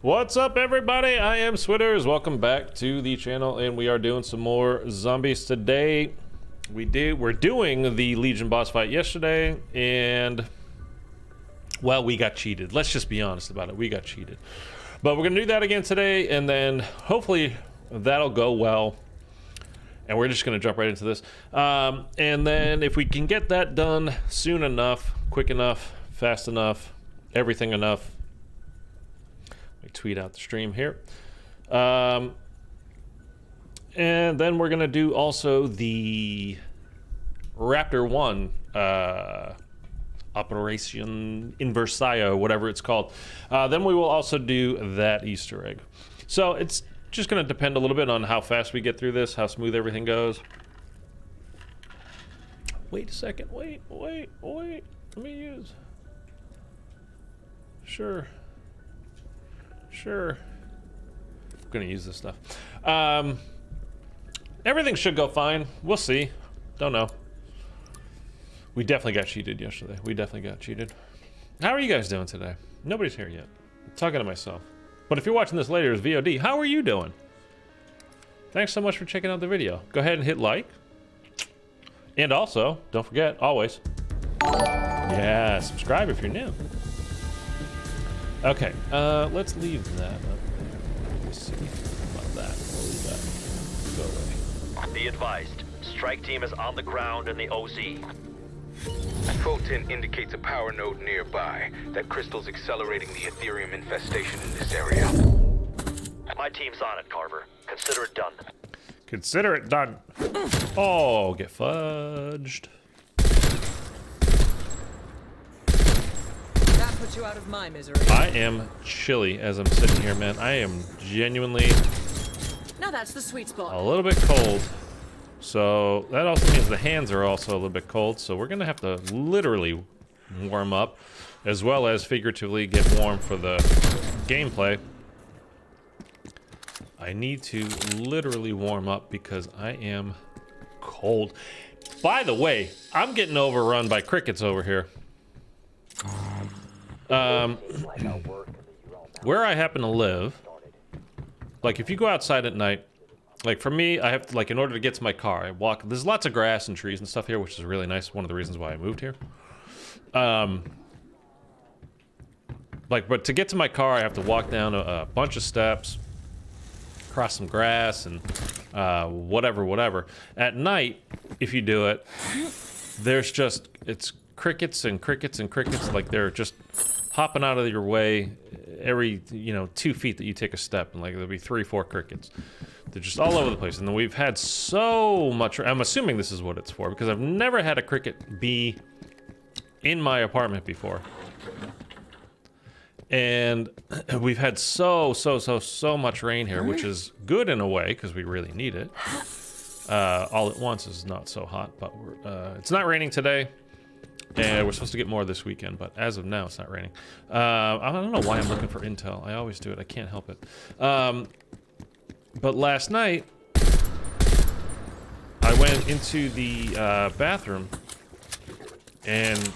What's up, everybody? I am Switters. Welcome back to the channel, and we are doing some more zombies today. We're doing the Legion boss fight yesterday, and well, we got cheated. Let's just be honest about it. We got cheated, but we're gonna do that again today, and then hopefully that'll go well. And we're just gonna jump right into this, and then if we can get that done soon enough, quick enough, fast enough, everything enough. Tweet out the stream here, and then we're gonna do also the Raptor 1 Operation Inversario, whatever it's called. Then we will also do that Easter egg. So it's just gonna depend a little bit on how fast we get through this, how smooth everything goes. Wait a second, wait, let me use. Sure. I'm gonna use this stuff. Everything should go fine. We'll see. Don't know. We definitely got cheated yesterday. How are you guys doing today? Nobody's here yet. I'm talking to myself. But if you're watching this later as VOD, how are you doing? Thanks so much for checking out the video. Go ahead and hit like. And also, don't forget, always, yeah, subscribe if you're new. Okay, let's leave that up there. Let's see about that. We'll leave that. Go away. Be advised, strike team is on the ground in the OZ. Photon indicates a power node nearby. That crystal's accelerating the Ethereum infestation in this area. My team's on it, Carver. Consider it done. Consider it done. Oh, get fudged. Put you out of my misery. I am chilly as I'm sitting here, man. I am genuinely Now that's the sweet spot. a little bit cold. So that also means the hands are also a little bit cold. So we're gonna have to literally warm up, as well as figuratively get warm for the gameplay. I need to literally warm up because I am cold. By the way, I'm getting overrun by crickets over here. Where I happen to live, like if you go outside at night, like for me, I have to, like, in order to get to my car, I walk, there's lots of grass and trees and stuff here, which is really nice. One of the reasons why I moved here. But to get to my car, I have to walk down a bunch of steps, cross some grass, and whatever. At night, if you do it, there's just, it's crickets and crickets and crickets, like they're just hopping out of your way every 2 feet that you take a step, and like there'll be 3 or 4 crickets. They're just all over the place, and then we've had so much. I'm assuming this is what it's for, because I've never had a cricket be in my apartment before, and we've had so much rain here, which is good in a way because we really need it. All at once is not so hot, but it's not raining today. And we're supposed to get more this weekend, but as of now, it's not raining. I don't know why I'm looking for intel. I always do it. I can't help it. But last night, I went into the bathroom, and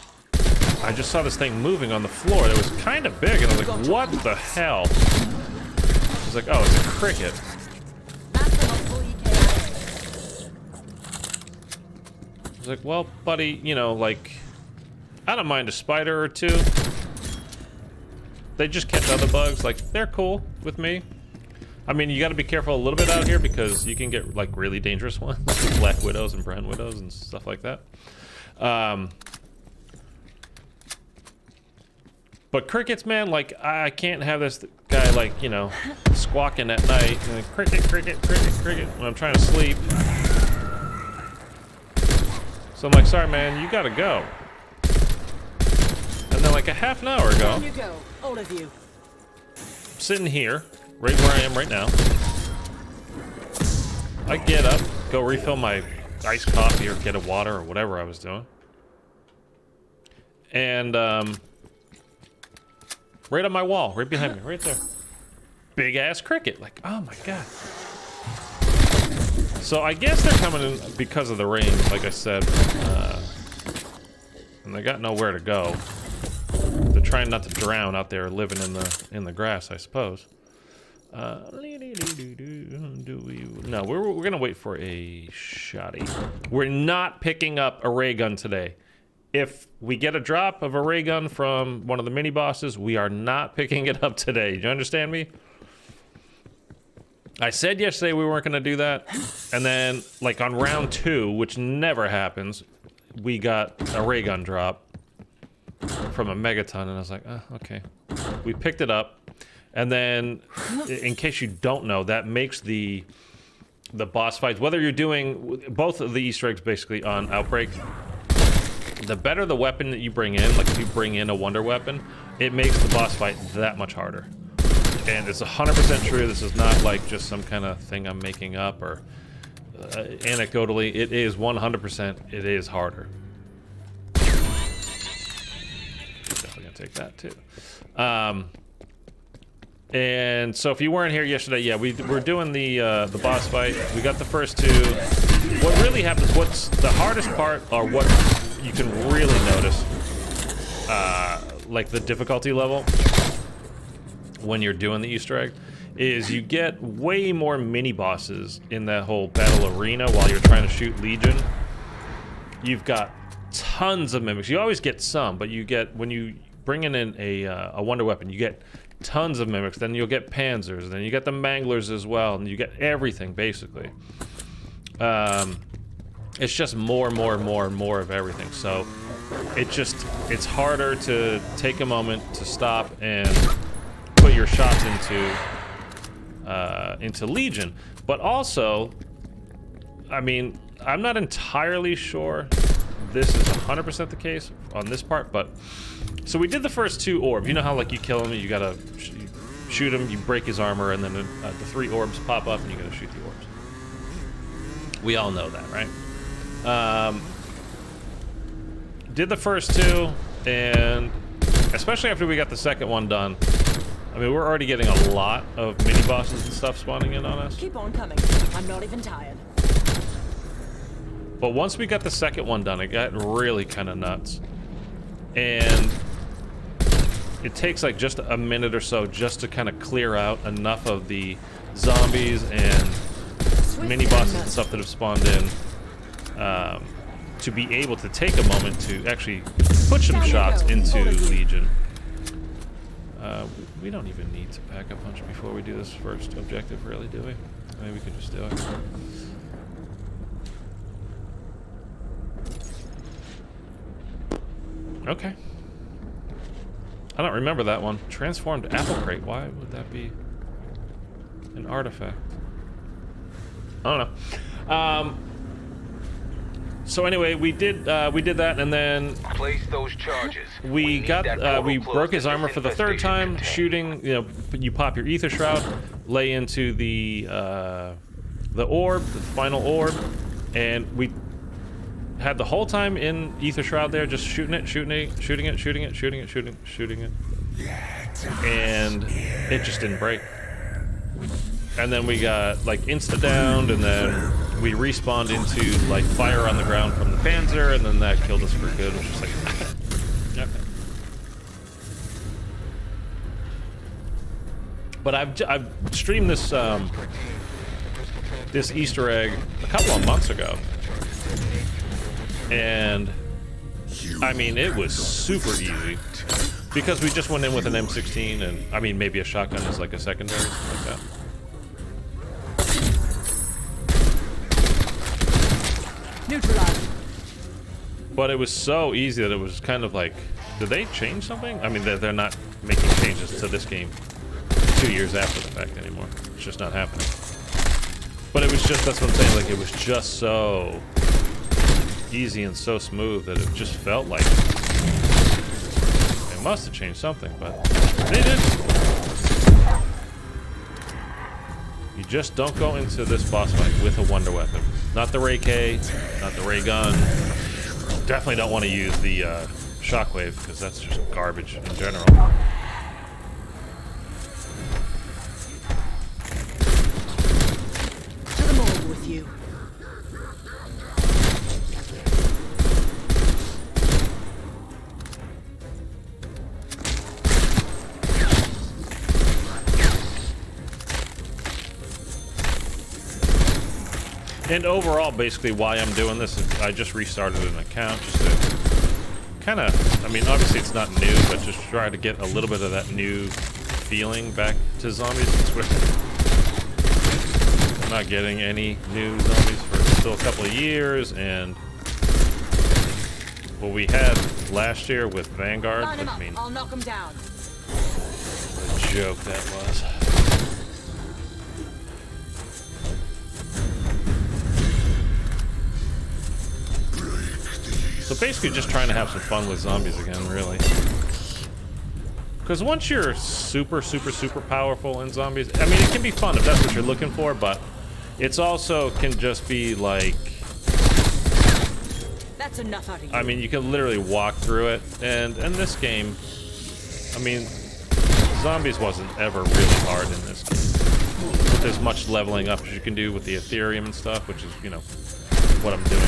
I just saw this thing moving on the floor. It was kind of big, and I was like, what the hell? I was like, oh, it's a cricket. I was like, well, buddy, like, I don't mind a spider or two. They just catch other bugs. Like, they're cool with me. I mean, you got to be careful a little bit out here because you can get like really dangerous ones, like black widows and brown widows and stuff like that. But crickets, man, like I can't have this guy like squawking at night and like, cricket when I'm trying to sleep. So I'm like, sorry, man, you gotta go. And then like a half an hour ago, Down you go, all of you. sitting here, right where I am right now, I get up, go refill my iced coffee or get a water or whatever I was doing. And right on my wall, right behind me, right there. Big ass cricket, like, oh my god. So I guess they're coming in because of the rain, like I said. And they got nowhere to go. The trying not to drown out there living in the grass, I suppose. No, we're gonna wait for a shotty. We're not picking up a ray gun today. If we get a drop of a ray gun from one of the mini bosses, we are not picking it up today. Do you understand me? I said yesterday we weren't gonna do that, and then like on round 2, which never happens, we got a ray gun drop from a megaton, and I was like, oh, okay. We picked it up, and then, in case you don't know, that makes the boss fights, whether you're doing both of the Easter eggs basically on Outbreak, the better the weapon that you bring in, like if you bring in a wonder weapon, it makes the boss fight that much harder. And it's 100% true. This is not like just some kind of thing I'm making up or anecdotally. It is 100%. It is harder. Definitely gonna take that too. And so if you weren't here yesterday, yeah, we're doing the boss fight. We got the first 2. What really happens? What's the hardest part, or what you can really notice, like the difficulty level when you're doing the Easter egg, is you get way more mini bosses in that whole battle arena while you're trying to shoot Legion. You've got tons of mimics. You always get some, but you get, when you bring in a wonder weapon, you get tons of mimics. Then you'll get panzers, then you get the manglers as well, and you get everything basically. It's just more of everything. So it's harder to take a moment to stop and put your shots into Legion. But also, I mean, I'm not entirely sure this is 100% the case on this part, but so we did the first 2 orbs. You know how like you kill him, you gotta shoot him, you break his armor, and then the 3 orbs pop up and you gotta shoot the orbs. We all know that, right? Did the first 2, and especially after we got the second one done, I mean, we're already getting a lot of mini bosses and stuff spawning in on us. Keep on coming. I'm not even tired. But once we got the second one done, it got really kind of nuts. And it takes like just a minute or so just to kind of clear out enough of the zombies and mini bosses and stuff that have spawned in, to be able to take a moment to actually put some shots into Legion. We don't even need to pack a punch before we do this first objective, really, do we? Maybe we could just do it. Okay. I don't remember that one. Transformed apple crate. Why would that be an artifact? I don't know. So anyway, we did that, and then Place those charges. we broke his armor for the 3rd time, shooting. You know, you pop your ether shroud, lay into the orb, the final orb, and we had the whole time in ether shroud there, just shooting it, and it just didn't break. And then we got like insta-downed, and then we respawned into like fire on the ground from the Panzer, and then that killed us for good, which was like, okay. But I've streamed this this Easter egg a couple of months ago, and I mean it was super easy because we just went in with an M16, and I mean maybe a shotgun is like a secondary, something like that. Neutralized. But it was so easy that it was kind of like, did they change something? I mean, they're not making changes to this game 2 years after the fact anymore. It's just not happening. But it was just, that's what I'm saying, like it was just so easy and so smooth that it just felt like they must have changed something, but they didn't. You just don't go into this boss fight with a wonder weapon. Not the Ray K, not the Ray Gun. Definitely don't want to use the Shockwave, because that's just garbage in general. To the morgue with you. And overall, basically, why I'm doing this is I just restarted an account just to kind of, I mean, obviously it's not new, but just try to get a little bit of that new feeling back to zombies. Since we're not getting any new zombies for still a couple of years, and what we had last year with Vanguard, Line him I up. mean, I'll knock him down. what a joke that was. So basically just trying to have some fun with zombies again, really. Because once you're super powerful in zombies, I mean, it can be fun if that's what you're looking for, but it's also can just be like... That's enough out of you. I mean, you can literally walk through it, and in this game, I mean, zombies wasn't ever really hard in this game. But there's much leveling up as you can do with the Ethereum and stuff, which is, you know, what I'm doing.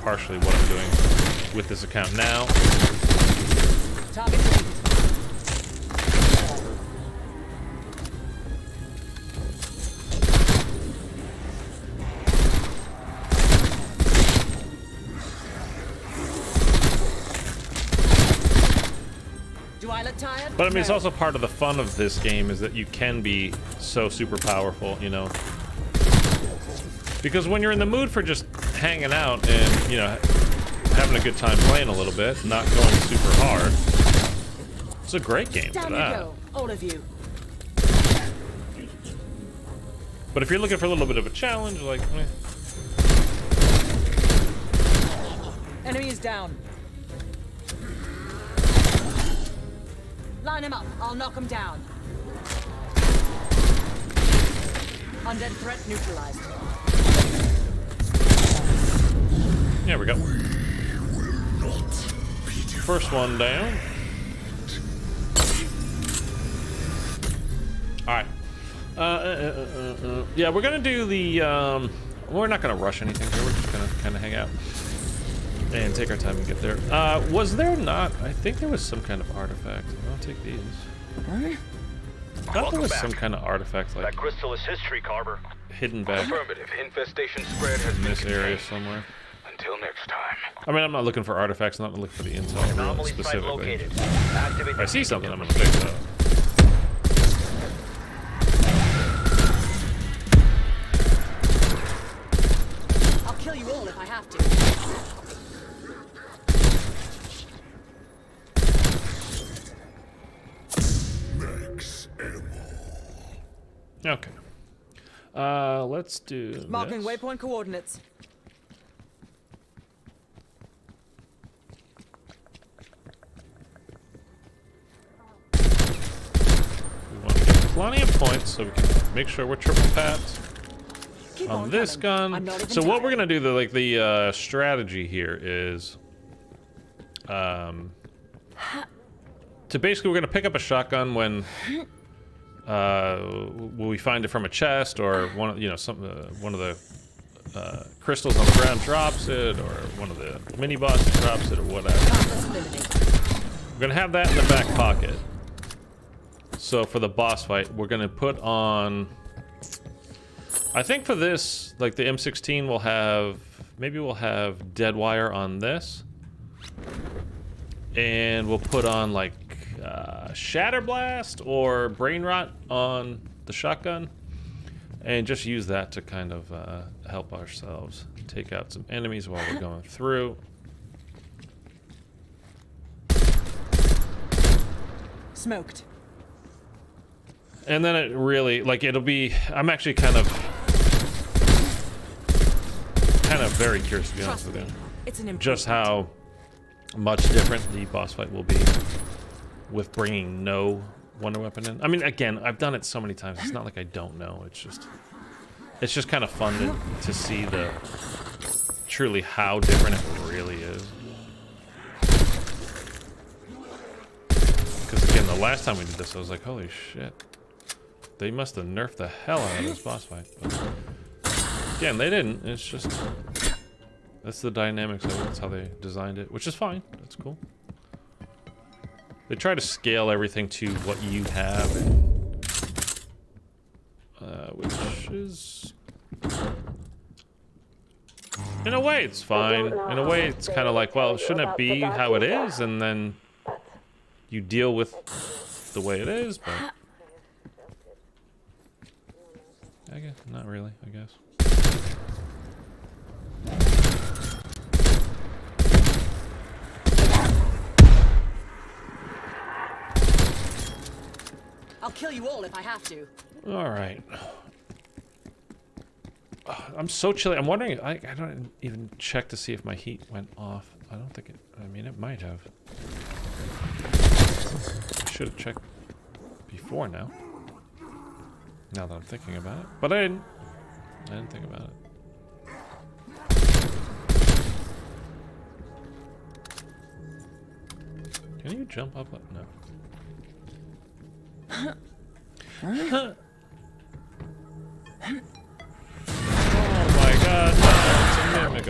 Partially what I'm doing with this account now. Target deleted. Do I look tired? But I mean, it's No. also part of the fun of this game is that you can be so super powerful, you know. Because when you're in the mood for just hanging out and, you know, having a good time playing a little bit, not going super hard, it's a great game for Down you that. go, all of you. But if you're looking for a little bit of a challenge, like, Enemy is down. Line him up. I'll knock him down. Undead threat neutralized. there we go. First one down. All right. Yeah, we're gonna do the. We're not gonna rush anything here. We're just gonna kind of hang out and take our time and get there. Was there not? I think there was some kind of artifact. I'll take these. I thought there was some kind of artifact like That crystal is history, Carver. hidden back Affirmative. Infestation spread has in been this area contained. somewhere. Until next time. I mean, I'm not looking for artifacts. I'm not looking for the intel real Anomaly site specifically. located. Activate If I the see beacon something, to I'm gonna fix it up. I'll kill you all if I have to. Okay. Let's do Marking this. waypoint coordinates. We want to get plenty of points so we can make sure we're triple papped Keep on this coming. gun. I'm not even So what tired. we're gonna do, the strategy here is, to basically we're gonna pick up a shotgun when we find it from a chest or one of one of the crystals on the ground drops it, or one of the mini bosses drops it, or whatever. Compass eliminated. We're gonna have that in the back pocket. So for the boss fight, we're gonna put on. I think for this, like the M16, we'll have dead wire on this, and we'll put on like shatter blast or brain rot on the shotgun, and just use that to kind of help ourselves take out some enemies while we're going through. Smoked. And then it really, like, it'll be, I'm actually kind of very curious, to be honest Trust with me. you, It's an improvement. just how much different the boss fight will be with bringing no wonder weapon in. I mean, again, I've done it so many times, it's not like I don't know, it's just kind of fun to see the truly how different it really is. Because again, the last time we did this, I was like, holy shit. They must have nerfed the hell out of this boss fight. But again, they didn't. It's just... That's the dynamics of it. That's how they designed it, which is fine. That's cool. They try to scale everything to what you have. Which is... In a way, it's fine. In a way, it's kind of like, well, shouldn't it be how it is? And then you deal with the way it is, but I guess not really, I guess. I'll kill you all if I have to. All right. I'm so chilly. I'm wondering, I don't even check to see if my heat went off. I don't think it, I mean, it might have. I should have checked before now. Now that I'm thinking about it. But I didn't. I didn't think about it. Can you jump up? No. Oh my god, no, it's a mimic.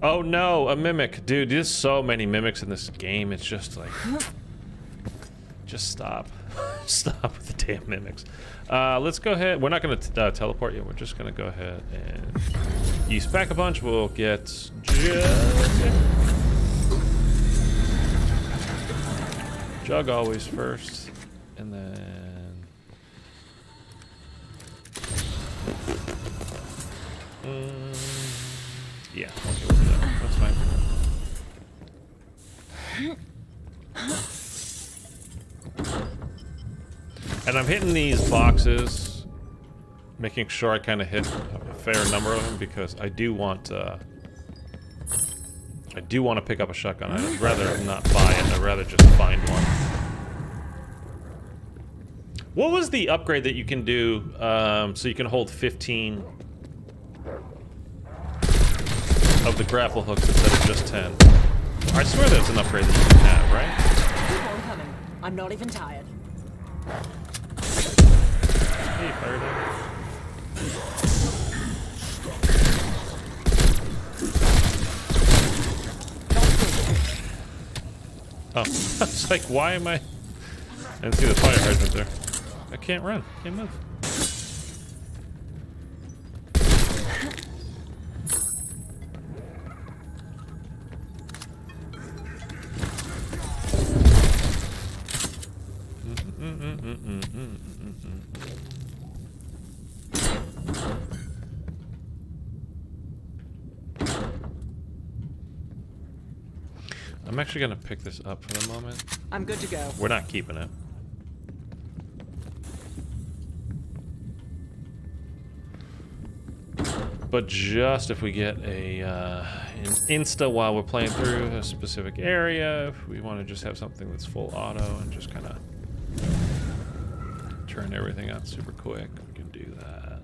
Oh no, a mimic. Dude, there's so many mimics in this game, it's just like... Just stop. Stop with the damn mimics. Let's go ahead. We're not going to teleport yet. We're just going to go ahead and use back a bunch. We'll get Jug always first, and then yeah, okay, we'll do that. That's fine. And I'm hitting these boxes, making sure I kind of hit a fair number of them because I do want to pick up a shotgun. I'd rather not buy it. I'd rather just find one. What was the upgrade that you can do so you can hold 15 of the grapple hooks instead of just 10? I swear that's an upgrade that you can have, right? Keep on coming. I'm not even tired. Hey, fire down. Oh, I was like, why am I... I didn't see the fire hydrant there. I can't run. Can't move. I'm actually gonna pick this up for the moment. I'm good to go. We're not keeping it. But just if we get a an insta while we're playing through a specific area, if we want to just have something that's full auto and just kind of turn everything out super quick, we can do that.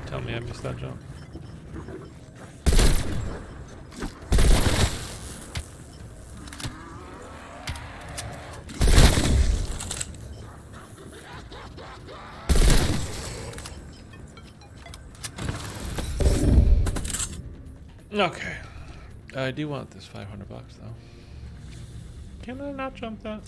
Tell me I missed that jump. Okay. I do want this $500 though. Can I not jump that?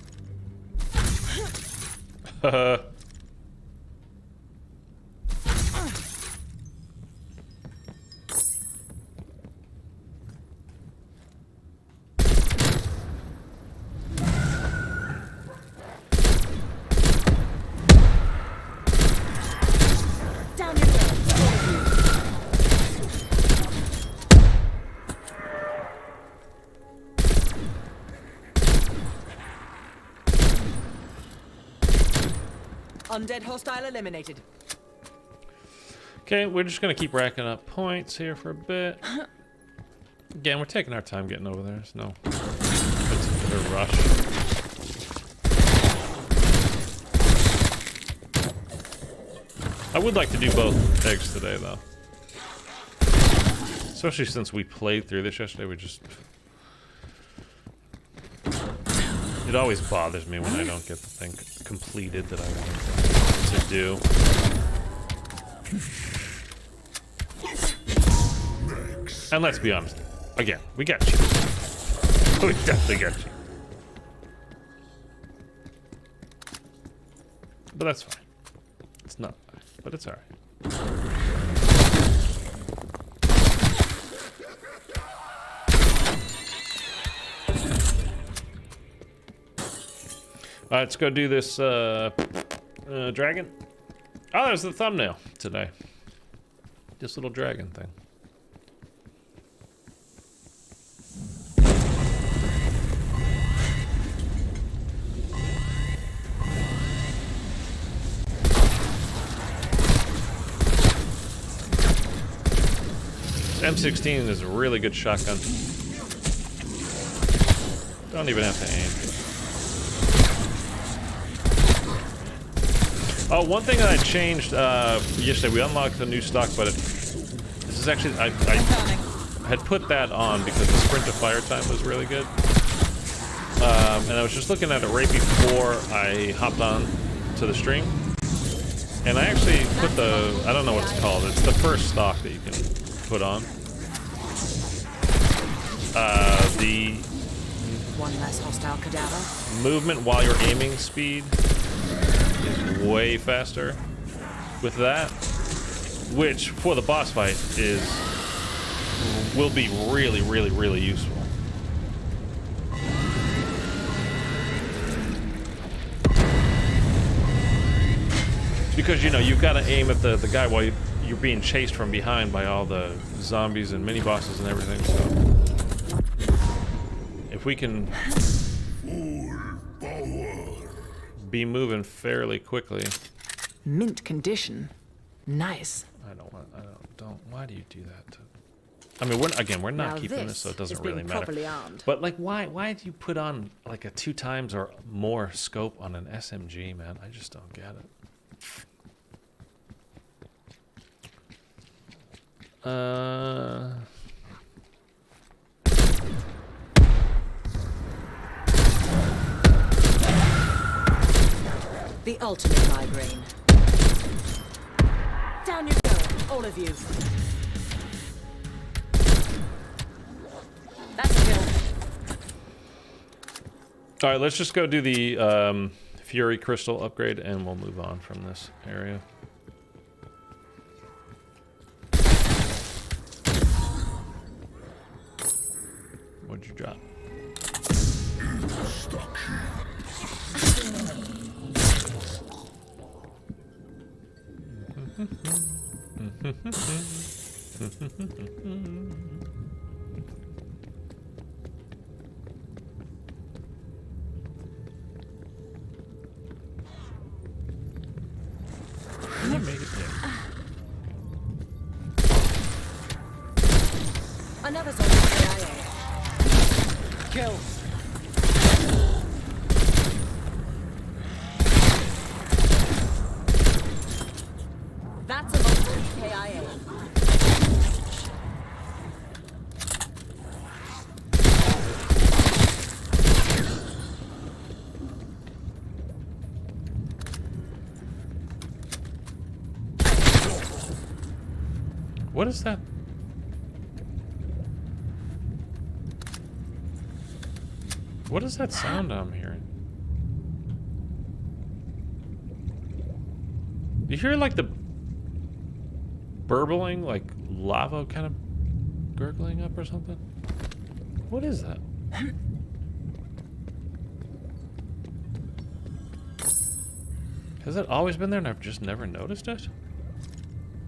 Undead hostile eliminated. Okay, we're just gonna keep racking up points here for a bit. Again, we're taking our time getting over there. There's no particular rush. I would like to do both eggs today, though. Especially since we played through this yesterday, we just... It always bothers me when I don't get the thing completed that I want to do. And let's be honest, again, we got you. We definitely got you. But that's fine. It's not fine, but it's alright. Alright, let's go do this dragon. Oh, there's the thumbnail today. This little dragon thing. M16 is a really good shotgun. Don't even have to aim. Oh, one thing that I changed yesterday, we unlocked the new stock, but this is actually, I had put that on because the sprint to fire time was really good. And I was just looking at it right before I hopped on to the stream. And I actually put the, I don't know what it's called, it's the first stock that you can put on. The One less hostile cadaver. movement while you're aiming speed is way faster with that, which for the boss fight will be really, really, really useful. Because, you know, you've got to aim at the guy while you're being chased from behind by all the zombies and mini bosses and everything, so if we can be moving fairly quickly. Mint condition. Nice. Why do you do that? I mean, we're not Now keeping this, so it doesn't is being really matter. properly armed. But But like, why do you put on like a 2 times or more scope on an SMG, man? I just don't get it. The ultimate migraine. Down you go, all of you. That's a kill. All right, let's just go do the Fury Crystal upgrade, and we'll move on from this area. What'd you drop? You made it there. Another zombie CIA. Kill. That's a multiple KIA. What is that? What is that sound I'm hearing? You hear like the burbling, like lava kind of gurgling up or something? What is that? Has it always been there and I've just never noticed it?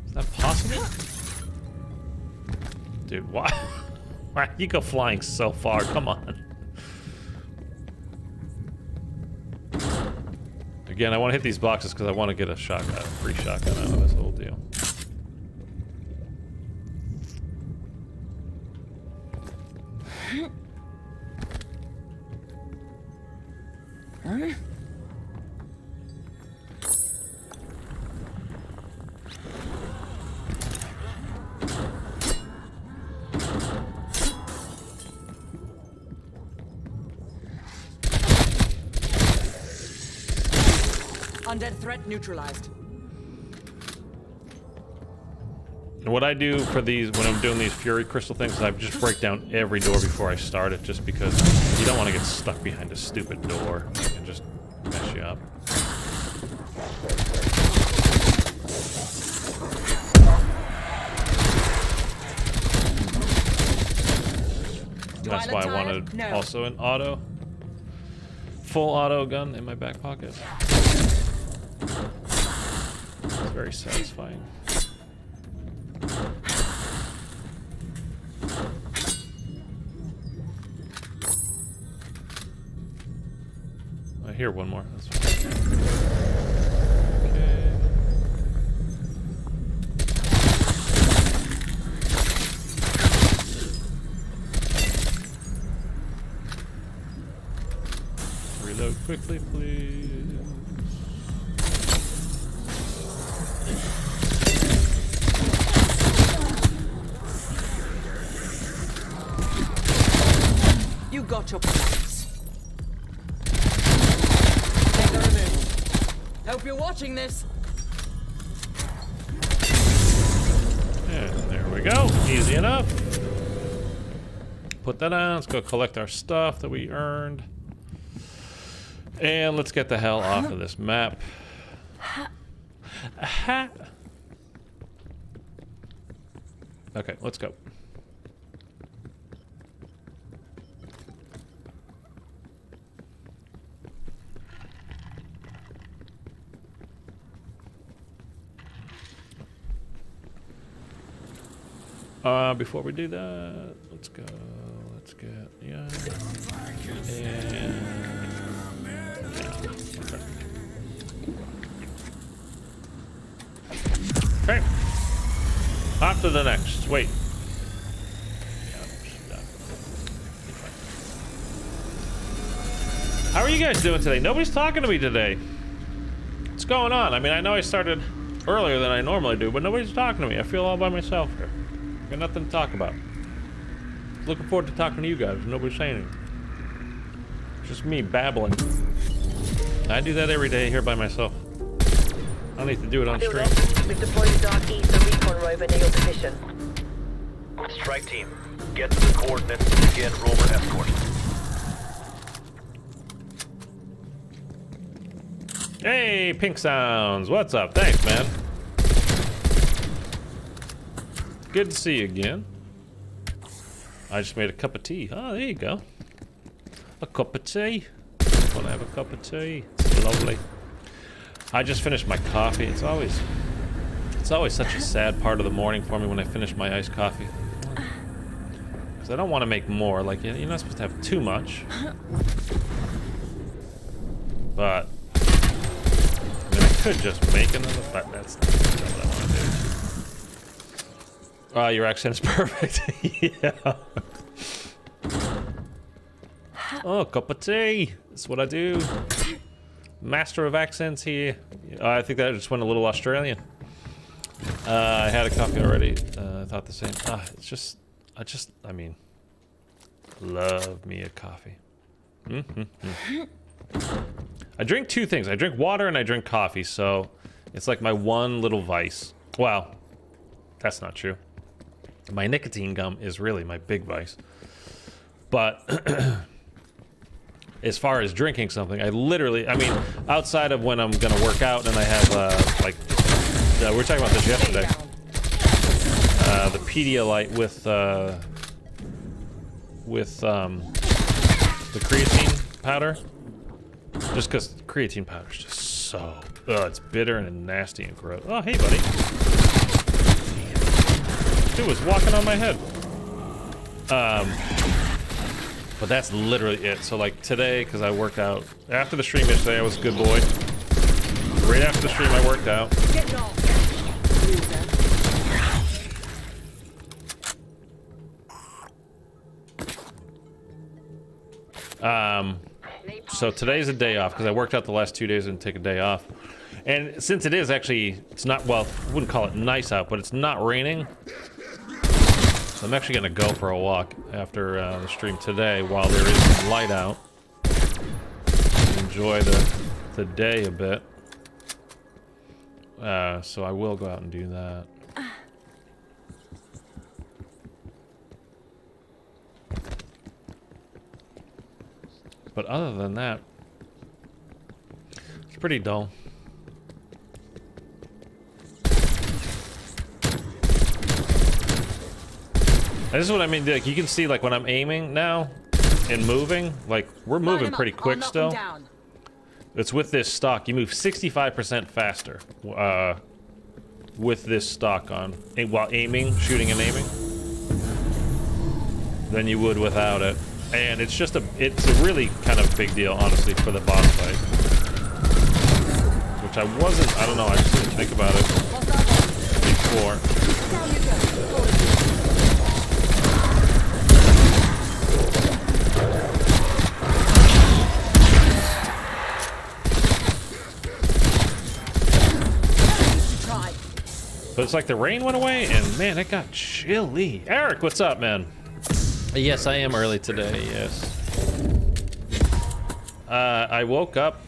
Is that possible? Dude, why? Why you go flying so far? Come on. Again, I want to hit these boxes because I want to get a shotgun, a free shotgun out of this whole deal. Undead threat neutralized. And what I do for these, when I'm doing these Fury Crystal things, is I just break down every door before I start it, just because you don't want to get stuck behind a stupid door and just mess you up. That's why I wanted also an auto, full auto gun in my back pocket. It's very satisfying. I hear one more. That's fine. Okay. Reload quickly, please. You got your points. Take the removed. Hope you're watching this. And there we go. Easy enough. Put that on. Let's go collect our stuff that we earned. And let's get the hell off of this map. Okay, let's go. Before we do that, let's go. Let's get and okay. On to the next. Wait. How are you guys doing today? Nobody's talking to me today. What's going on? I mean, I know I started earlier than I normally do, but nobody's talking to me. I feel all by myself here. Got nothing to talk about. Looking forward to talking to you guys. Nobody's saying anything. Just me babbling. I do that every day here by myself. I don't need to do it on stream. We've deployed a Dark Ether recon rover near your position. Strike team, get to the coordinates and begin rover escort. Hey, Pink Sounds. What's up? Thanks, man. Good to see you again. I just made a cup of tea. Oh, there you go. A cup of tea. Want to have a cup of tea? It's lovely. I just finished my coffee. It's always such a sad part of the morning for me when I finish my iced coffee. Because I don't want to make more. Like, you're not supposed to have too much. But I mean, I could just make another, but that's not what I want to do. Your accent is perfect. Yeah. Oh, cup of tea. That's what I do. Master of accents here. I think that just went a little Australian. I had a coffee already. I thought the same. I mean, love me a coffee. I drink two things. I drink water and I drink coffee, so it's like my one little vice. Well, that's not true. My nicotine gum is really my big vice. But as far as drinking something, I mean, outside of when I'm gonna work out and I have, we were talking about this yesterday. The Pedialyte with the creatine powder. Just because creatine powder is just so, it's bitter and nasty and gross. Oh, hey, buddy. Dude was walking on my head. But that's literally it. So like today, because I worked out after the stream yesterday, I was a good boy. Right after the stream, I worked out. So today's a day off because I worked out the last 2 days and take a day off. And since it is actually, it's not, well, I wouldn't call it nice out, but it's not raining. So I'm actually going to go for a walk after the stream today while there is some light out. Enjoy the day a bit. So I will go out and do that. But other than that, it's pretty dull. This is what I mean, like, you can see, like, when I'm aiming now and moving, like, we're moving pretty quick still. It's with this stock. You move 65% faster with this stock on, while aiming, shooting and aiming, than you would without it. And it's just it's a really kind of big deal, honestly, for the boss fight. Which I don't know, I just didn't think about it before. But it's like the rain went away, and man, it got chilly. Eric, what's up, man? Yes, I am early today, yes. I woke up,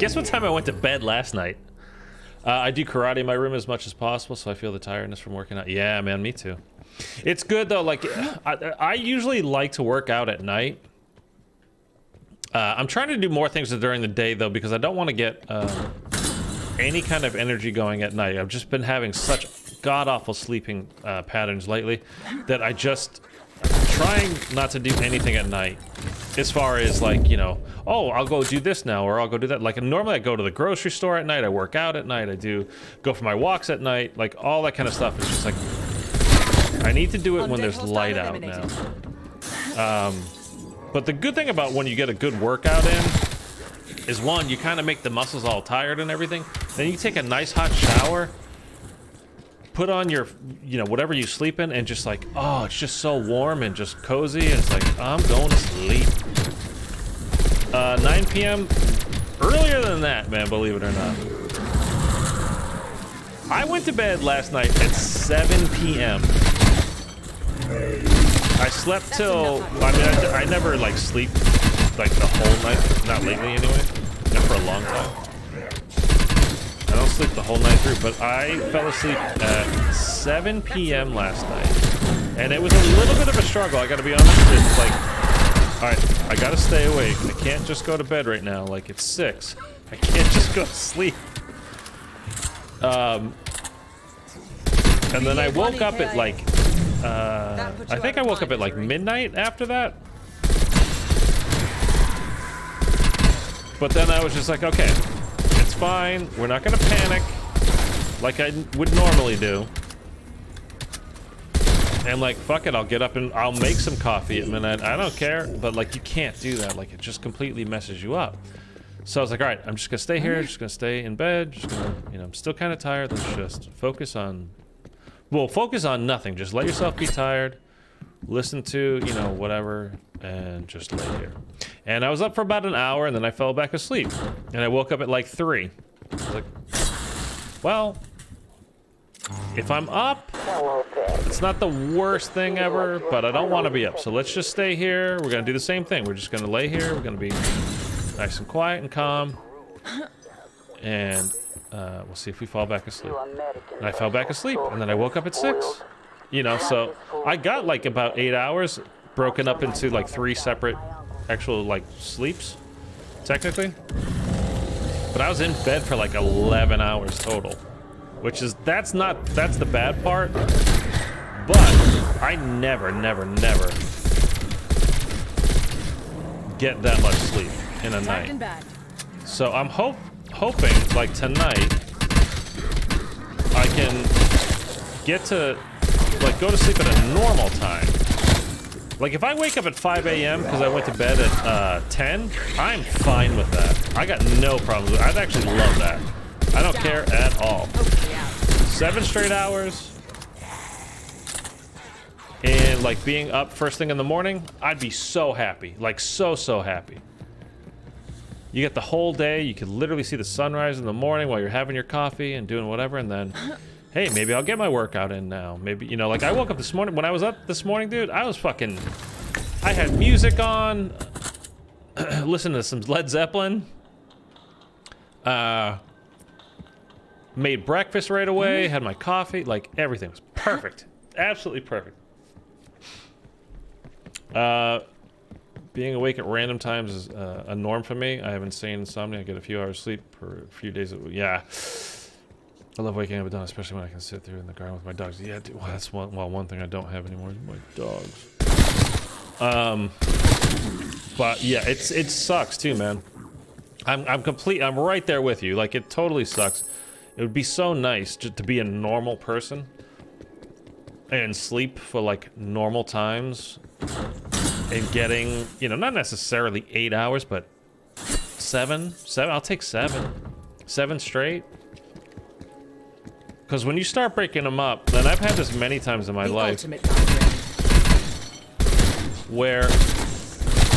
guess what time I went to bed last night? I do karate in my room as much as possible, so I feel the tiredness from working out. Yeah, man, me too. It's good, though, like, I usually like to work out at night. I'm trying to do more things during the day, though, because I don't want to get, any kind of energy going at night. I've just been having such god-awful sleeping patterns lately that I'm trying not to do anything at night. As far as, like, you know, oh, I'll go do this now, or I'll go do that. Like, normally I go to the grocery store at night, I work out at night, I go for my walks at night, like, all that kind of stuff. It's just like, I need to do it when there's light out now. But the good thing about when you get a good workout in is, one, you kind of make the muscles all tired and everything. Then you take a nice hot shower, put on your, you know, whatever you sleep in, and just like, oh, it's just so warm and just cozy. And it's like, I'm going to sleep. 9 p.m. Earlier than that, man, believe it or not. I went to bed last night at 7 p.m. I slept till, I mean, I never, like, sleep, like, the whole night. Not lately, anyway. Not for a long time. I don't sleep the whole night through, but I fell asleep at 7 p.m. last night. And it was a little bit of a struggle, I gotta be honest. It's like, alright, I gotta stay awake. I can't just go to bed right now, like, it's 6. I can't just go to sleep. And then I woke up at, like, I think I woke up at, like, midnight after that. But then I was just like, okay, it's fine. We're not gonna panic like I would normally do. And, like, fuck it, I'll get up and I'll make some coffee at midnight. I don't care, but, like, you can't do that. Like, it just completely messes you up. So I was like, all right, I'm just gonna stay here, just gonna stay in bed, just gonna, you know, I'm still kind of tired. Let's just focus on, well, focus on nothing. Just let yourself be tired. Listen to, you know, whatever, and just lay here. And I was up for about an hour, and then I fell back asleep. And I woke up at like 3. I was like, well, if I'm up, it's not the worst thing ever, but I don't want to be up. So let's just stay here. We're going to do the same thing. We're just going to lay here. We're going to be nice and quiet and calm. And we'll see if we fall back asleep. And I fell back asleep, and then I woke up at 6. You know, so I got like about 8 hours broken up into like 3 separate actual like sleeps, technically. But I was in bed for like 11 hours total, which is, that's the bad part. But I never get that much sleep in a night. So I'm hoping like tonight I can get to like go to sleep at a normal time. Like if I wake up at 5 a.m. because I went to bed at 10, I'm fine with that. I got no problems with it. I'd actually love that. I don't care at all. 7 straight hours and like being up first thing in the morning, I'd be so happy. Like so happy. You get the whole day, you can literally see the sunrise in the morning while you're having your coffee and doing whatever, and then hey, maybe I'll get my workout in now. Maybe, you know, like I woke up this morning, when I was up this morning, dude, I was fucking, I had music on, listened to some Led Zeppelin, made breakfast right away, had my coffee, like everything was perfect. Absolutely perfect. being awake at random times is a norm for me. I have insane insomnia. I get a few hours sleep for a few days. Yeah. I love waking up at dawn, especially when I can sit there in the garden with my dogs. Yeah, dude, well, that's one thing I don't have anymore is my dogs. But yeah, it sucks too, man. I'm right there with you. Like, it totally sucks. It would be so nice just to be a normal person and sleep for like normal times and getting, you know, not necessarily 8 hours, but seven. I'll take 7 straight. Because when you start breaking them up, and I've had this many times in my life, where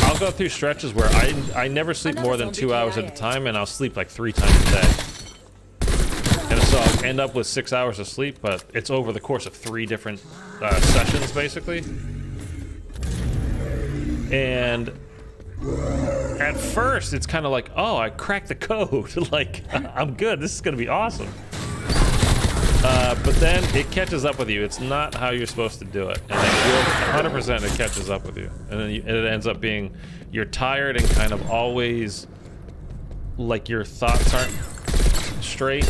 I'll go through stretches where I never sleep more than 2 hours at a time, and I'll sleep like 3 times a day. And so I'll end up with 6 hours of sleep, but it's over the course of 3 different sessions, basically. And at first, it's kind of like, oh, I cracked the code. Like, I'm good. This is going to be awesome. But then it catches up with you. It's not how you're supposed to do it. And then 100% it catches up with you. And then it ends up being, you're tired and kind of always, like, your thoughts aren't straight.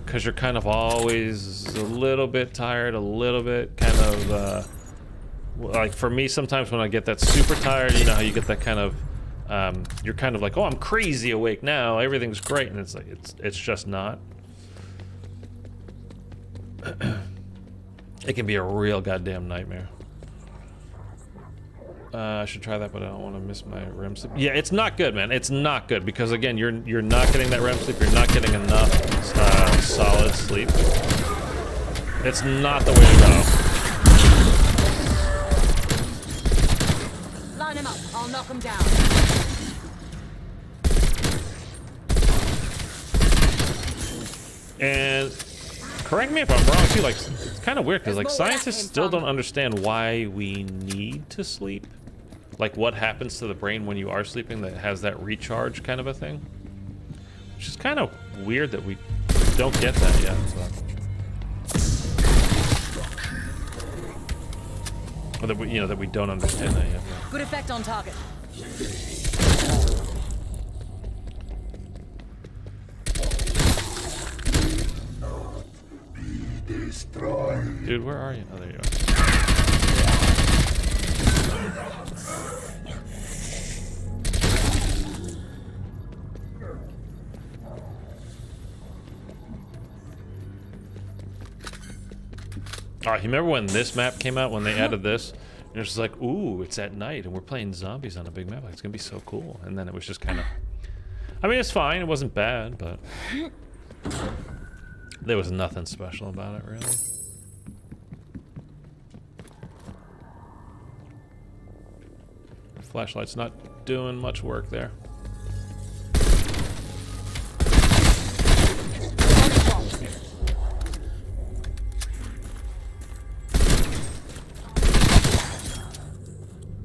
Because you're kind of always a little bit tired, a little bit kind of, like for me sometimes when I get that super tired, you know how you get that kind of, you're kind of like, oh, I'm crazy awake now, everything's great. And it's like, it's just not. It can be a real goddamn nightmare. I should try that, but I don't want to miss my REM sleep. Yeah, it's not good, man. It's not good because again, you're not getting that REM sleep. You're not getting enough solid sleep. It's not the way to go. Line him up. I'll knock him down. And correct me if I'm wrong too, like, it's kind of weird because like scientists still don't understand why we need to sleep. Like what happens to the brain when you are sleeping that has that recharge kind of a thing. Which is kind of weird that we don't get that yet. Or that we, you know, that we don't understand that yet. Good effect on target. Dude, where are you? Oh, there you are. Oh, you remember when this map came out, when they added this? And it was just like, ooh, it's at night, and we're playing zombies on a big map. Like, it's gonna be so cool. And then it was just kind of... I mean, it's fine. It wasn't bad, but... There was nothing special about it, really. Flashlight's not doing much work there.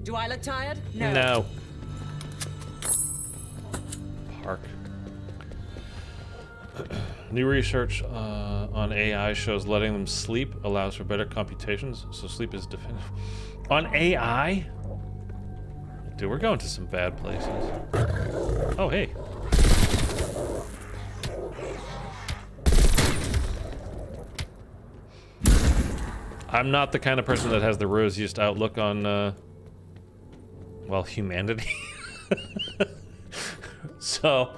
Do I look tired? No. No. Park. New research on AI shows letting them sleep allows for better computations, so sleep is definitive. On AI? Dude, we're going to some bad places. Oh, hey. I'm not the kind of person that has the rosiest outlook on, well, humanity. So...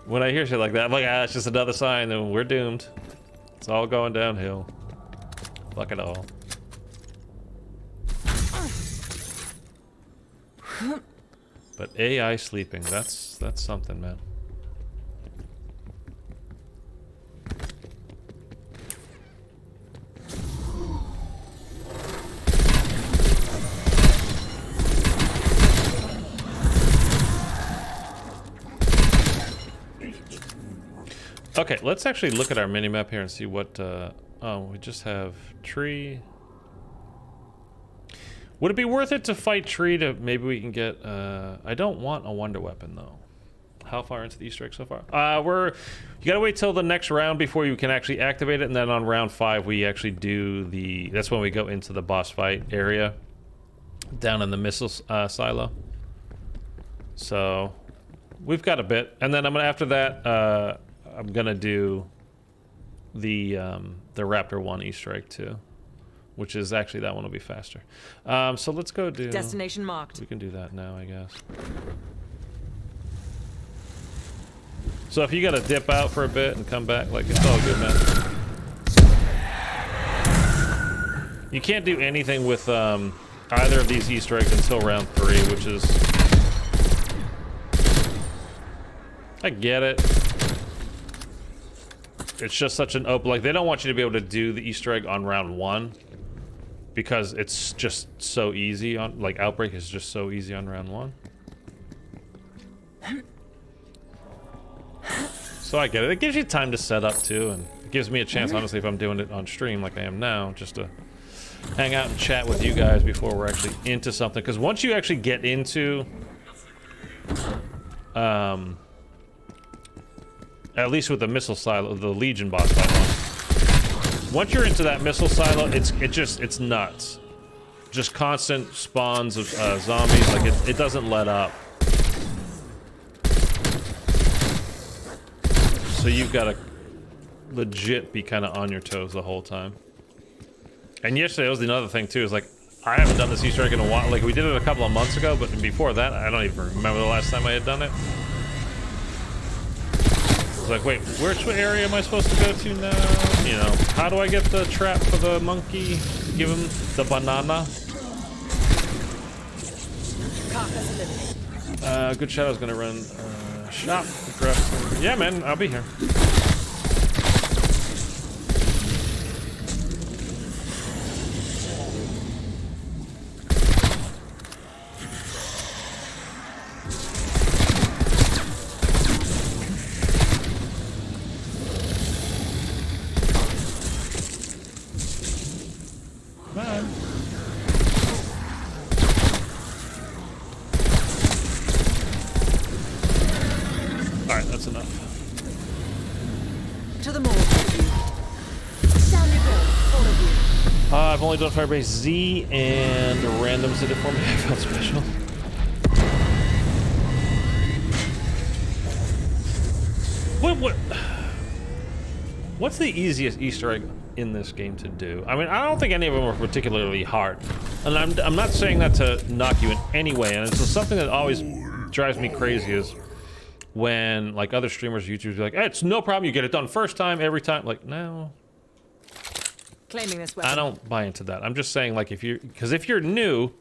when I hear shit like that, I'm like, ah, it's just another sign that we're doomed. It's all going downhill. Fuck it all. But AI sleeping, that's something, man. Okay, let's actually look at our mini-map here and see what, oh, we just have tree. Would it be worth it to fight tree to, maybe we can get, I don't want a wonder weapon though. How far into the Easter egg so far? You gotta wait till the next round before you can actually activate it, and then on round 5 we actually do the, that's when we go into the boss fight area. down in the missile silo. So we've got a bit, and then I'm gonna after that I'm gonna do the Raptor 1 Easter egg too, which is actually that one will be faster. So let's go do Destination marked. We can do that now, I guess. So if you gotta dip out for a bit and come back, like, it's all good, man. You can't do anything with either of these Easter eggs until round 3, which is... I get it. It's just such an open... Like, they don't want you to be able to do the Easter egg on round 1 because it's just so easy on... Like, Outbreak is just so easy on round 1. So I get it. It gives you time to set up, too, and it gives me a chance, honestly, if I'm doing it on stream like I am now, just to hang out and chat with you guys before we're actually into something. Because once you actually get into... at least with the missile silo, the Legion boss fight one. Once you're into that missile silo, it's nuts. Just constant spawns of zombies. Like it doesn't let up. So you've got to legit be kind of on your toes the whole time. And yesterday was another thing too. Is like I haven't done this Easter egg in a while. Like we did it a couple of months ago, but before that, I don't even remember the last time I had done it. Like, wait, which area am I supposed to go to now? You know, how do I get the trap for the monkey? Give him the banana. Good Shadow's gonna run shop. Grab some. Yeah, man, I'll be here. Alright, that's enough. To the mall. Down you go, all of you. I've only done Firebase Z and randoms did it for me. I felt special. What's the easiest Easter egg in this game to do? I mean, I don't think any of them are particularly hard. And I'm not saying that to knock you in any way. And it's something that always drives me crazy is when like other streamers, YouTubers be like, hey, it's no problem, you get it done first time, every time. Like, no. Claiming this weapon. I don't buy into that. I'm just saying, like, if you're new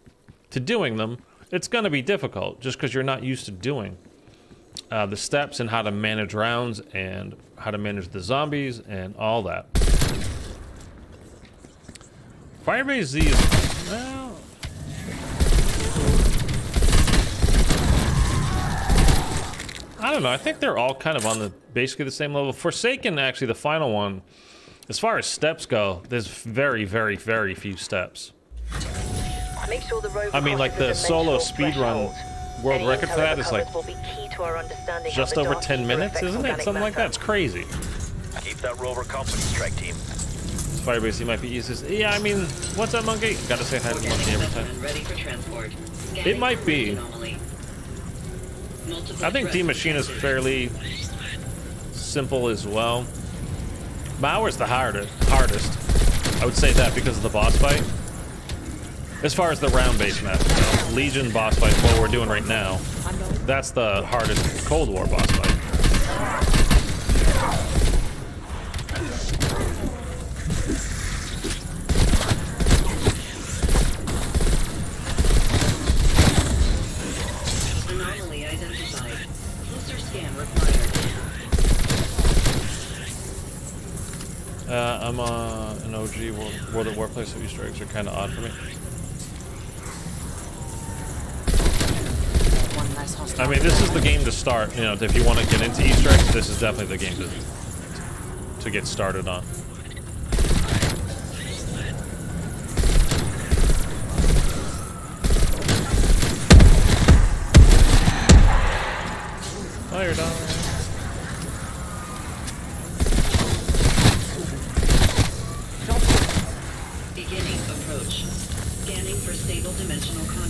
to doing them, it's gonna be difficult just because you're not used to doing the steps and how to manage rounds and how to manage the zombies and all that. Firebase Z is, well, I don't know. I think they're all kind of on the basically the same level. Forsaken, actually, the final one, as far as steps go, there's very, very, very few steps. Make sure the rover I mean, like the solo speedrun world record for that is like just over 10 minutes, isn't it? Something like that. It's crazy. Keep that rover company, strike team. Firebase, might be easiest. Yeah, I mean, what's that monkey? Gotta say hi to the monkey every time. Ready for transport. It might be. I think Team Machine is fairly simple as well. Mauer's the hardest. I would say that because of the boss fight. As far as the round-based map, you know, Legion boss fight, what we're doing right now, that's the hardest Cold War boss fight. Anomaly identified. Closer scan required. I'm an OG World at Warplay, so Easter eggs are kind of odd for me. I mean, this is the game to start. You know, if you want to get into Easter eggs, this is definitely the game to get started on. Oh, you're done. Beginning approach. Scanning for stable dimensional contact.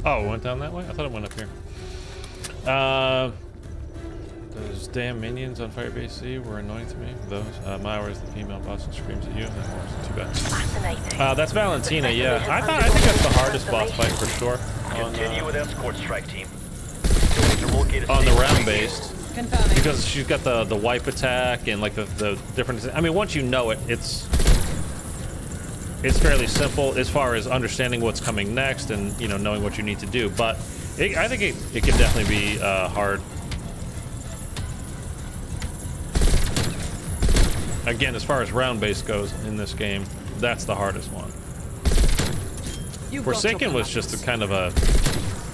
Oh, it went down that way? I thought it went up here. Those damn minions on Firebase C were annoying to me. Those. Myra is the female boss and screams at you. That wasn't too bad. Fascinating. That's Valentina, yeah. I think that's the hardest boss fight for sure. Continue with escort strike team. Going to locate a On the safe round-based. Confirming. Because she's got the wipe attack and like the different. I mean, once you know it, it's fairly simple as far as understanding what's coming next and knowing what you need to do. But I think it can definitely be hard. Again, as far as round base goes in this game, that's the hardest one. Forsaken was just a kind of a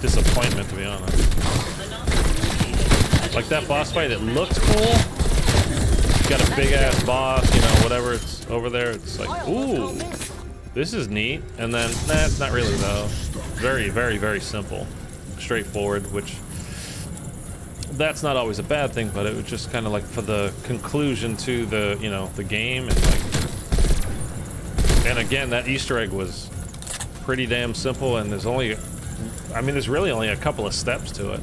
disappointment, to be honest. Like that boss fight, it looks cool. Got a big ass boss, whatever it's over there. It's like, ooh, this is neat. And then, nah, it's not really though. Very, very, very simple, straightforward. Which that's not always a bad thing, but it was just kind of like for the conclusion to the the game and again that Easter egg was pretty damn simple, and there's really only a couple of steps to it.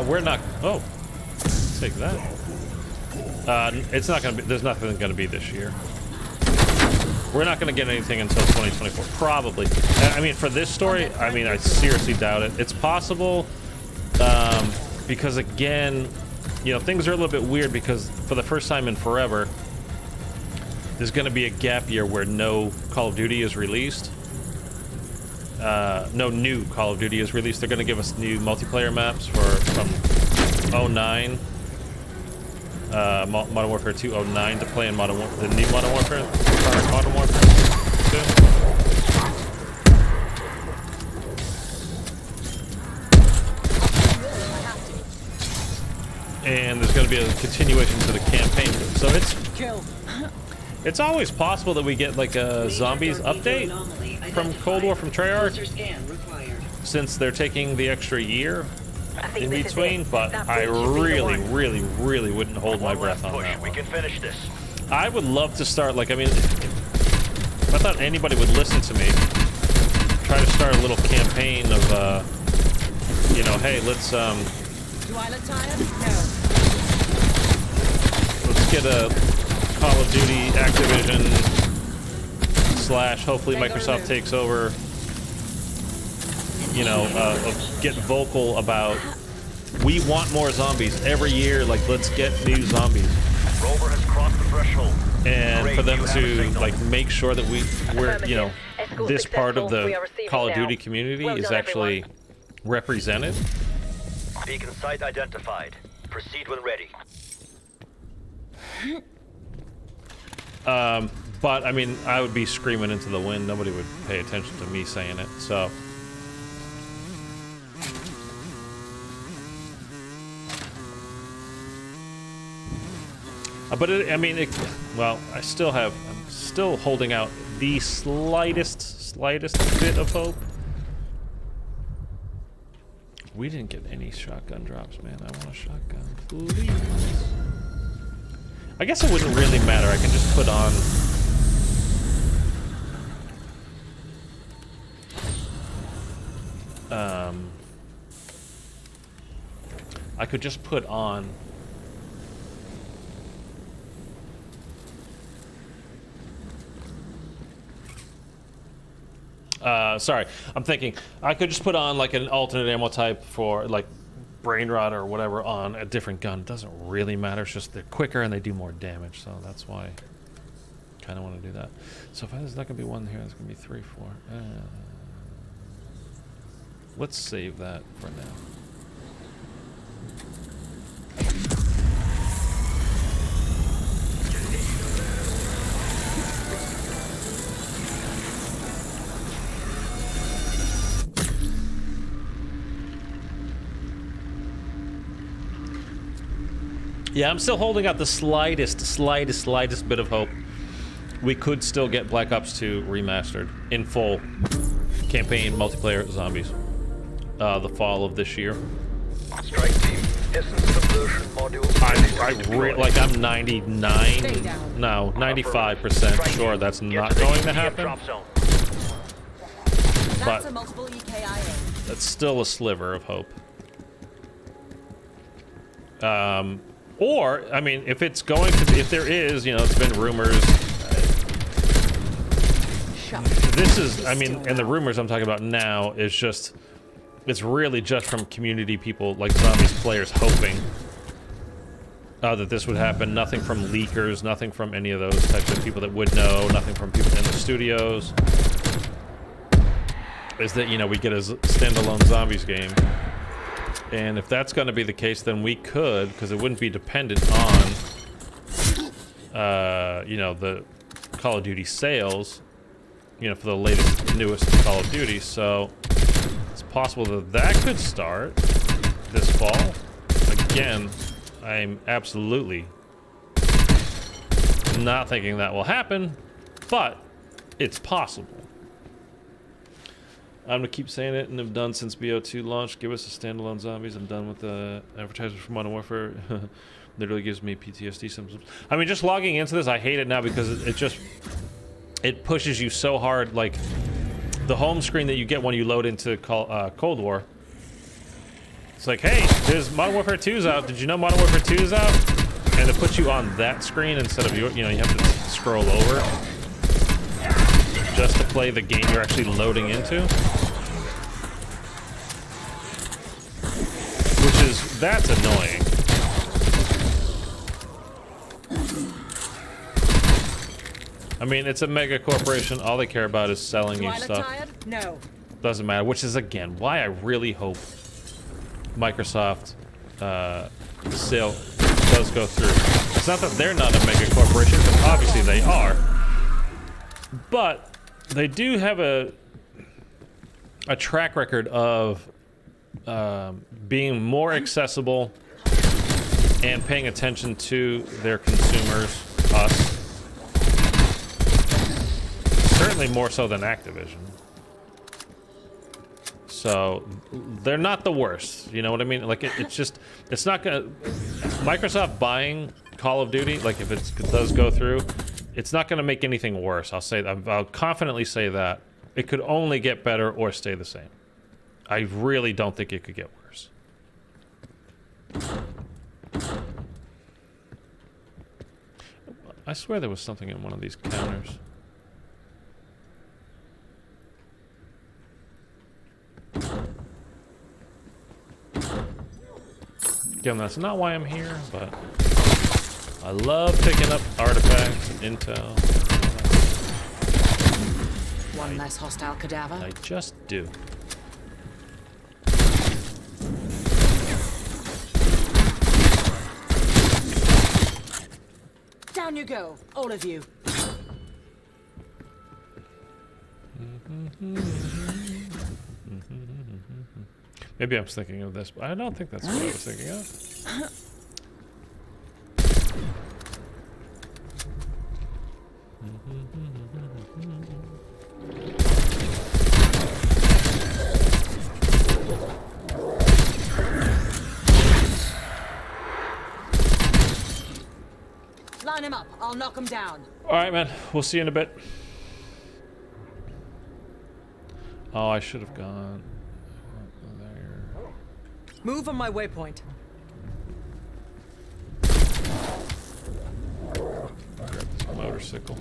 We're not. Oh, take that. It's not gonna be. There's nothing gonna be this year. We're not gonna get anything until 2024, probably. I mean, for this story, I seriously doubt it. It's possible, because again, things are a little bit weird because for the first time in forever, there's gonna be a gap year where no Call of Duty is released. No new Call of Duty is released. They're going to give us new multiplayer maps from 09, Modern Warfare 2 09 to play in the new Modern Warfare, current Modern Warfare 2. And there's going to be a continuation to the campaign. So it's always possible that we get like a zombies update from Cold War from Treyarch, since they're taking the extra year in between, but I really, really, really wouldn't hold my breath on that one. We can finish this. I would love to start, like, if I thought anybody would listen to me, try to start a little campaign of, hey, let's, Do I look tired? No. Let's get a Call of Duty Activision / hopefully Microsoft takes over, get vocal about, we want more zombies every year, like, let's get new zombies. Rover has crossed the threshold. And for them to, like, make sure that we're, this part of the Call of Duty community is actually represented. Beacon site identified. Proceed when ready. But I would be screaming into the wind. Nobody would pay attention to me saying it. So, but well, I'm still holding out the slightest bit of hope. We didn't get any shotgun drops, man. I want a shotgun, please. I guess it wouldn't really matter. I can just put on I could just put on sorry, I'm thinking I could just put on like an alternate ammo type for like brain rot or whatever on a different gun. It doesn't really matter. It's just they're quicker and they do more damage, so that's why I kind of want to do that. So if there's not gonna be one here, there's gonna be 3, 4. Let's save that for now. Yeah, I'm still holding out the slightest bit of hope. We could still get Black Ops 2 remastered in full campaign multiplayer zombies the fall of this year. Strike team. Essence conversion module. Like I'm 99, no, 95% sure that's not going to happen. Drop zone. That's But a multiple EKIA. that's still a sliver of hope. Or, I mean, if it's going to be, if there is, you know, it's been rumors. This is, I mean, and the rumors I'm talking about now is just, it's really just from community people, like Zombies players, hoping that this would happen. Nothing from leakers, nothing from any of those types of people that would know, nothing from people in the studios. Is that, you know, we get a standalone Zombies game. And if that's going to be the case, then we could, because it wouldn't be dependent on, you know, the Call of Duty sales, you know, for the latest, newest Call of Duty. So it's possible that that could start this fall. Again, I'm absolutely not thinking that will happen, but it's possible. I'm gonna keep saying it, and I'm done since BO2 launched. Give us a standalone Zombies. I'm done with the advertisements for Modern Warfare. Literally gives me PTSD symptoms. I mean, just logging into this, I hate it now because it pushes you so hard. Like the home screen that you get when you load into Cold War. It's like, hey, there's Modern Warfare 2's out. Did you know Modern Warfare 2 is out? And it puts you on that screen instead of you know, you have to scroll over just to play the game you're actually loading into. That's annoying. I mean, it's a mega corporation. All they care about is selling you stuff. Tired? No. Doesn't matter, which is, again, why I really hope Microsoft sale does go through. It's not that they're not a mega corporation, because obviously they are. But they do have a track record of being more accessible and paying attention to their consumers, us. Certainly more so than Activision. So they're not the worst, you know what I mean? Like it's just, it's not gonna, Microsoft buying Call of Duty, like if it does go through, it's not gonna make anything worse. I'll confidently say that. It could only get better or stay the same. I really don't think it could get worse. I swear there was something in one of these counters. Again, that's not why I'm here, but I love picking up artifacts and intel. One less hostile cadaver. I just do. Down you go, all of you. Maybe I'm thinking of this, but I don't think that's what I was thinking of. Line him up, I'll knock him down. All right, man. We'll see you in a bit. Oh, I should have gone there. Move on my waypoint. Grab this motorcycle.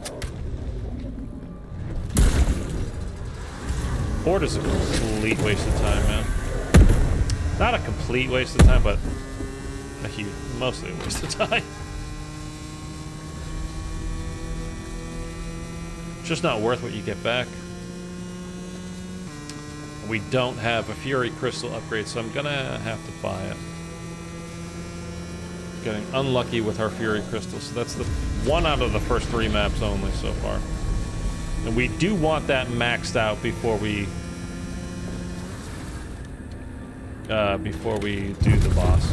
Horde is a complete waste of time, man. Not a complete waste of time, but a huge, mostly a waste of time. Just not worth what you get back. We don't have a Fury Crystal upgrade, so I'm gonna have to buy it. Getting unlucky with our Fury Crystal, so that's the one out of the first 3 maps only so far. And we do want that maxed out before we do the boss.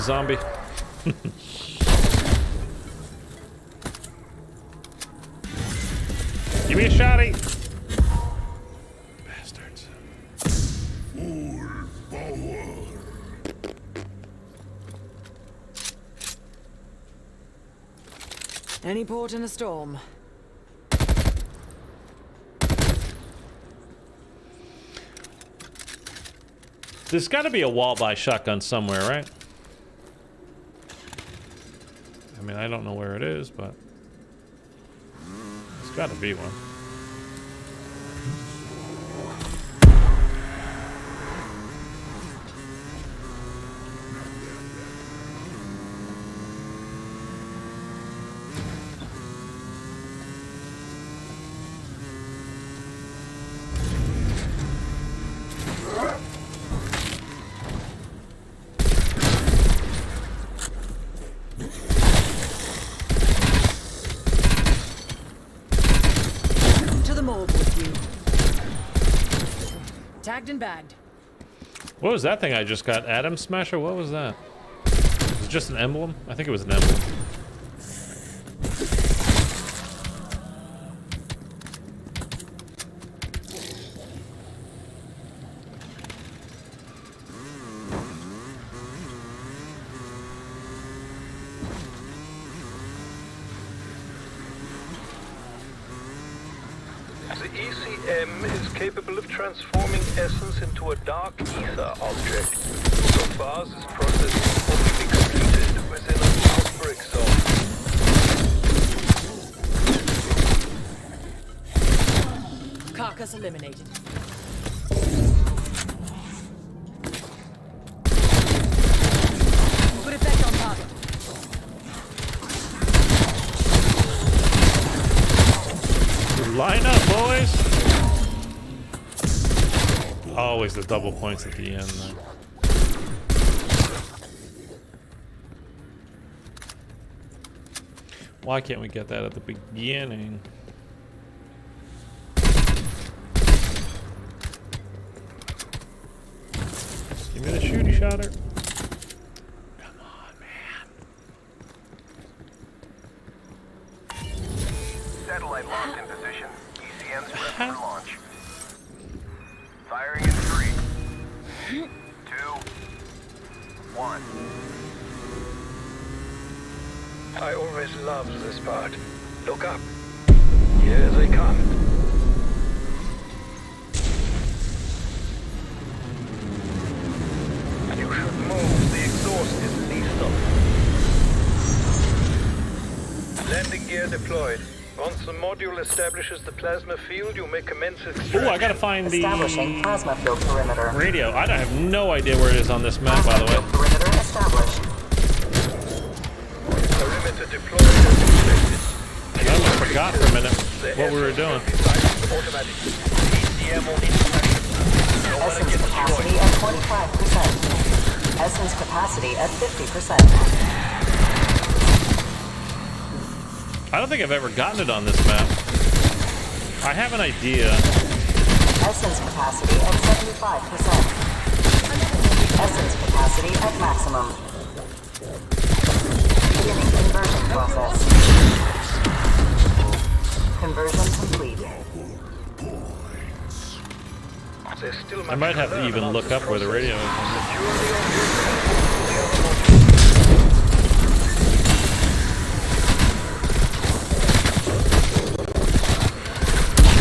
zombie. Give me a shotty. Bastards. Any port in a storm. There's got to be a wall-by shotgun somewhere, right? I mean, I don't know where it is, but there's got to be one. Tagged and bagged. What was that thing I just got? Atom Smasher? What was that? Was it just an emblem? I think it was an emblem. The ECM is capable of transforming essence into a dark ether object. So far, this process is only completed within an outbreak zone. Carcass eliminated. Good effect on target. Line up, boys! Always the double points at the end, though. Why can't we get that at the beginning? Give me the shooty shotter. Come on, man. Satellite locked in position. ECM's ready for launch. Firing in 3, 2, 1. I always loved this part. Look up. Here they come. You should move. The exhaust is lethal. Landing gear deployed. Once the module establishes the plasma field, you may commence extraction. Ooh, I gotta find the Establishing plasma field perimeter. radio. I have no idea where it is on this map, by the way. Perimeter established. Perimeter deployed as expected. I almost forgot for a minute what we were doing. Automatic. ECM on inspection. Don't want to Essence get capacity destroyed. at 25%. Essence capacity at 50%. I don't think I've ever gotten it on this map. I have an idea. Essence capacity at 75%. Essence capacity at maximum. Beginning conversion process. Conversion complete. There's still I might have to much even learn look about up where the this radio is. process. Securely on your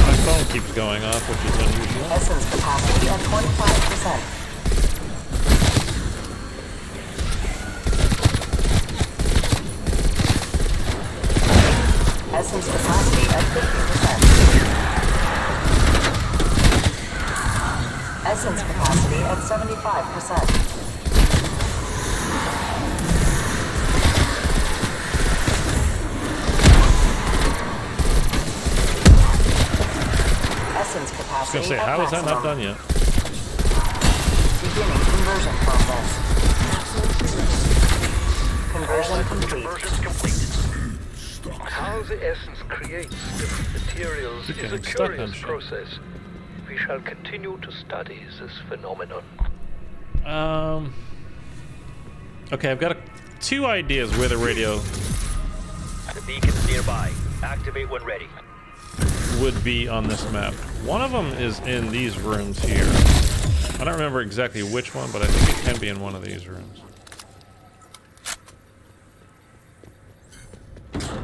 My phone keeps going off, which is unusual. Essence capacity at 25%. Essence capacity at 50%. Essence capacity at 75%. Essence I was capacity gonna say, at how is that not maximum. done yet? Beginning conversion process. Conversion complete. conversion complete. How the essence creates different materials Keep is a getting stuck on curious shit. process. We shall continue to study this phenomenon. Okay, I've got two ideas where the radio The beacon's nearby. Activate when ready. would be on this map. One of them is in these rooms here. I don't remember exactly which one, but I think it can be in one of these rooms.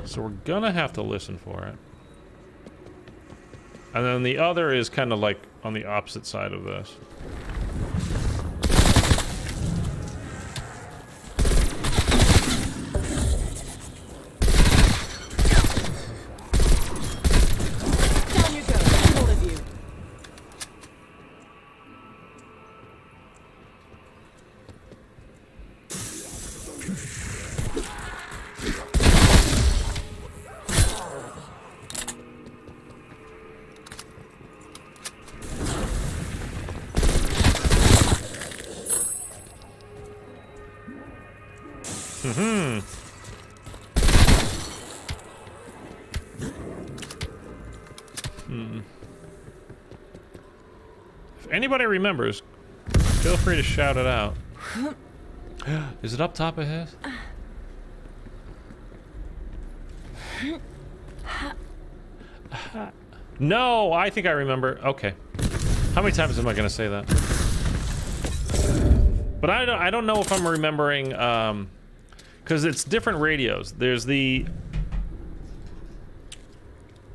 So we're gonna have to listen for it. And then the other is kind of like on the opposite side of this. Down you go, all of you. If anybody remembers, feel free to shout it out. Is it up top of his? No, I think I remember. Okay. How many times am I gonna say that? But I don't know if I'm remembering, because it's different radios. There's the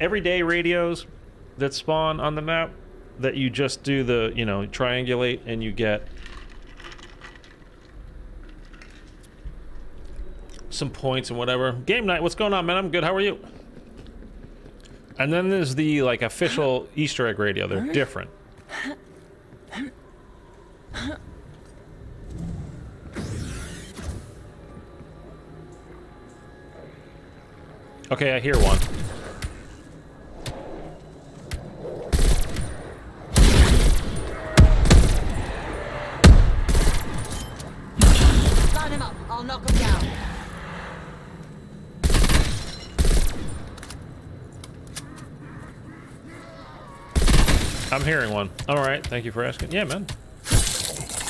everyday radios that spawn on the map that you just do the, you know, triangulate and you get some points and whatever. Game night, what's going on, man? I'm good, how are you? And then there's the, like, official Easter egg radio. They're different. Okay, I hear one. Line him up. I'll knock him down. I'm hearing one. All right, thank you for asking. Yeah, man.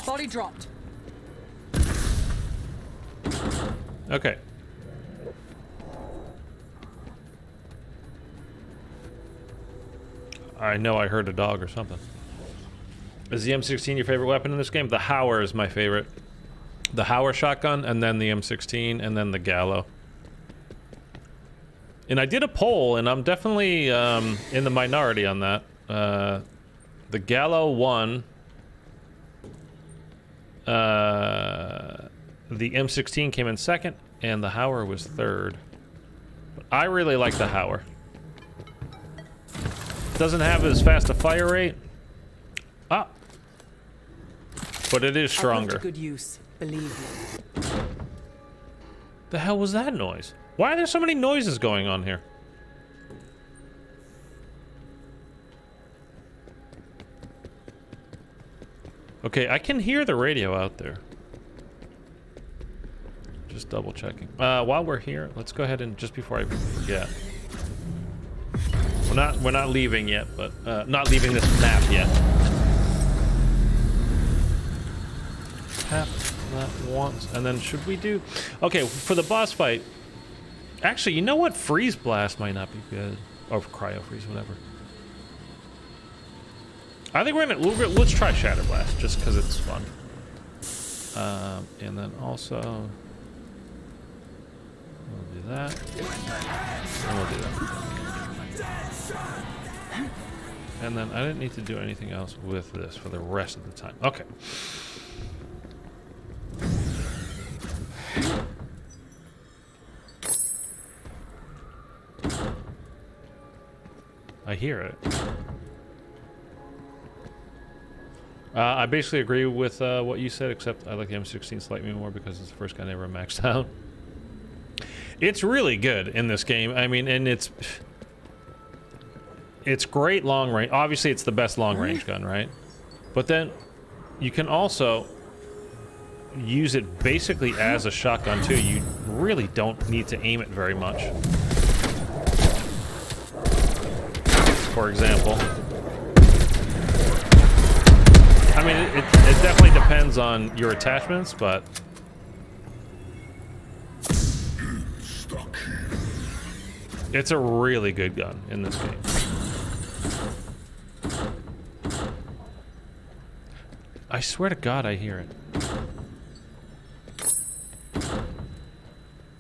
Body dropped. Okay. I know I heard a dog or something. Is the M16 your favorite weapon in this game? The Hauer is my favorite. The Hauer shotgun, and then the M16, and then the Gallo. And I did a poll, and I'm definitely in the minority on that. The Gallo won. The M16 came in second, and the Hauer was third. But I really like the Hauer. Doesn't have as fast a fire rate. Ah. But it is stronger. Good use, believe me. The hell was that noise? Why are there so many noises going on here? Okay, I can hear the radio out there. Just double checking. While we're here, let's go ahead and, just before I forget. We're not leaving yet, but not leaving this map yet. Tap that once, and then should we do? Okay, for the boss fight. Actually, you know what? Freeze blast might not be good, or cryo freeze, whatever. I think let's try shatter blast just because it's fun. And then also we'll do that, and we'll do that. And then I didn't need to do anything else with this for the rest of the time. Okay. I hear it. I basically agree with what you said, except I like the M16 slightly more because it's the first gun I ever maxed out. It's really good in this game. I mean, and it's great long range. Obviously, it's the best long range gun, right? But then you can also use it basically as a shotgun too. You really don't need to aim it very much. For example. I mean, it definitely depends on your attachments, but It's a really good gun in this game. I swear to God, I hear it.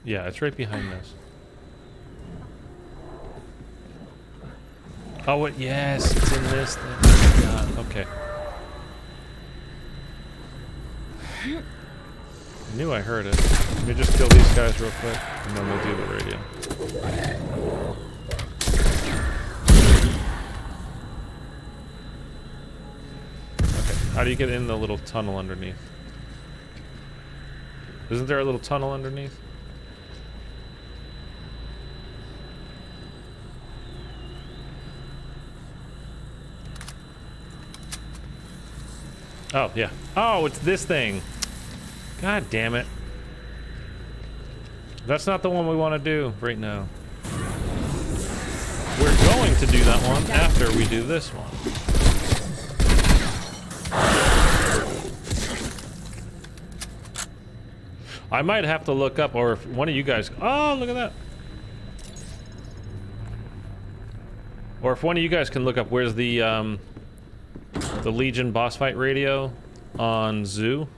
Yeah, it's right behind this. Oh, yes, it's in this thing. Oh, God. Okay. I knew I heard it. Let me just kill these guys real quick, and then we'll do the radio. Okay, how do you get in the little tunnel underneath? Isn't there a little tunnel underneath? Oh, yeah. Oh, it's this thing. God damn it. That's not the one we want to do right now. We're going to do that one after we do this one. I might have to look up, or if one of you guys... Oh, look at that. Or if one of you guys can look up where's the Legion boss fight radio on Zoo.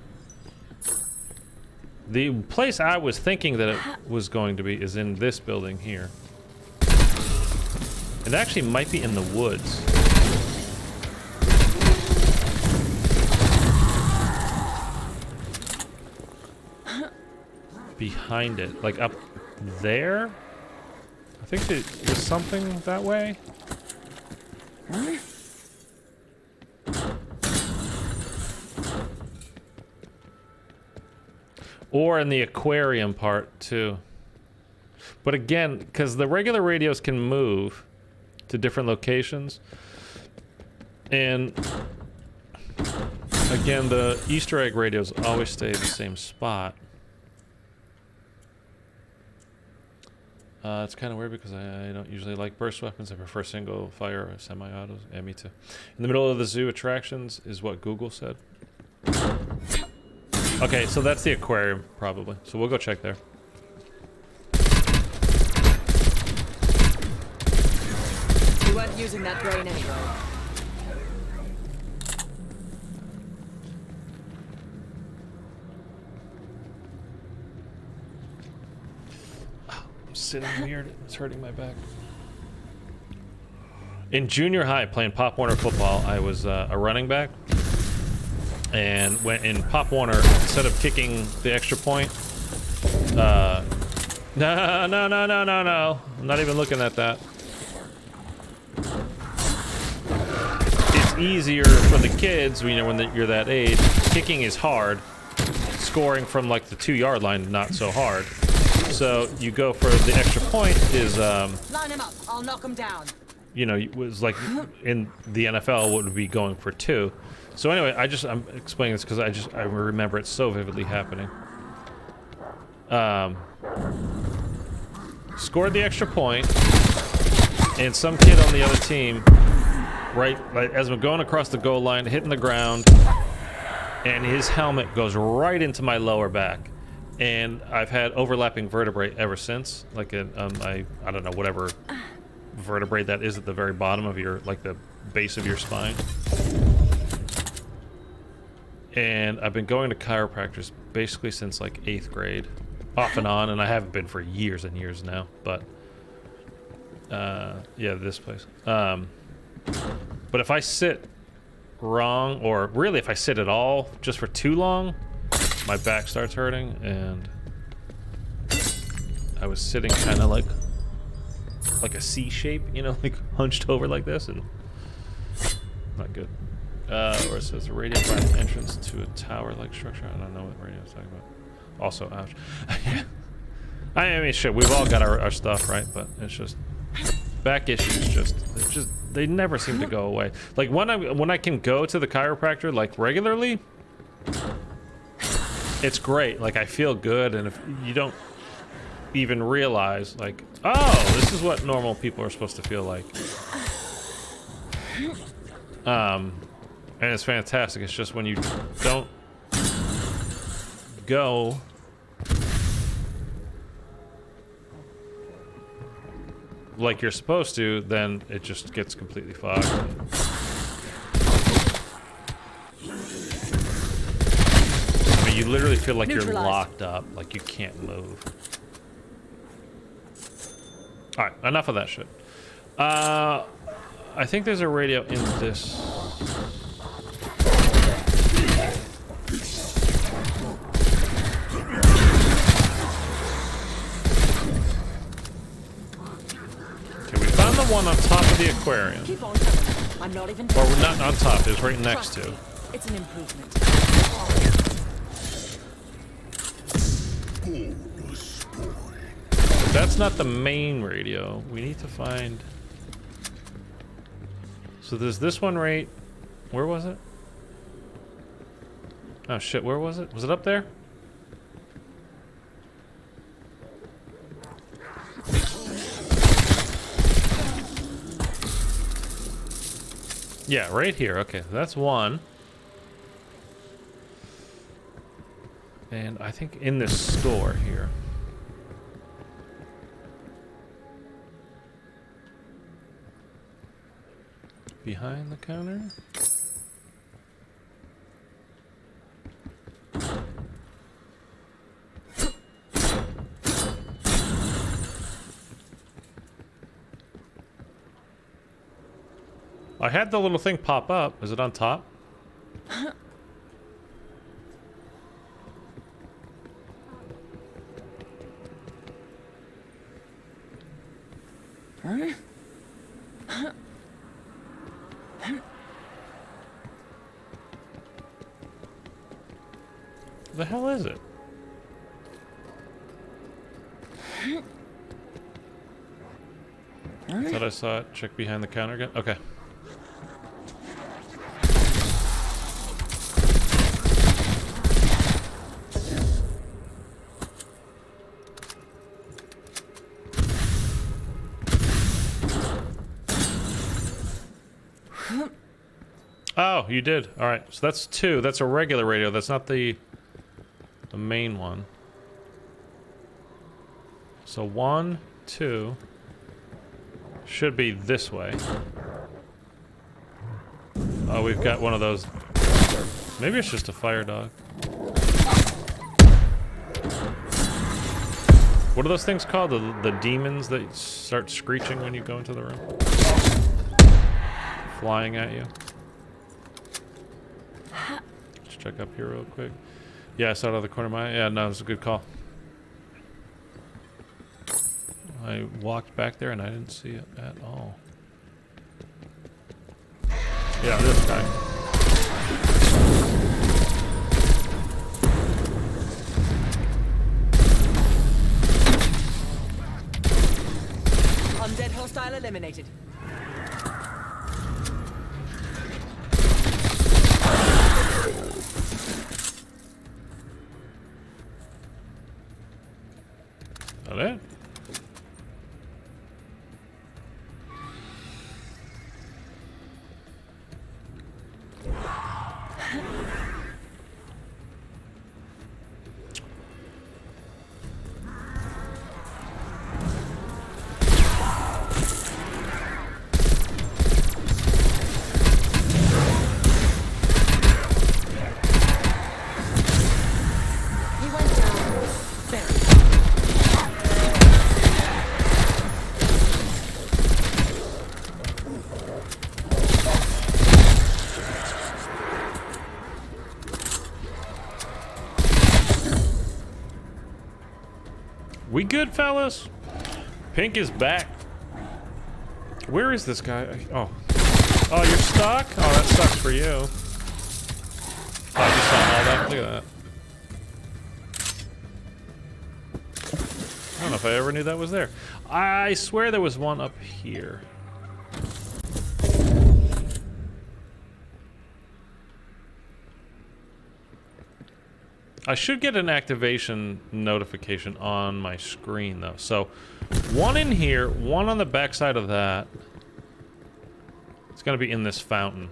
The place I was thinking that it was going to be is in this building here. It actually might be in the woods. Behind it, like up there? I think there's something that way. Or in the aquarium part, too. But again, because the regular radios can move to different locations. And again, the Easter egg radios always stay the same spot. It's kind of weird because I don't usually like burst weapons. I prefer single fire or semi-autos. Yeah, me too. In the middle of the zoo attractions is what Google said. Okay, so that's the aquarium, probably. So we'll go check there. You weren't using that brain anyway. I'm sitting weird. It's hurting my back. In junior high, playing Pop Warner football, I was a running back. And when in Pop Warner, instead of kicking the extra point, no, I'm not even looking at that. It's easier for the kids, you know, when you're that age. Kicking is hard. Scoring from like the 2-yard line, not so hard. So you go for the extra point is Line him up. I'll knock him down. You know, it was like in the NFL would be going for 2. So anyway, I'm explaining this because I remember it so vividly happening. Scored the extra point, and some kid on the other team, right as I'm going across the goal line, hitting the ground, and his helmet goes right into my lower back, and I've had overlapping vertebrae ever since. Like I don't know, whatever vertebrae that is at the very bottom of your, like the base of your spine. And I've been going to chiropractors basically since like 8th grade, off and on, and I haven't been for years and years now. But yeah, this place. But if I sit wrong, or really if I sit at all just for too long, my back starts hurting. And I was sitting kind of like a C shape, you know, like hunched over like this, and not good. Or it says a radio by an entrance to a tower-like structure. I don't know what radio is talking about. Also, ouch. Yeah. I mean, shit, we've all got our stuff, right? But it's just back issues. They never seem to go away. Like when I can go to the chiropractor like regularly, it's great. Like I feel good, and if you don't even realize, like, oh, this is what normal people are supposed to feel like. And it's fantastic. It's just when you don't go. like you're supposed to, then it just gets completely fogged. I mean, you literally feel like you're locked up, like you can't move. Alright, enough of that shit. I think there's a radio in this. Okay, we found the one on top of the aquarium. Keep on coming. I'm not even. Or we're not on top, it's right next to. It's an improvement. But that's not the main radio. We need to find. So there's this one right. Where was it? Oh shit, where was it? Was it up there? Yeah, right here. Okay, that's one. And I think in this store here. Behind the counter? I had the little thing pop up. Is it on top? The hell is it? I thought I saw it. Check behind the counter again. Okay. Oh, you did. All right. So that's two. That's a regular radio. That's not the main one. So 1, 2 should be this way. Oh, we've got one of those. Maybe it's just a fire dog. What are those things called? The demons that start screeching when you go into the room? Flying at you. Let's check up here real quick. Yeah, I saw it out of the corner of my eye. Yeah, no, it was a good call. I walked back there and I didn't see it at all. Yeah, this guy. Undead hostile eliminated. That it? He went down. Very. We good, fellas? Pink is back. Where is this guy? Oh. Oh, you're stuck? Oh, that sucks for you. Oh, I just saw all that. Look at that. I don't know if I ever knew that was there. I swear there was one up here. I should get an activation notification on my screen, though. So, one in here, one on the backside of that. It's going to be in this fountain.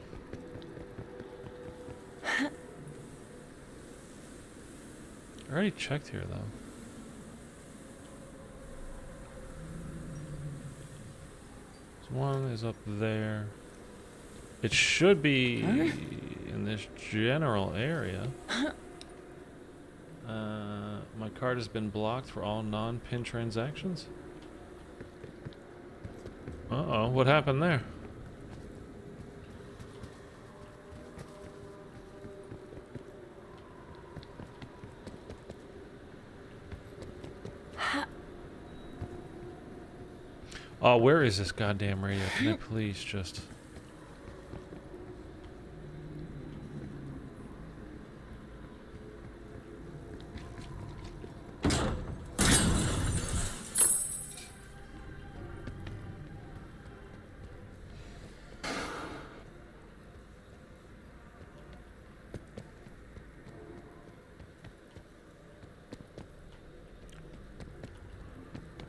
I already checked here, though. One is up there. It should be in this general area. My card has been blocked for all non-PIN transactions. Uh-oh, what happened there? Oh, where is this goddamn radio? Can I please just...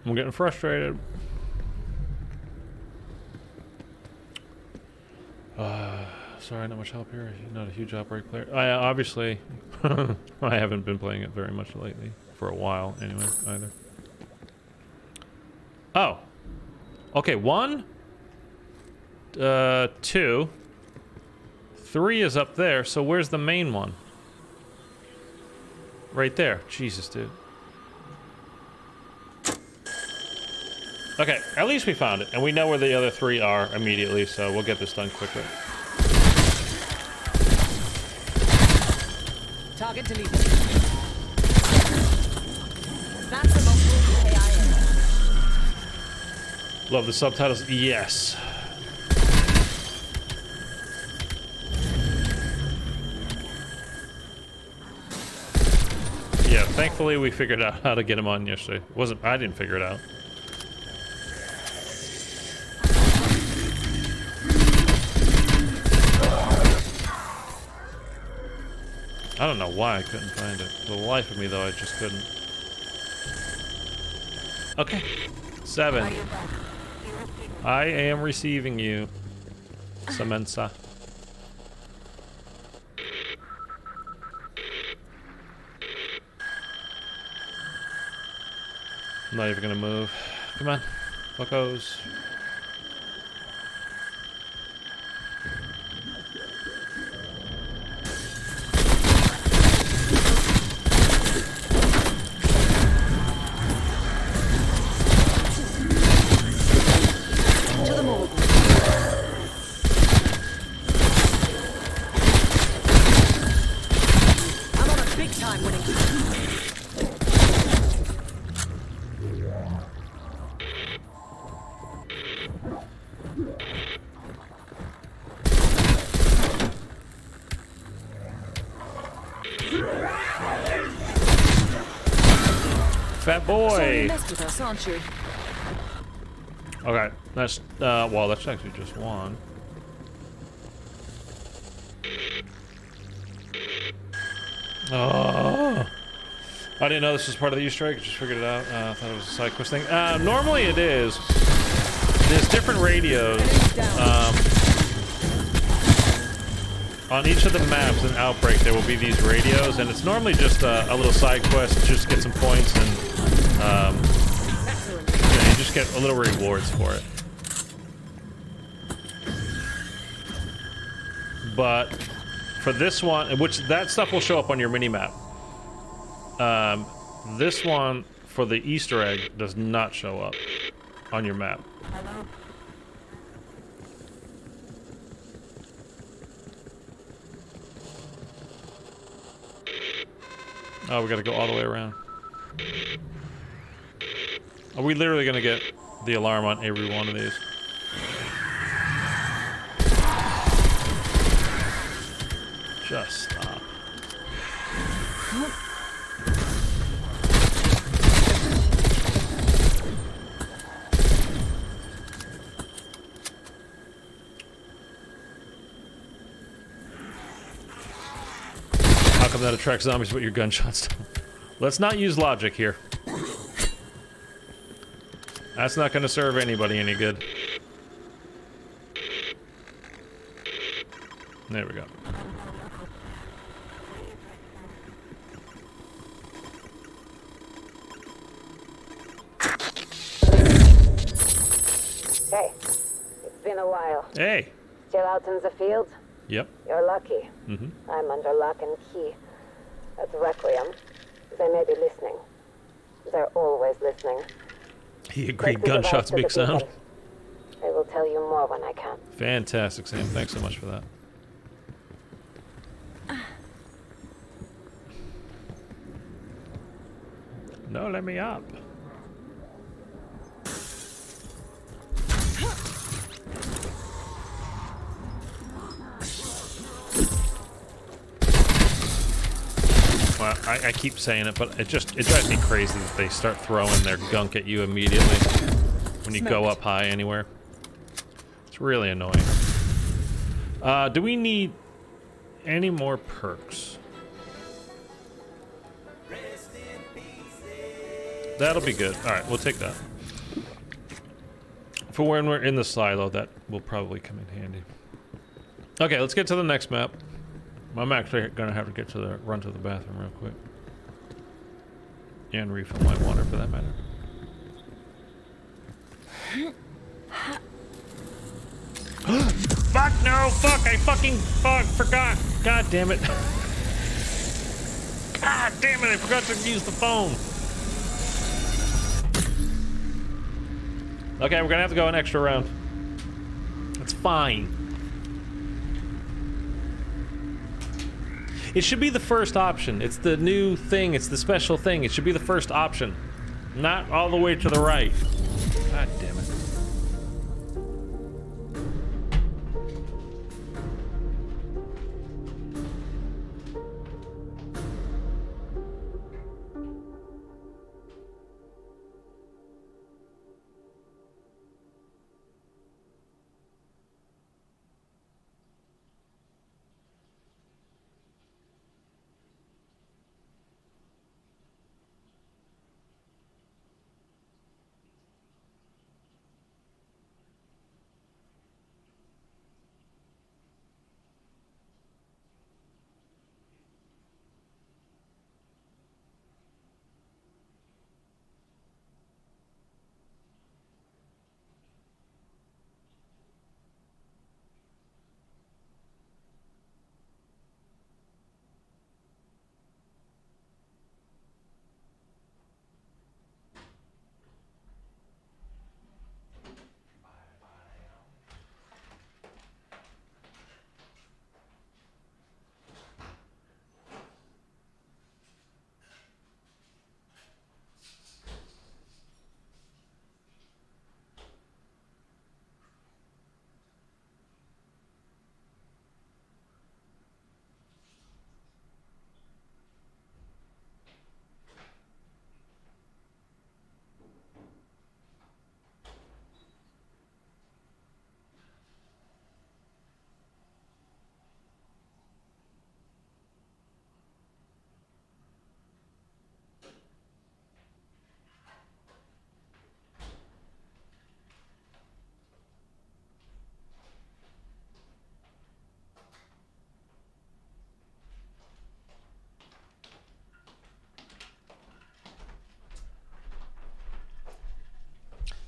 I'm getting frustrated. Sorry, not much help here. Not a huge Outbreak player. I obviously, I haven't been playing it very much lately. For a while, anyway, either. Oh. Okay, 1, 2, 3 is up there, so where's the main one? Right there. Jesus, dude. Okay, at least we found it, and we know where the other 3 are immediately, so we'll get this done quickly. Target deleted. That's a multiple KIA. Love the subtitles. Yes. Yeah, thankfully we figured out how to get him on yesterday. I didn't figure it out. I don't know why I couldn't find it. For the life of me, though, I just couldn't. Okay. 7. I am receiving you, Samantha. I'm not even gonna move. Come on. Fuckos. Fat boy. So you messed with us, aren't you? Okay, that's well, that's actually just 1. Oh, I didn't know this was part of the Easter egg. Just figured it out. I thought it was a side quest thing. Normally it is. There's different radios on each of the maps in Outbreak. There will be these radios, and it's normally just a little side quest, just get some points, and yeah, you just get a little rewards for it. But for this one, which that stuff will show up on your mini-map. This one, for the Easter egg, does not show up on your map. Oh, we gotta go all the way around. Are we literally gonna get the alarm on every one of these? Just stop. How come that attracts zombies but your gunshots don't? Let's not use logic here. That's not gonna serve anybody any good. There we go. been a while. Hey. Still out in the field? Yep. You're lucky. Mm-hmm. I'm under lock and key. At Requiem. They may be listening. They're always listening. He agreed. Take the Gunshots, device big to the sound. beacon. I will tell you more when I can. Fantastic, Sam. Thanks so much for that. No, let me up. Well, I keep saying it, but it drives me crazy that they start throwing their gunk at you immediately when you go up high anywhere. It's really annoying. Do we need any more perks? That'll be good. Alright, we'll take that. For when we're in the silo, that will probably come in handy. Okay, let's get to the next map. I'm actually gonna have to get to the run to the bathroom real quick. And refill my water for that matter. Fuck no! Fuck! I fucking forgot! God damn it! God damn it! I forgot to use the phone! Okay, we're gonna have to go an extra round. That's fine. It should be the first option. It's the new thing. It's the special thing. It should be the first option. Not all the way to the right. God damn it.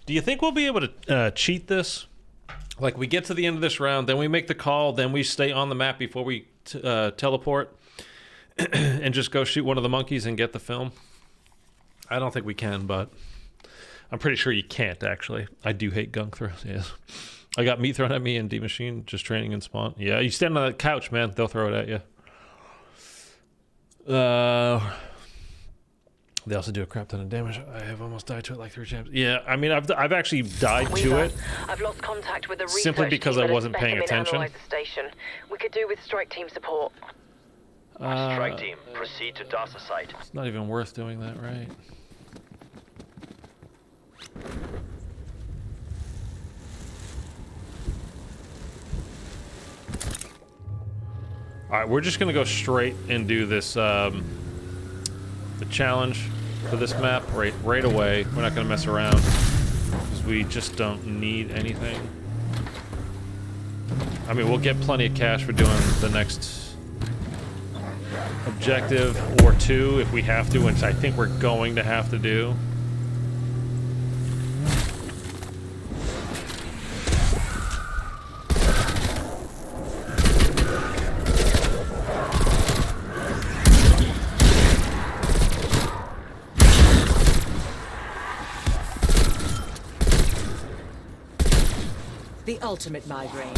Do you think we'll be able to cheat this? Like, we get to the end of this round, then we make the call, then we stay on the map before we teleport and just go shoot one of the monkeys and get the film? I don't think we can, but I'm pretty sure you can't, actually. I do hate gunk throws, yes. I got meat thrown at me in D-Machine, just training in spawn. Yeah, you stand on that couch, man. They'll throw it at you. They also do a crap ton of damage. I have almost died to it like 3 times. Yeah, I mean, I've actually died to it. I've lost contact with the simply because I wasn't paying attention. Station. We could do with strike team support. Strike team, proceed to DASA site. It's not even worth doing that, right? All right, we're just gonna go straight and do this, the challenge for this map right away. We're not gonna mess around because we just don't need anything. I mean, we'll get plenty of cash for doing the next objective or 2 if we have to, which I think we're going to have to do. The ultimate migraine.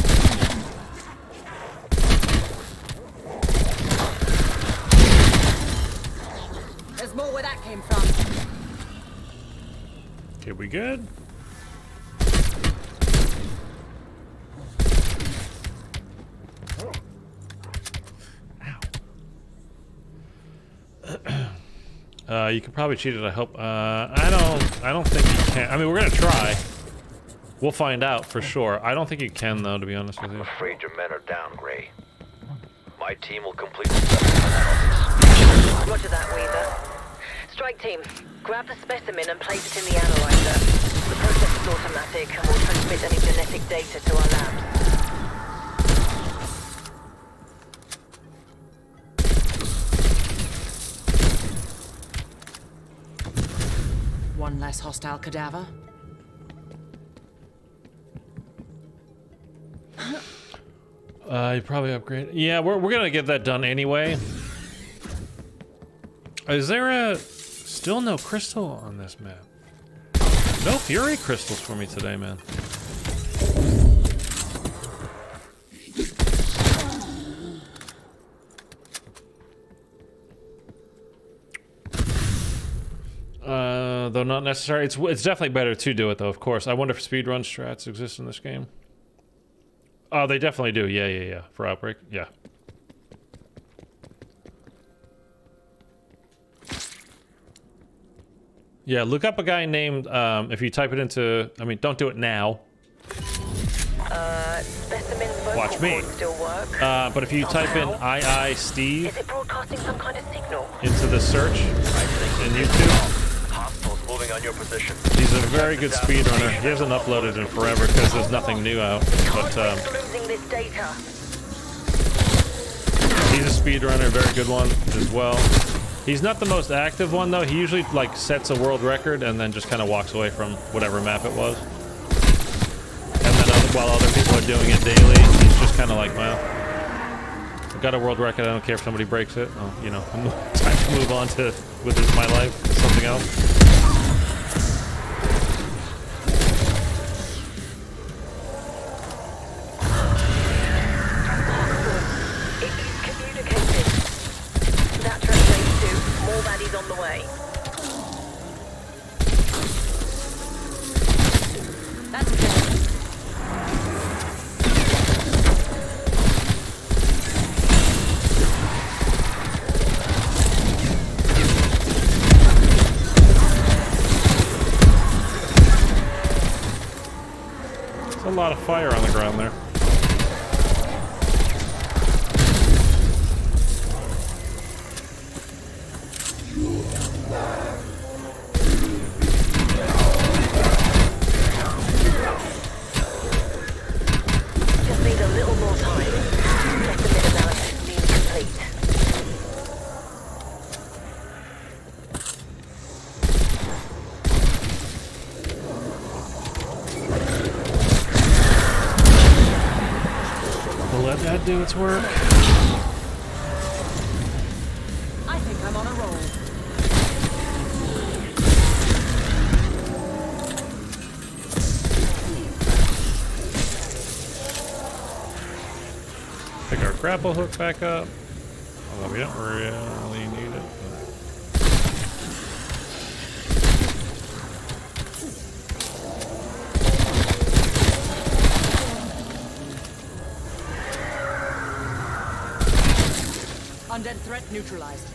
There's more where that came from. Okay, we good? You can probably cheat it, I hope. I don't think you can. I mean, we're gonna try. We'll find out for sure. I don't think you can, though, to be honest with you. I'm afraid your men are down, Gray. My team will complete the specimen analysis. Roger that, Weaver. Strike team, grab the specimen and place it in the analyzer. The process is automatic and will transmit any genetic data to our labs. One less hostile cadaver. You probably upgrade. Yeah, we're gonna get that done anyway. Is there still no crystal on this map? No fury crystals for me today, man. Though not necessary. It's definitely better to do it, though, of course. I wonder if speedrun strats exist in this game. Oh, they definitely do. Yeah. For Outbreak, yeah. Yeah, look up a guy named, if you type it into, I mean, don't do it now. Specimen's vocal Watch me. cords still work. But if you type in II Steve Is it broadcasting some kind of signal? into the search in YouTube, Hostiles moving on your position. he's a very good speedrunner. He hasn't uploaded in forever because there's nothing new out. But Losing this data. he's a speedrunner, very good one as well. He's not the most active one though. He usually like sets a world record and then just kind of walks away from whatever map it was. And then while other people are doing it daily, he's just kind of like, well, I've got a world record. I don't care if somebody breaks it. Oh, you know, time to move on to with my life, something else. It is communicated. That translates to more baddies on the way. That's good. There's a lot of fire on the ground there. Just need a little more time. Specimen analysis being complete. We'll let that do its work. I think I'm on a roll. Pick our grapple hook back up. Although we don't really need it. Undead threat neutralized.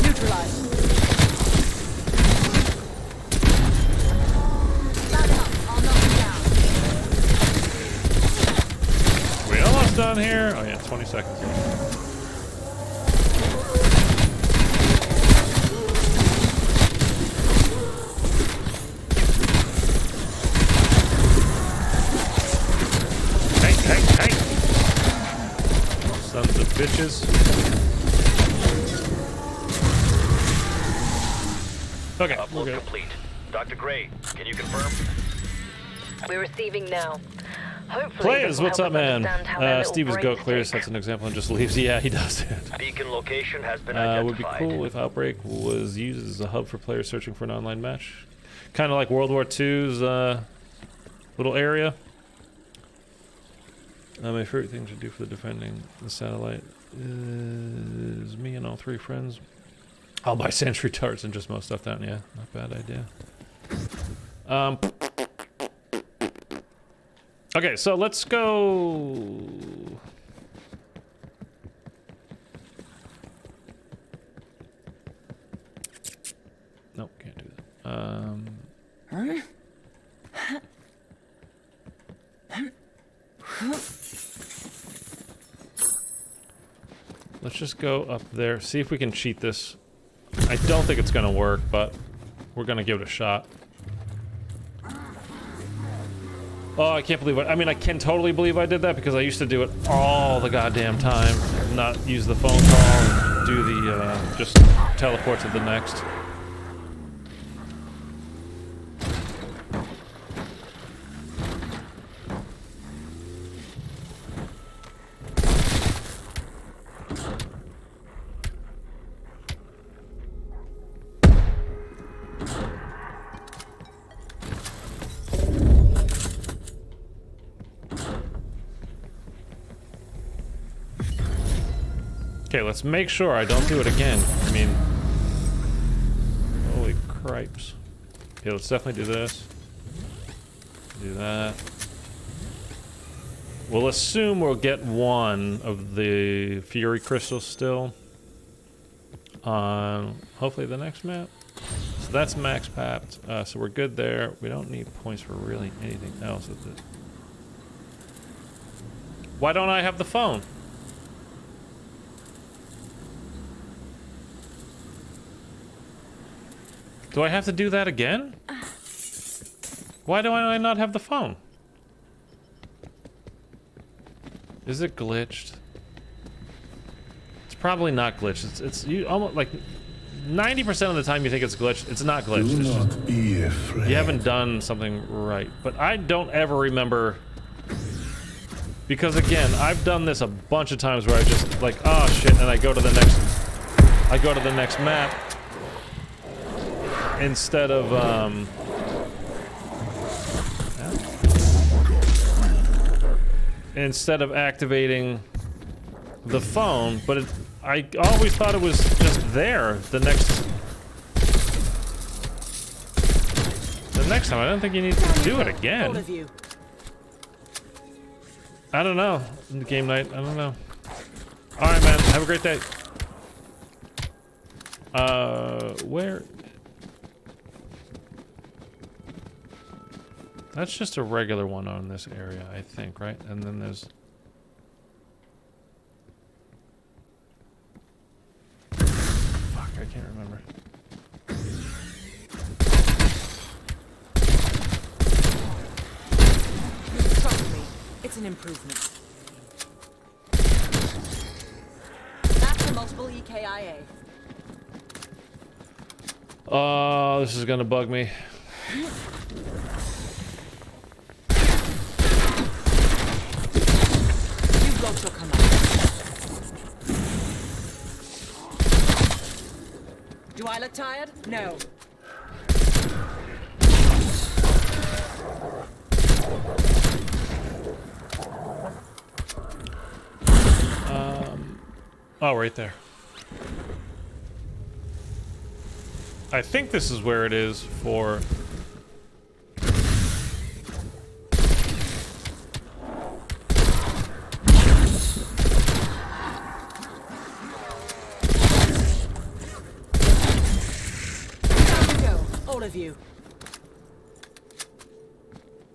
Neutralized. Line him up. I'll knock him down. We almost done here. Oh yeah, 20 seconds. Hey! Sons of bitches. Okay, we're Upload good. complete. Dr. Gray, can you confirm? We're receiving now. Hopefully, Players, this will what's help up, us man? understand how their little Steve is brains goat clear, tick. sets an example and just leaves. Yeah, he does it. Beacon location has been Would be identified. cool if Outbreak was used as a hub for players searching for an online match. Kind of like World War II's little area. My favorite thing to do for defending the satellite is me and all 3 friends. I'll buy sentry turrets and just mow stuff down. Yeah, not a bad idea. Okay, so let's go. Nope, can't do that. Let's just go up there, see if we can cheat this. I don't think it's gonna work, but we're gonna give it a shot. Oh, I can't believe it. I mean, I can totally believe I did that because I used to do it all the goddamn time. Not use the phone call and do the, just teleport to the next. Okay, let's make sure I don't do it again. I mean, holy cripes. Okay, let's definitely do this. Do that. We'll assume we'll get one of the Fury crystals still on hopefully the next map. So that's max papped. So we're good there. We don't need points for really anything else at this. Why don't I have the phone? Do I have to do that again? Why do I not have the phone? Is it glitched? It's probably not glitched. It's you almost like 90% of the time you think it's glitched. It's not glitched. Do It's not just, be afraid. you haven't done something right. But I don't ever remember, because again, I've done this a bunch of times where I just like, oh shit, and I go to the next map instead of activating the phone, but I always thought it was just there the next time. I don't think you need to do it again. All of you. I don't know. Game night, I don't know. Alright, man, have a great day. Where? That's just a regular one on this area, I think, right? And then there's... Fuck, I can't remember. Trust me, it's an improvement. That's a multiple EKIA. Oh, this is gonna bug me. You've got your command. Do I look tired? No. Oh, right there. I think this is where it is for... Time to go, all of you.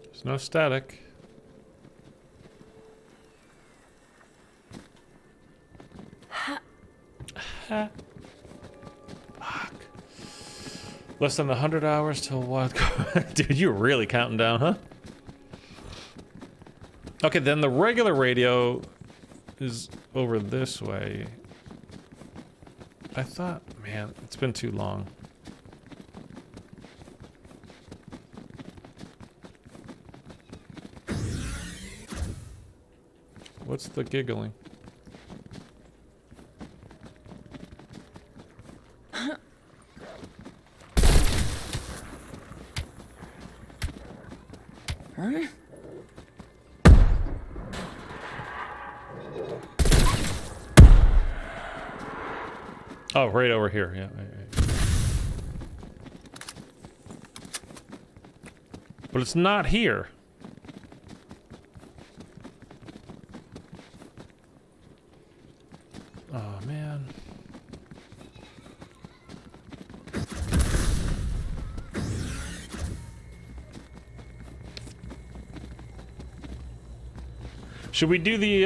There's no static. Fuck. Less than 100 hours till wild card. Dude, you're really counting down, huh? Okay, then the regular radio is over this way. I thought, man, it's been too long. What's the giggling? Oh, right over here. Yeah. Right. But it's not here. Oh, man. Should we do the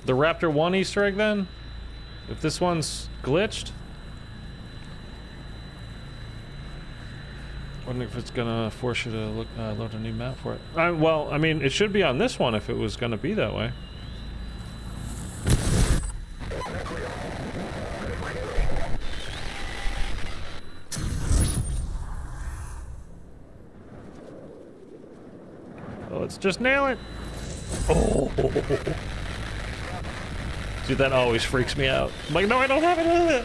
Raptor 1 Easter egg then? If this one's glitched? Wondering if it's gonna force you to look load a new map for it. Well, I mean, it should be on this one if it was gonna be that way. Oh, let's just nail it. Oh. Dude, that always freaks me out. I'm like, no, I don't have it.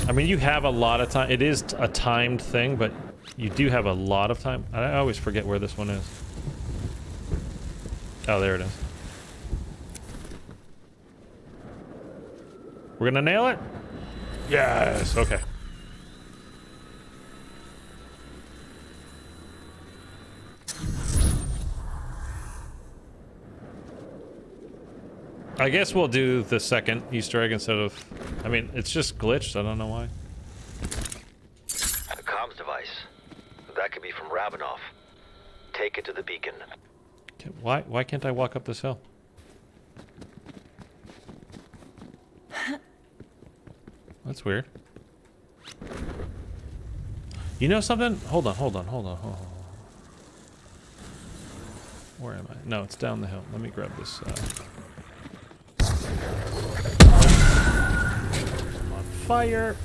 I mean, you have a lot of time. It is a timed thing, but you do have a lot of time. I always forget where this one is. Oh, there it is. We're gonna nail it? Yes, okay. I guess we'll do the second Easter egg instead of... I mean, it's just glitched. I don't know why. The comms device. That could be from Rabinoff. Take it to the beacon. Why can't I walk up this hill? That's weird. You know something? Hold on. Where am I? No, it's down the hill. Let me grab this. I'm on fire.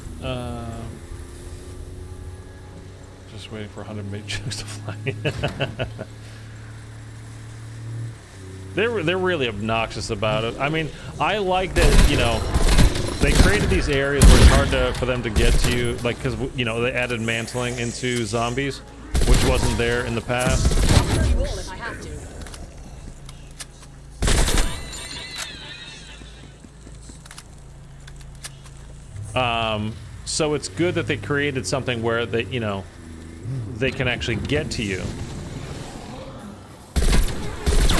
Just waiting for 100 matrix to fly. They're really obnoxious about it. I mean, I like that, you know, they created these areas where it's hard for them to get to you, like, because, you know, they added mantling into zombies, which wasn't there in the past. I'll kill you all if I have to. So it's good that they created something where they, you know, they can actually get to you.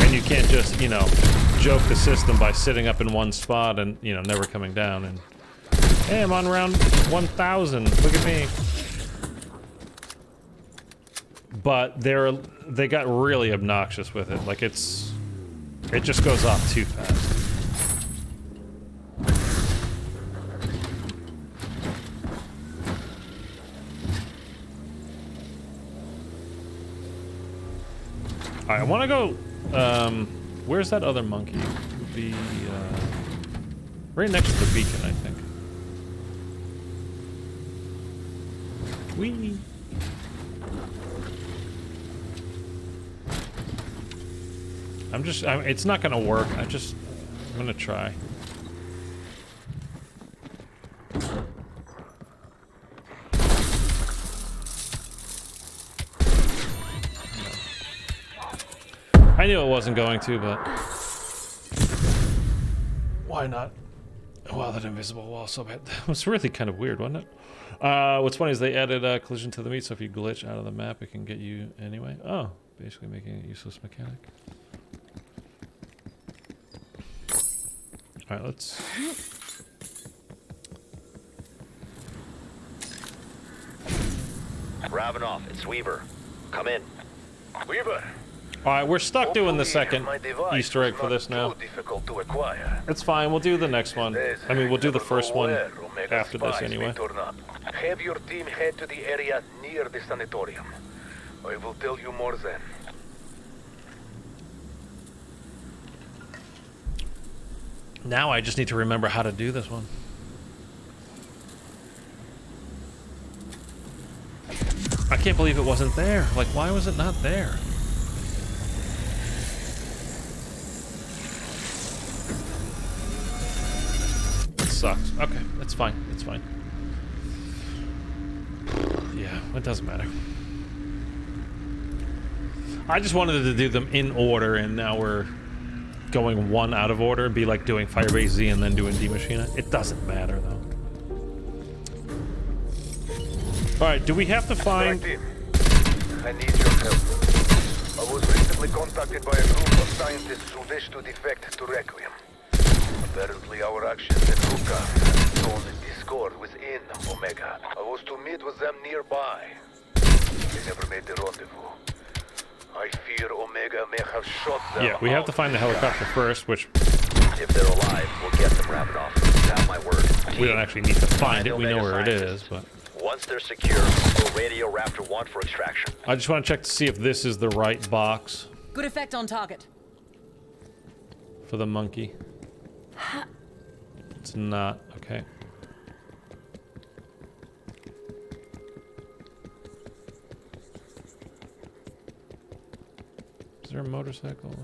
And you can't just, you know, joke the system by sitting up in one spot and, you know, never coming down. And hey, I'm on round 1000. Look at me. But they got really obnoxious with it. Like it just goes off too fast. All right, I want to go. Where's that other monkey? It would be right next to the beacon, I think. Whee! It's not gonna work. I'm gonna try. I knew it wasn't going to, but why not? Wow, that invisible wall so bad. That was really kind of weird, wasn't it? What's funny is they added collision to the meat, so if you glitch out of the map, it can get you anyway. Oh, basically making it a useless mechanic. All right, let's. Rabinoff, it's Weaver. Come in. Weaver. All right, we're stuck doing the second my device Easter egg was for not this now. too difficult to acquire. It's fine. We'll do the next one. I mean, we'll do the first one Where Omega after this spies may anyway. turn up. Have your team head to the area near the sanatorium. I will tell you more then. Now I just need to remember how to do this one. I can't believe it wasn't there. Like, why was it not there? It sucks. Okay, that's fine. It's fine. Yeah, it doesn't matter. I just wanted to do them in order, and now we're going one out of order. It'd be like doing Firebase Z and then doing D-Machina. It doesn't matter, though. Alright, do we have to find... Team, I need your help. I was recently contacted by a group of scientists who wish to defect to Requiem. Apparently our actions at Ruka sown discord within Omega. I was to meet with them nearby. They never made the rendezvous. I fear Omega may have shot them. Yeah, we have to find the helicopter first, which... If they're alive, we'll get them Raptor. Have my word. We don't actually need to find it. We know where it is, but... Once they're secure, we'll radio Raptor 1 for extraction. I just want to check to see if this is the right box Good effect on target. for the monkey. It's not. Okay. Is there a motorcycle?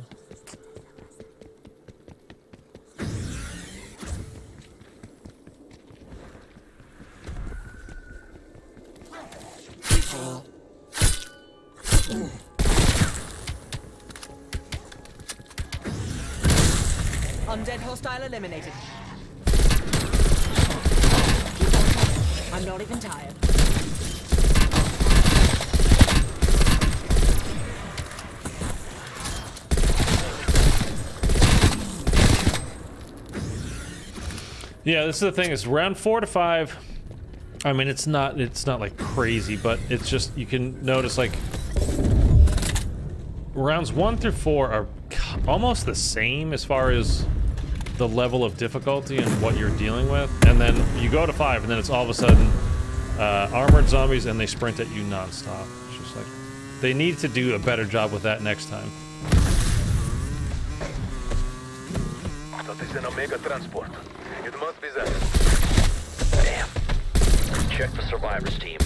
Undead hostile eliminated. I'm not even tired. Yeah, this is the thing. Is round 4 to 5. I mean, it's not like crazy, but it's just you can notice like rounds 1 through 4 are almost the same as far as the level of difficulty and what you're dealing with, and then you go to 5, and then it's all of a sudden armored zombies, and they sprint at you nonstop. It's just like they need to do a better job with that next time. That is an Omega transport. It must be that. Damn. Check the survivors team.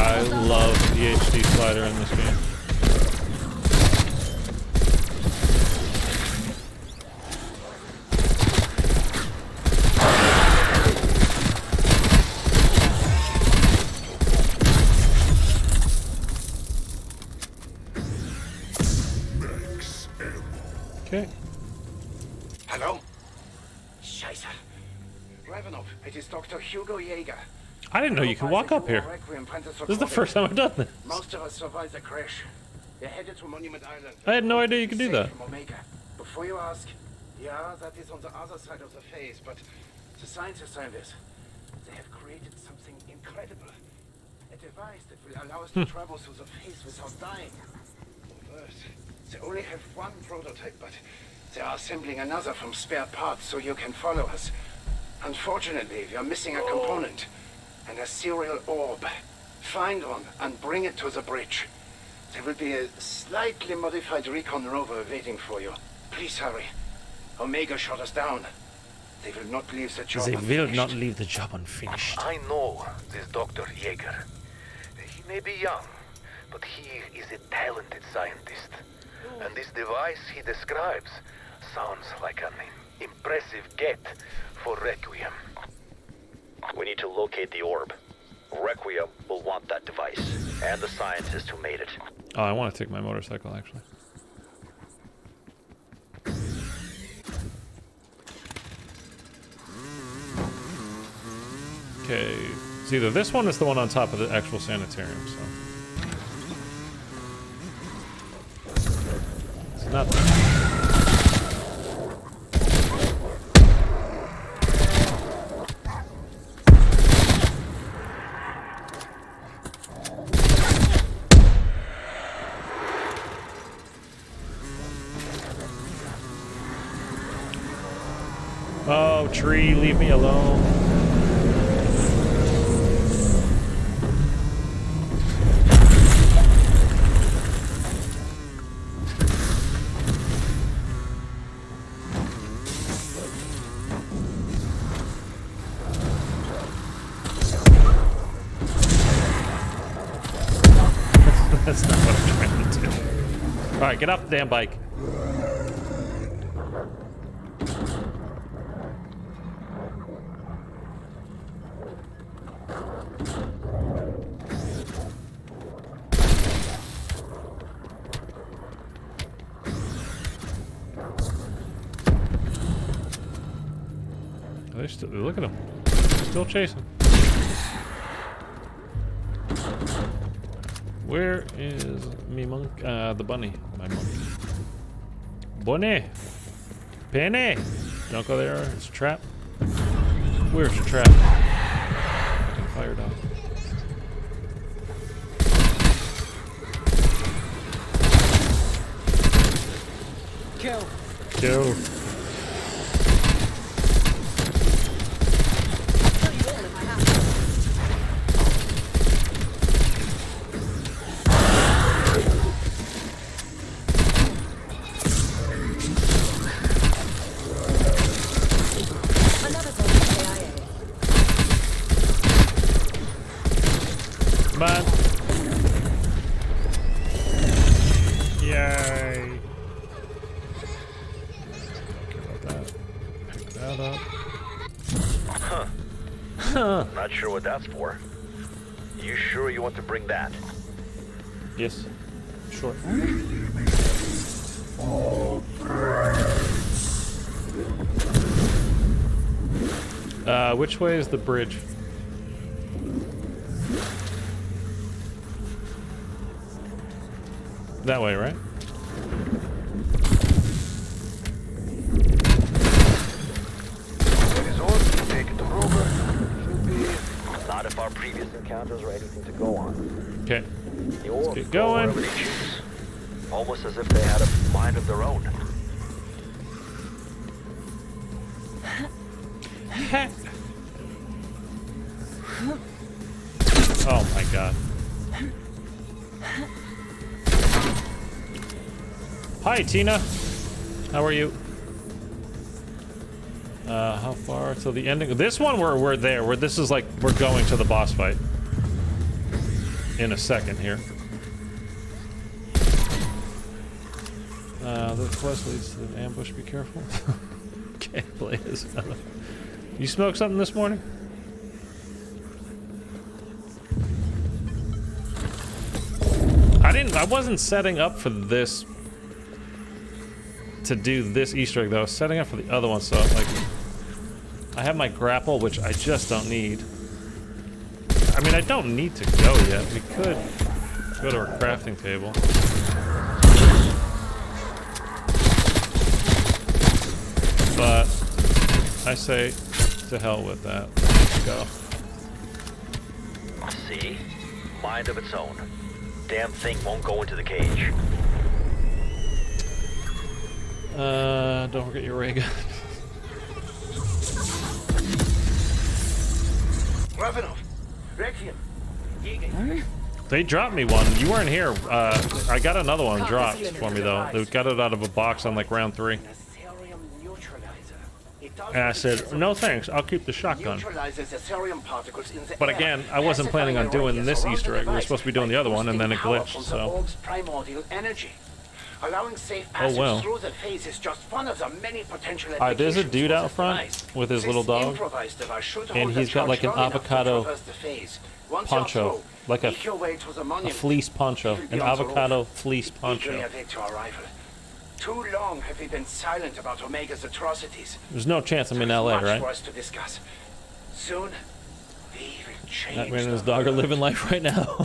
I love the HD slider in this game. Okay. Hello? Scheiße. Ravenov, it is Dr. Hugo Yeager. I didn't know you could walk up here. This is the first time I've done this. Most of us survived the crash. We're headed to Monument Island. I had no idea you could do that. From Omega. Before you ask, yeah, that is on the other side of the phase, but the scientists are in this. They have created something incredible. A device that will allow us to travel through the phase without dying. Or worse, they only have one prototype, but they are assembling another from spare parts so you can follow us. Unfortunately, we are missing a component. And a serial orb. Find one and bring it to the bridge. There will be a slightly modified recon rover waiting for you. Please hurry. Omega shot us down. They will not leave the job unfinished. They will not leave the job unfinished. I know this Dr. Yeager. He may be young, but he is a talented scientist. And this device he describes sounds like an impressive get for Requiem. We need to locate the orb. Requiem will want that device, and the scientist who made it. Oh, I want to take my motorcycle, actually. Okay, it's either this one or it's the one on top of the actual sanitarium, so. It's not that. Oh, tree, leave me alone. That's not what I'm trying to do. All right, get off the damn bike. They still, look at them. Still chasing. Where is me monk? The bunny. My monkey. Bunny. Penny. Don't go there. It's a trap. Where's the trap? Fucking fired off. Kill. Kill. Man. Yay. Don't care about that. Pick that up. Huh. Not sure what that's for. You sure you want to bring that? Yes. Sure. Which way is the bridge? That way, right? Not if our previous encounters are anything to go on. Okay. Let's get going. Almost as if they had a mind of their own. Oh my god. Hi, Tina. How are you? How far till the ending? This one we're there. Where this is like we're going to the boss fight in a second here. The quest leads to an ambush. Be careful. Can't play this. You smoked something this morning? I wasn't setting up for this to do this Easter egg though. I was setting up for the other one, so like I have my grapple, which I just don't need. I mean, I don't need to go yet. We could go to our crafting table. But I say to hell with that. Let's go. See? Mind of its own. Damn thing won't go into the cage. Don't forget your ray gun. They dropped me one. You weren't here. I got another one dropped for me though. They got it out of a box on like round 3. And I said, no thanks, I'll keep the shotgun. But again, I wasn't planning on doing this Easter egg. We were supposed to be doing the other one, and then it glitched, so... Oh well. Alright, there's a dude out front with his little dog, and he's got like an avocado poncho, like a fleece poncho, an avocado fleece poncho. Too long have we been silent about Omega's atrocities. There's no chance I'm in LA, right? Soon, we will change. That man and his dog are living life right now. I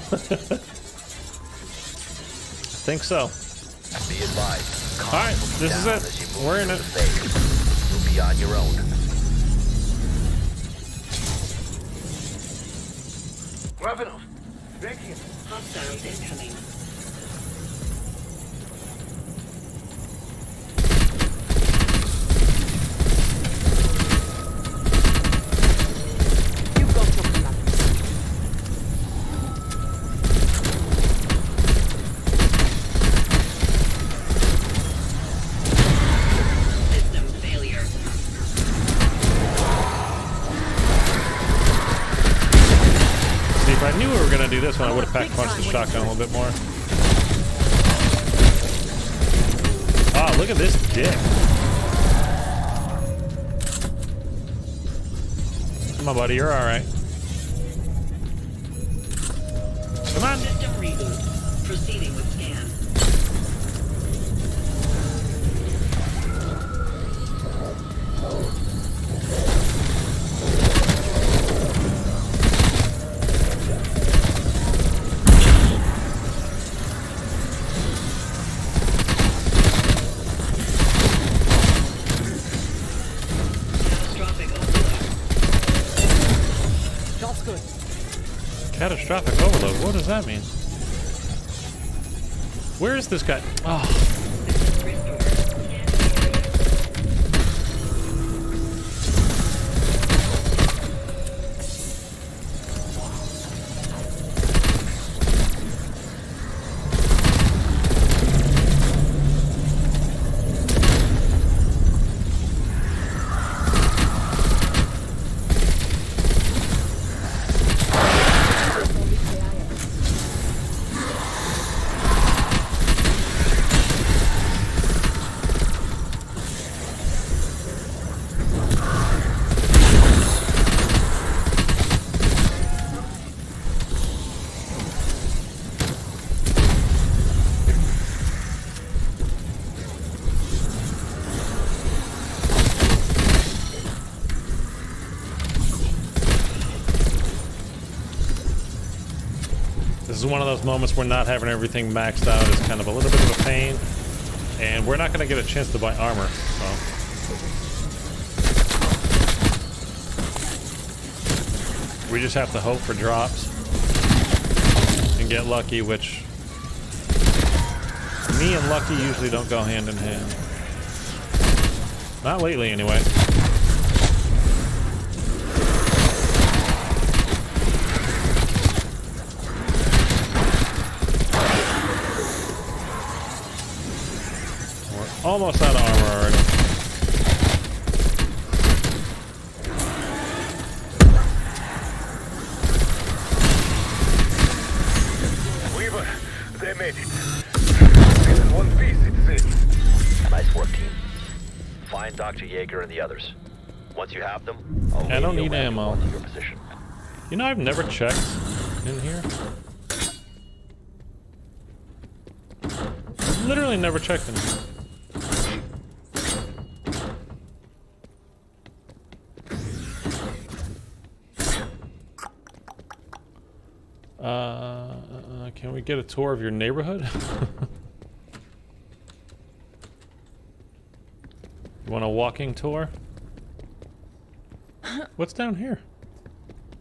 think so. Be advised. Alright, this is it. We're in it. You'll be on your own. Ravenov, back here. Hostiles incoming. this one, I would have packed punched the shotgun a little bit more. Ah, look at this dick. Come on, buddy, you're alright. Come on. System reboot. Proceeding with scan. Catastrophic overload. What does that mean? Where is this guy? Oh. This is one of those moments where not having everything maxed out is kind of a little bit of a pain, and we're not going to get a chance to buy armor, so. We just have to hope for drops and get lucky, which me and lucky usually don't go hand in hand. Not lately, anyway. Almost out of armor already. Weaver, they made it. In one piece, it's it. Nice work, team. Find Dr. Yeager and the others. Once you have them, I don't need ammo. Your position. You know, I've never checked in here. Literally never checked in here. Can we get a tour of your neighborhood? You want a walking tour? What's down here?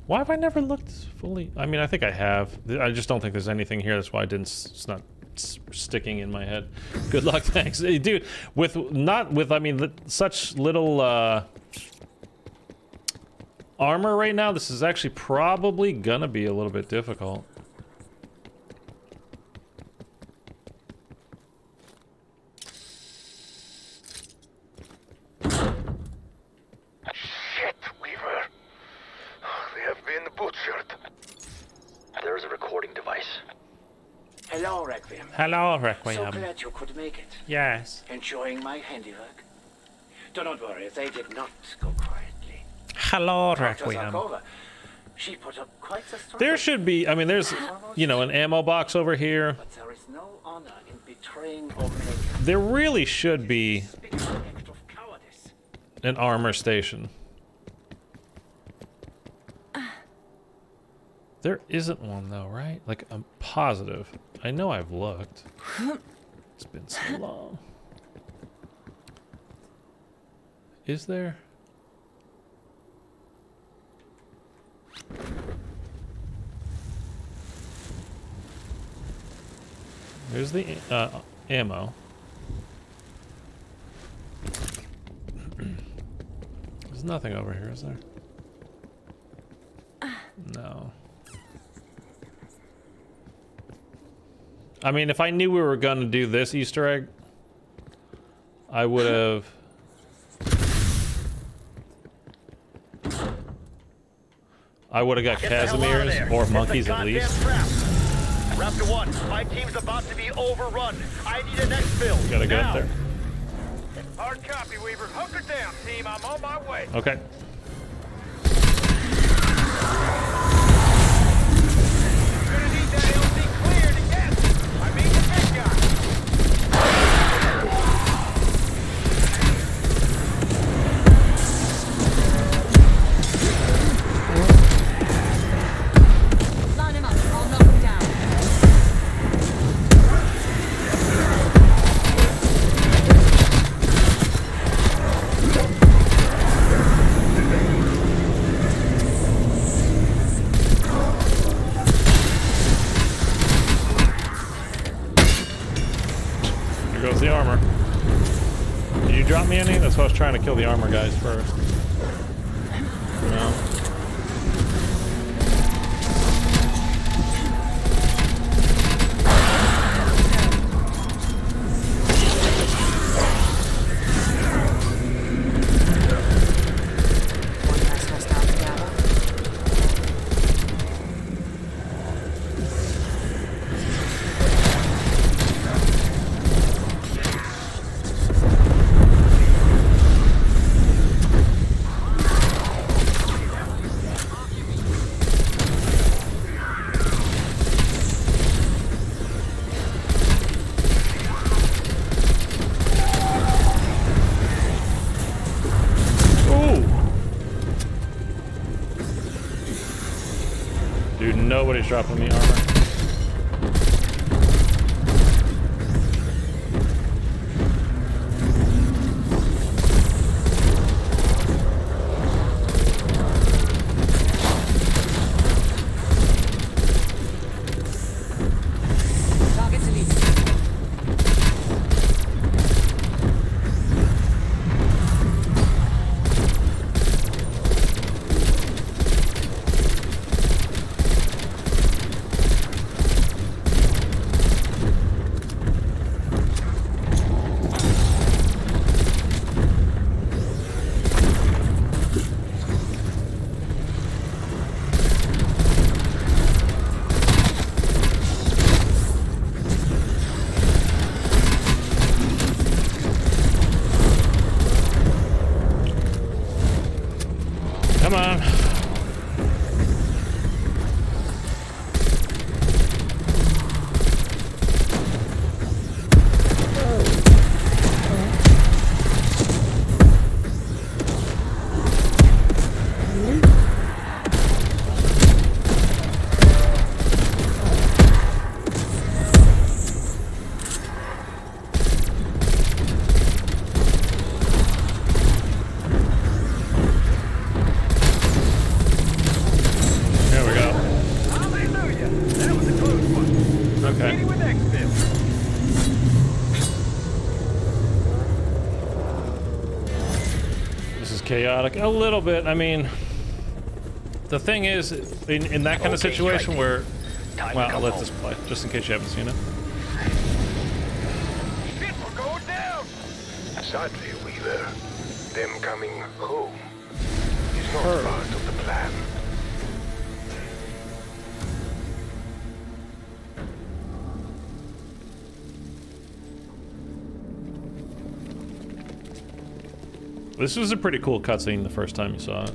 Why have I never looked fully? I mean, I think I have. I just don't think there's anything here. That's why I didn't. It's not sticking in my head. Good luck, thanks, hey, dude. I mean, such little armor right now. This is actually probably gonna be a little bit difficult. Shit, Weaver. They have been butchered. There's a recording device. Hello, Requiem. Hello, So Requiem. glad you could make it. Yes. Enjoying my handiwork? Do not worry, they did not go quietly. Hello, Dr. Requiem. Zarkova, she put up quite the struggle. There should be, I mean, there's, you know, an ammo box over here. But there is no honor in betraying Omega. There really should be Despicable act of cowardice. an armor station. There isn't one though, right? Like, I'm positive. I know I've looked. It's been so long. Is there? There's the ammo. There's nothing over here, is there? No. I mean, if I knew we were going to do this Easter egg, I would have... I would have got Get the hell out of Casimir's there. or It's a monkeys at goddamn least. trap. Raptor 1, my team's about to be overrun. I need an exfil. Gotta go now. up there. Hard copy, Weaver. Hunker down, team. I'm on my way. Okay. You're gonna need that LZ cleared again. I mean the big guy. Line him up. I'll knock him down. Here goes the armor. Did you drop me any? That's why I was trying to kill the armor guys first. No. One last hostile gather. Ooh! Dude, nobody's dropping me armor. Target deleted. Come on. There we go. Hallelujah. That was a close one. Okay. Meeting with exfil. This is chaotic. A little bit. I mean, the thing is, in that kind of Okay, situation strike. where... Time Well, to I'll come let home. this play, just in case you haven't seen it. Shit, we're going down. Sadly, Weaver, them coming home is not part of the plan. This was a pretty cool cutscene the first time you saw it.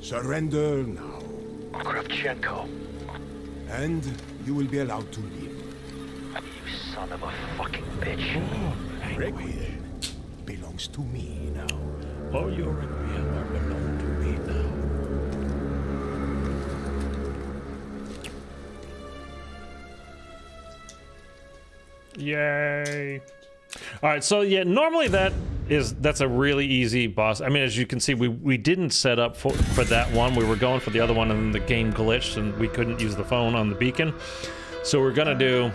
Surrender now, Kravchenko, and you will be allowed to live. you son of a fucking bitch. Requiem belongs to me now. Oh, your requiem are belong to me now. Yay. All right, so yeah, normally that's a really easy boss. I mean, as you can see, we didn't set up for that one. We were going for the other one, and the game glitched, and we couldn't use the phone on the beacon. So we're gonna do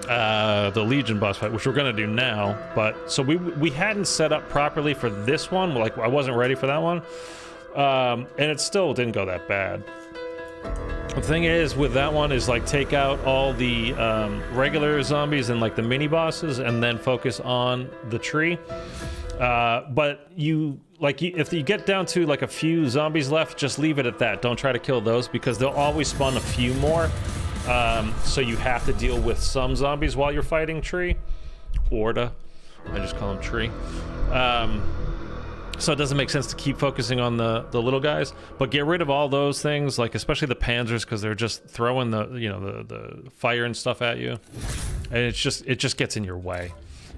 the Legion boss fight, which we're gonna do now. But so we hadn't set up properly for this one. Like, I wasn't ready for that one, and it still didn't go that bad. The thing is with that one is like take out all the regular zombies and like the mini bosses and then focus on the tree. But if you get down to like a few zombies left, just leave it at that. Don't try to kill those because they'll always spawn a few more. So you have to deal with some zombies while you're fighting tree. Orda. I just call him tree. So it doesn't make sense to keep focusing on the little guys, but get rid of all those things, like especially the panzers, because they're just throwing the fire and stuff at you, and it just gets in your way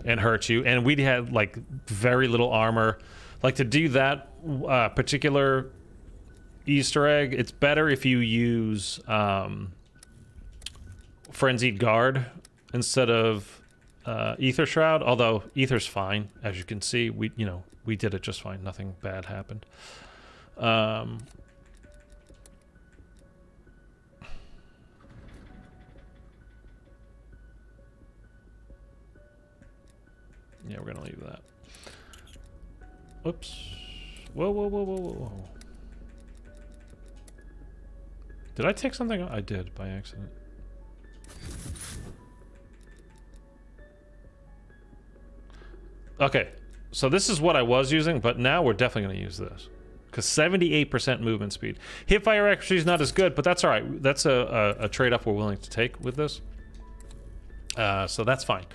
and hurts you. And we had like very little armor. Like to do that particular Easter egg, it's better if you use Frenzied Guard instead of Ether Shroud. Although Ether's fine, as you can see, we did it just fine. Nothing bad happened. Yeah, we're gonna leave that. Oops. Whoa. Did I take something? I did by accident. Okay. So this is what I was using, but now we're definitely going to use this. Because 78% movement speed. Hipfire accuracy is not as good, but that's alright. That's a trade-off we're willing to take with this. So that's fine.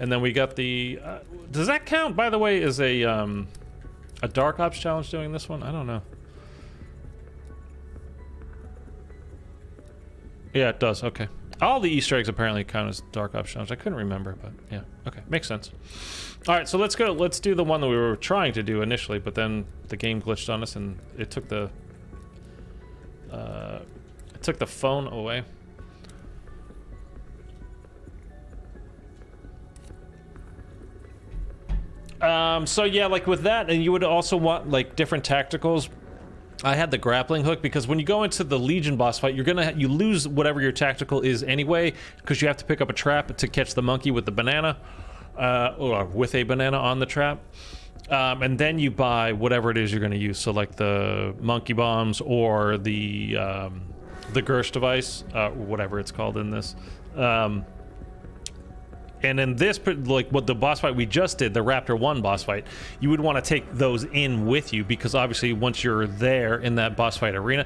And then we got the... does that count, by the way, as a Dark Ops challenge doing this one? I don't know. Yeah, it does. Okay. All the Easter eggs apparently count as Dark Ops challenge. I couldn't remember, but yeah. Okay, makes sense. All right, so let's go. Let's do the one that we were trying to do initially, but then the game glitched on us and it took the phone away. So yeah, like with that, and you would also want like different tacticals. I had the grappling hook because when you go into the Legion boss fight, you lose whatever your tactical is anyway, because you have to pick up a trap to catch the monkey with the banana, or with a banana on the trap, and then you buy whatever it is you're going to use. So like the monkey bombs or the Gersh device, whatever it's called in this. And in this, like what the boss fight we just did, the Raptor 1 boss fight, you would want to take those in with you because obviously once you're there in that boss fight arena,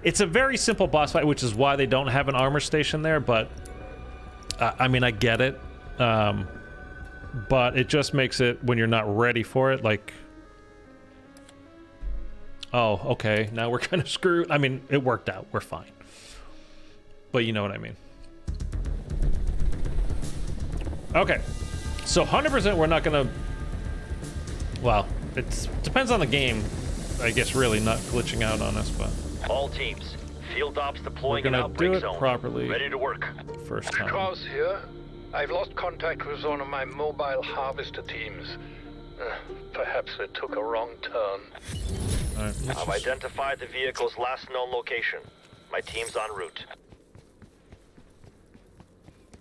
it's a very simple boss fight, which is why they don't have an armor station there, but I mean, I get it. But it just makes it, when you're not ready for it, like... Oh, okay, now we're kind of screwed. I mean, it worked out. We're fine. But you know what I mean. Okay, so 100% we're not gonna... Well, it depends on the game, I guess, really, not glitching out on us, but... All teams, field ops deploying an we're gonna outbreak do it zone. properly. Ready to work. First time. Kraus here. I've lost contact with one of my mobile harvester teams. Perhaps they took a wrong turn. All right, I've identified the vehicle's last known location. My team's en route.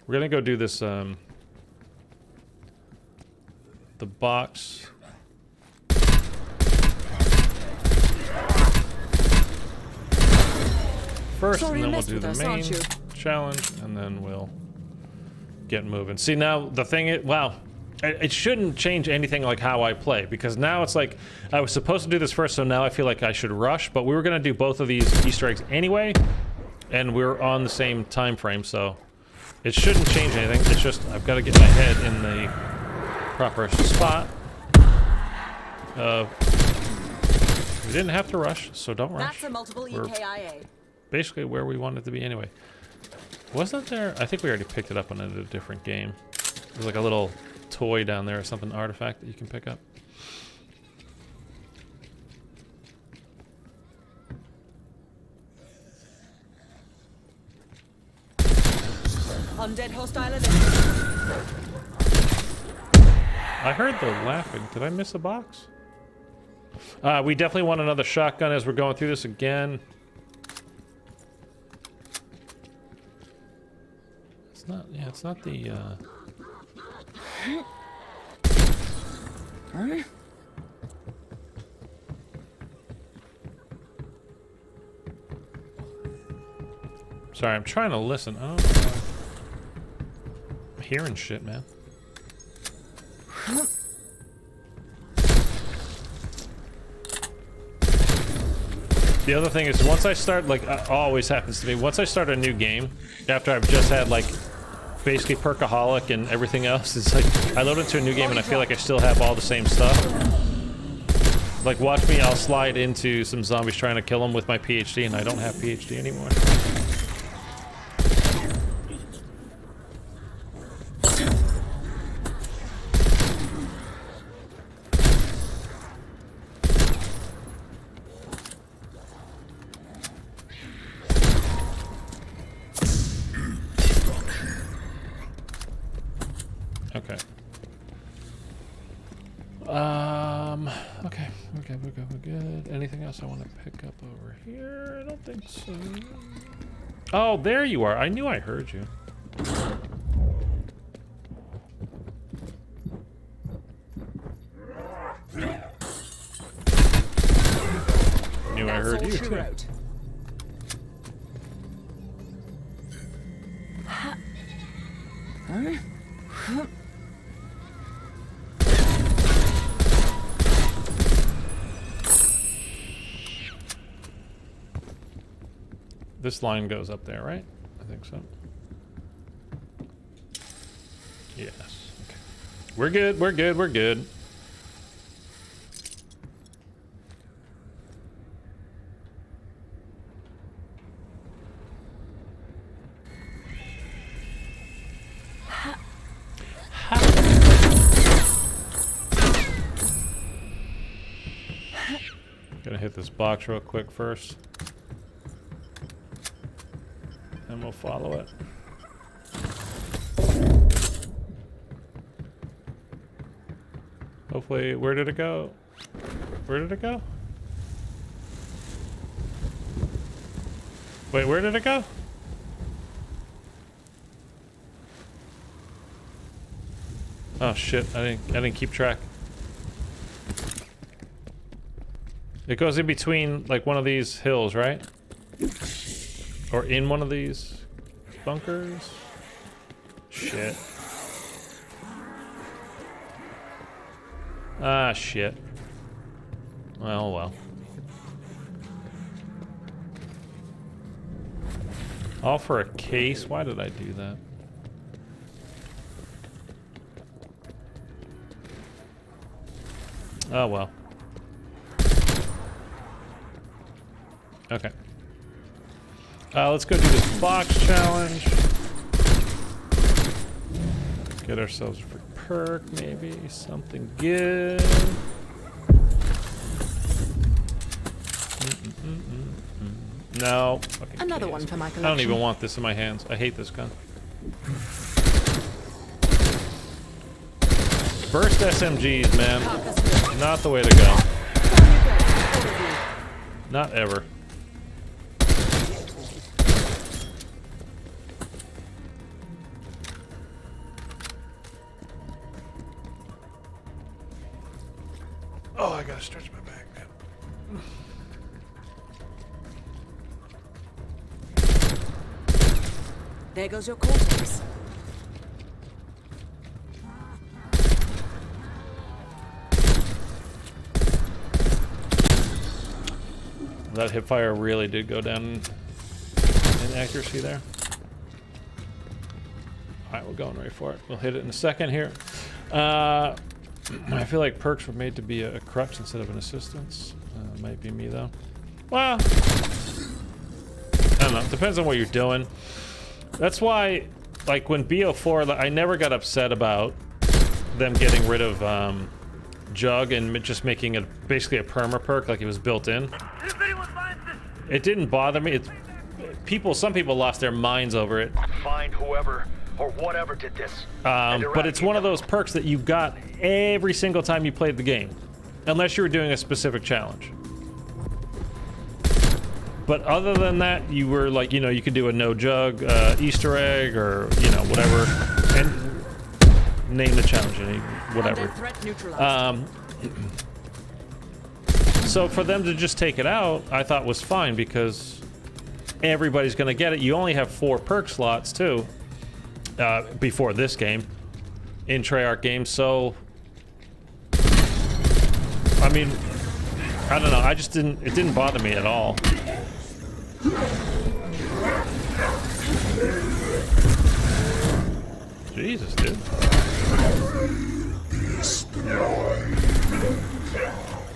We're gonna go do this, the box. First, and then we'll do the main challenge, and then we'll get moving. See, now the thing is, wow, it shouldn't change anything like how I play, because now it's like I was supposed to do this first, so now I feel like I should rush, but we were gonna do both of these Easter eggs anyway, and we're on the same time frame, so it shouldn't change anything. It's just I've got to get my head in the proper spot. We didn't have to rush, so don't rush. That's a multiple EKIA. Basically where we wanted to be anyway. Wasn't there? I think we already picked it up on a different game. There's like a little toy down there or something, artifact that you can pick up. Undead hostile event. I heard the laughing. Did I miss a box? We definitely want another shotgun as we're going through this again. It's not, yeah, it's not the, Sorry, I'm trying to listen. I don't know. I'm hearing shit, man. The other thing is, once I start, like, always happens to me, once I start a new game, after I've just had, like, basically Perkaholic and everything else, it's like, I load into a new game and I feel like I still have all the same stuff. Like, watch me, I'll slide into some zombies trying to kill them with my PhD, and I don't have PhD anymore. Okay. Okay, we're good. Anything else I want to pick up over here? I don't think so. Oh, there you are. I knew I heard you. Knew I heard you too. This line goes up there, right? I think so. Yes. Okay. We're good, we're good, we're good. Gonna hit this box real quick first. And we'll follow it. Hopefully, where did it go? Where did it go? Wait, where did it go? Oh shit, I didn't keep track. It goes in between like one of these hills, right? Or in one of these bunkers? Shit. Ah, shit. Well, well. All for a case? Why did I do that? Oh, well. Okay. Let's go do this box challenge. Get ourselves a free perk, maybe. Something good. No. Okay, another one for my collection. I don't even want this in my hands. I hate this gun. Burst SMGs, man. Not the way to go. Not ever. Oh, I gotta stretch my back, man. There goes your cortex. That hipfire really did go down in accuracy there. Alright, we're going right for it. We'll hit it in a second here. I feel like perks were made to be a crutch instead of an assistance. Might be me though. Well, I don't know. Depends on what you're doing. That's why, like when BO4, I never got upset about them getting rid of Jug and just making it basically a perma perk, like it was built in. It didn't bother me. Some people lost their minds over it. Find whoever or whatever did this. But it's one of those perks that you got every single time you played the game, unless you were doing a specific challenge. But other than that, you were like, you know, you could do a no jug Easter egg or, you know, whatever, and name the challenge, whatever. So for them to just take it out, I thought was fine because everybody's going to get it. You only have 4 perk slots too before this game in Treyarch games. So I mean, I don't know. I just didn't. It didn't bother me at all. Jesus, dude.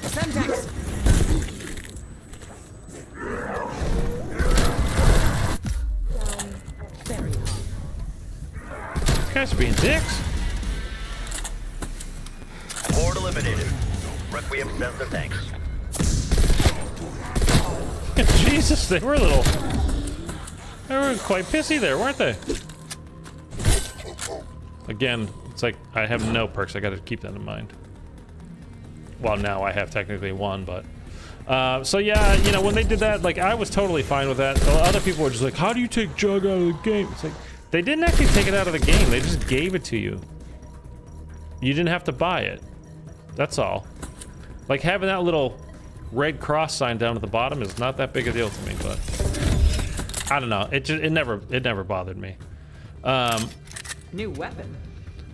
Semtex. Very hard. These guys are being dicks. Horde eliminated. Requiem sends their thanks. Jesus, they were a little... They were quite pissy there, weren't they? Again, it's like, I have no perks. I gotta keep that in mind. Well, now I have technically 1, but... so yeah, you know, when they did that, like, I was totally fine with that. Other people were just like, how do you take Jug out of the game? It's like, they didn't actually take it out of the game. They just gave it to you. You didn't have to buy it. That's all. Like, having that little red cross sign down at the bottom is not that big a deal to me, but... I don't know. It never bothered me. New weapon.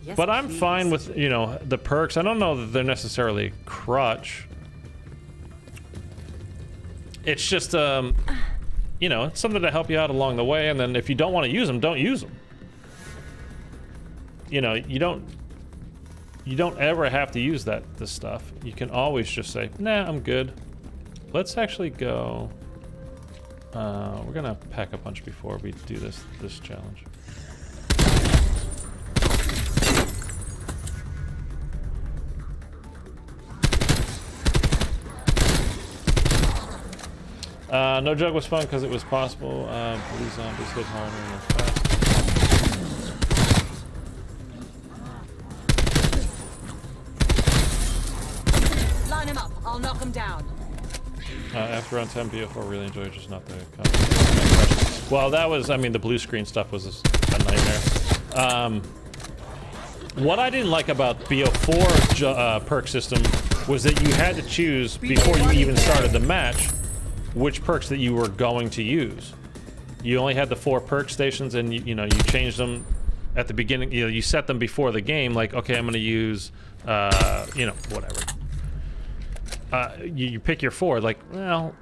Yes, But I'm please. fine with, you know, the perks. I don't know that they're necessarily crutch. It's just, you know, it's something to help you out along the way, and then if you don't want to use them, don't use them. You know, you don't ever have to use this stuff. You can always just say, nah, I'm good. Let's actually go... we're gonna pack a punch before we do this challenge. No Jug was fun because it was possible. Blue zombies hit harder and are faster. Line him up. I'll knock him down. After round 10, BO4 really enjoyed, just not the combat. Well, that was, I mean, the blue screen stuff was a nightmare. What I didn't like about BO4 perk system was that you had to choose before you even started the match which perks that you were going to use. You only had the 4 perk stations, and you know, you changed them at the beginning. You know, you set them before the game, like, okay, I'm going to use, you know, whatever. You pick your 4, like, well,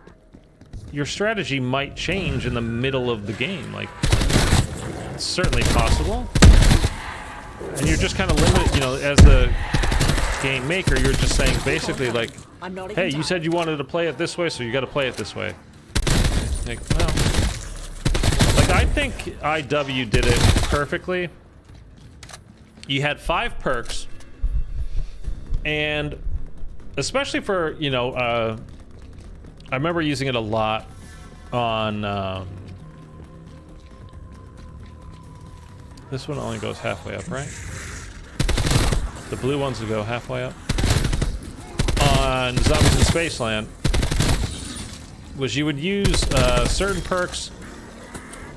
your strategy might change in the middle of the game. Like, it's certainly possible. And you're just kind of limited, you know, as the game maker, you're just saying basically, like, hey, you said you wanted to play it this way, so you got to play it this way. Like, well, like, I think IW did it perfectly. You had 5 perks, and especially for, you know, I remember using it a lot on, this one only goes halfway up, right? The blue ones will go halfway up. On Zombies in Spaceland, was you would use certain perks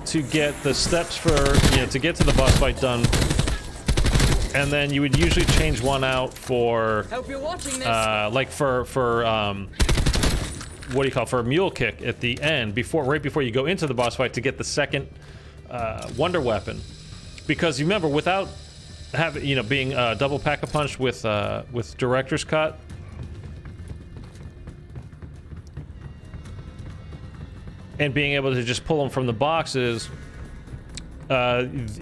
to get the steps for, you know, to get to the boss fight done. And then you would usually change one out for, Hope you're watching this. like for what do you call it? For a mule kick at the end, right before you go into the boss fight, to get the second wonder weapon. Because you remember, without having, you know, being double pack-a-punch with director's cut, and being able to just pull them from the boxes,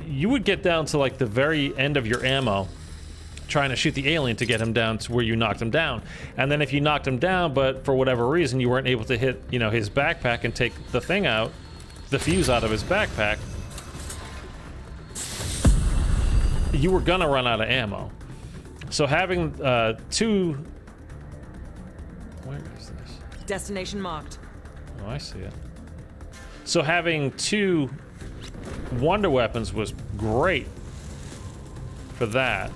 you would get down to like the very end of your ammo trying to shoot the alien to get him down to where you knocked him down. And then if you knocked him down, but for whatever reason you weren't able to hit, you know, his backpack and take the thing out, the fuse out of his backpack, you were gonna run out of ammo. So having 2... Where is this? Destination marked. Oh, I see it. So having 2 wonder weapons was great for that,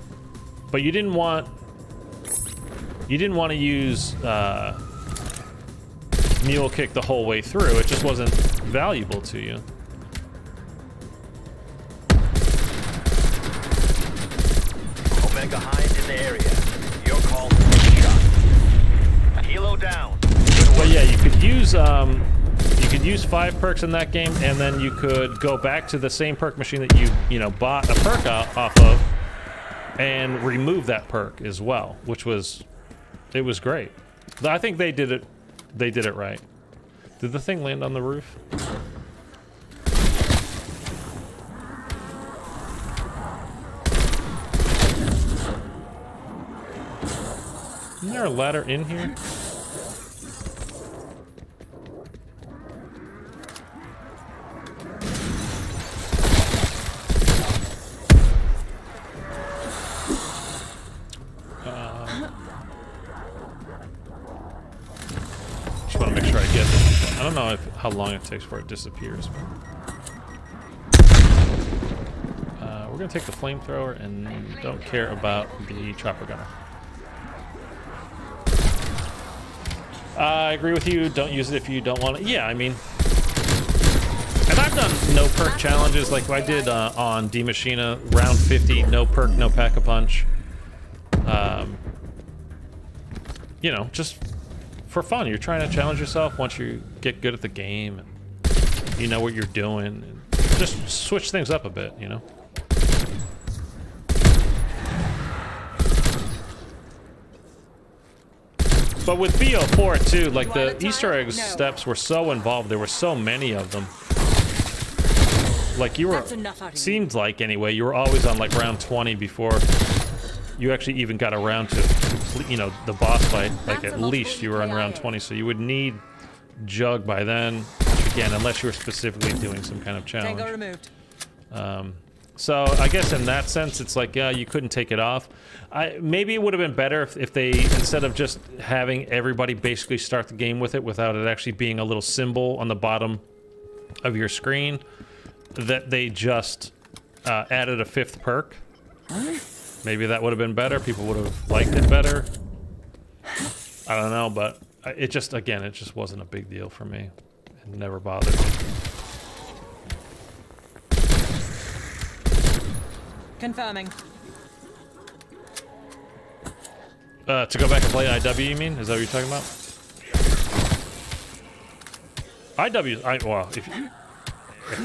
but you didn't want to use mule kick the whole way through. It just wasn't valuable to you. Omega Hind in the area. Your call to take a shot. Helo down. But yeah, you could use You could use 5 perks in that game, and then you could go back to the same perk machine that you know, bought a perk off of, and remove that perk as well, which was, it was great. I think they did it right. Did the thing land on the roof? Isn't there a ladder in here? Just want to make sure I get this. I don't know how long it takes before it disappears. We're gonna take the flamethrower and don't care about the chopper gunner. I agree with you. Don't use it if you don't want it. Yeah, I mean, and I've done no perk challenges like I did on D Machina, round 50, no perk, no pack-a-punch. You know, just for fun. You're trying to challenge yourself once you get good at the game and you know what you're doing. And just switch things up a bit, you know? But with BO4 too, like the Easter egg steps were so involved. There were so many of them. Like you were, seemed like anyway, you were always on like round 20 before you actually even got around to complete, you know, the boss fight. Like at least you were on round 20, so you would need Jug by then. Again, unless you were specifically doing some kind of challenge. Tango removed. So I guess in that sense, it's like, yeah, you couldn't take it off. Maybe it would have been better if they, instead of just having everybody basically start the game with it without it actually being a little symbol on the bottom of your screen, that they just added a 5th perk. Maybe that would have been better. People would have liked it better. I don't know, but it just, again, it just wasn't a big deal for me. It never bothered me. Confirming. To go back and play IW, you mean? Is that what you're talking about? IW, well, if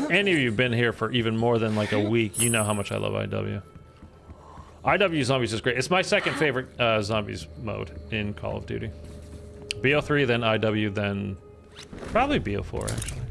any of you have been here for even more than like a week, you know how much I love IW. IW Zombies is great. It's my second favorite Zombies mode in Call of Duty. BO3, then IW, then probably BO4, actually.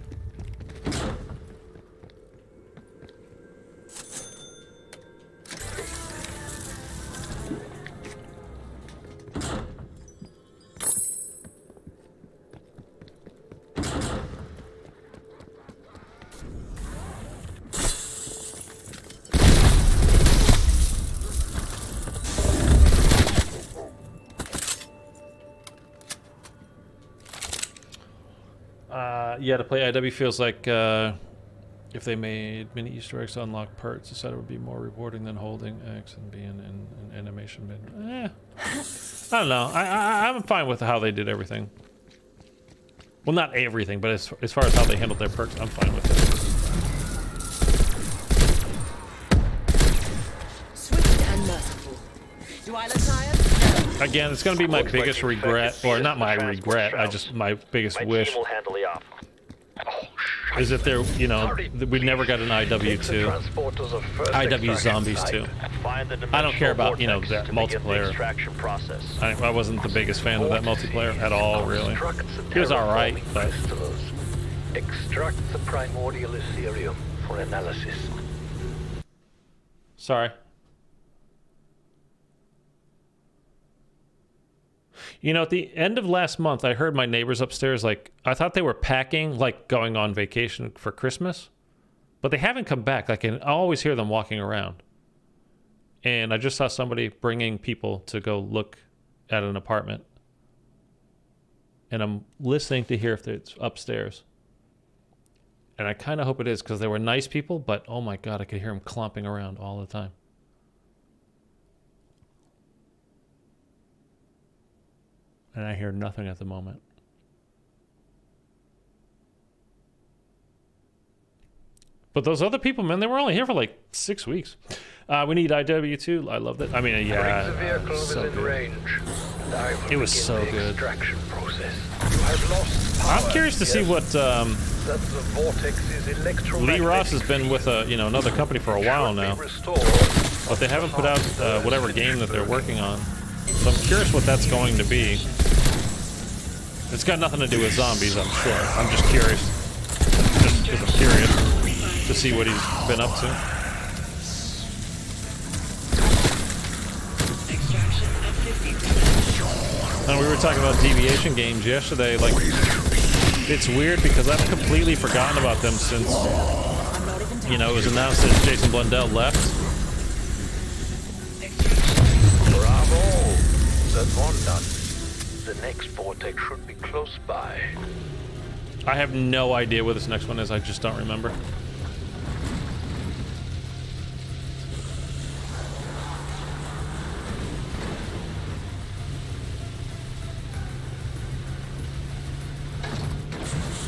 Yeah, to play IW feels like if they made mini Easter eggs to unlock perks, it said it would be more rewarding than holding X and being in an animation bin. I don't know. I'm fine with how they did everything. Well, not everything, but as far as how they handled their perks, I'm fine with it. Swift and merciful. Do I look tired? Again, it's going to be my biggest regret, or not my regret, my biggest wish. Team will handle the op. Is that there, you know, we never got an IW2. IW Zombies 2. I don't care about, you know, that multiplayer. I wasn't the biggest fan of that multiplayer at all, really. He was alright, but... Extract the primordial Ethereum for analysis. Sorry. You know, at the end of last month, I heard my neighbors upstairs, like, I thought they were packing, like, going on vacation for Christmas. But they haven't come back. Like, I always hear them walking around. And I just saw somebody bringing people to go look at an apartment. And I'm listening to hear if it's upstairs. And I kind of hope it is, because they were nice people, but, oh my God, I could hear them clomping around all the time. And I hear nothing at the moment. But those other people, man, they were only here for like 6 weeks. We need IW2. I loved it. I mean, yeah, Range. it was so good. Extraction process. You have lost I'm curious to see what That the vortex is Lee Ross has been with another company for a while now, but they haven't put out whatever game that they're working on. So I'm curious what that's going to be. It's got nothing to do with zombies, I'm sure. I'm just curious, just because I'm curious to see what he's been up to. And we were talking about deviation games yesterday. Like, it's weird because I've completely forgotten about them since, it was announced that Jason Blundell left. Bravo! That's one done. The next vortex should be close by. I have no idea what this next one is. I just don't remember.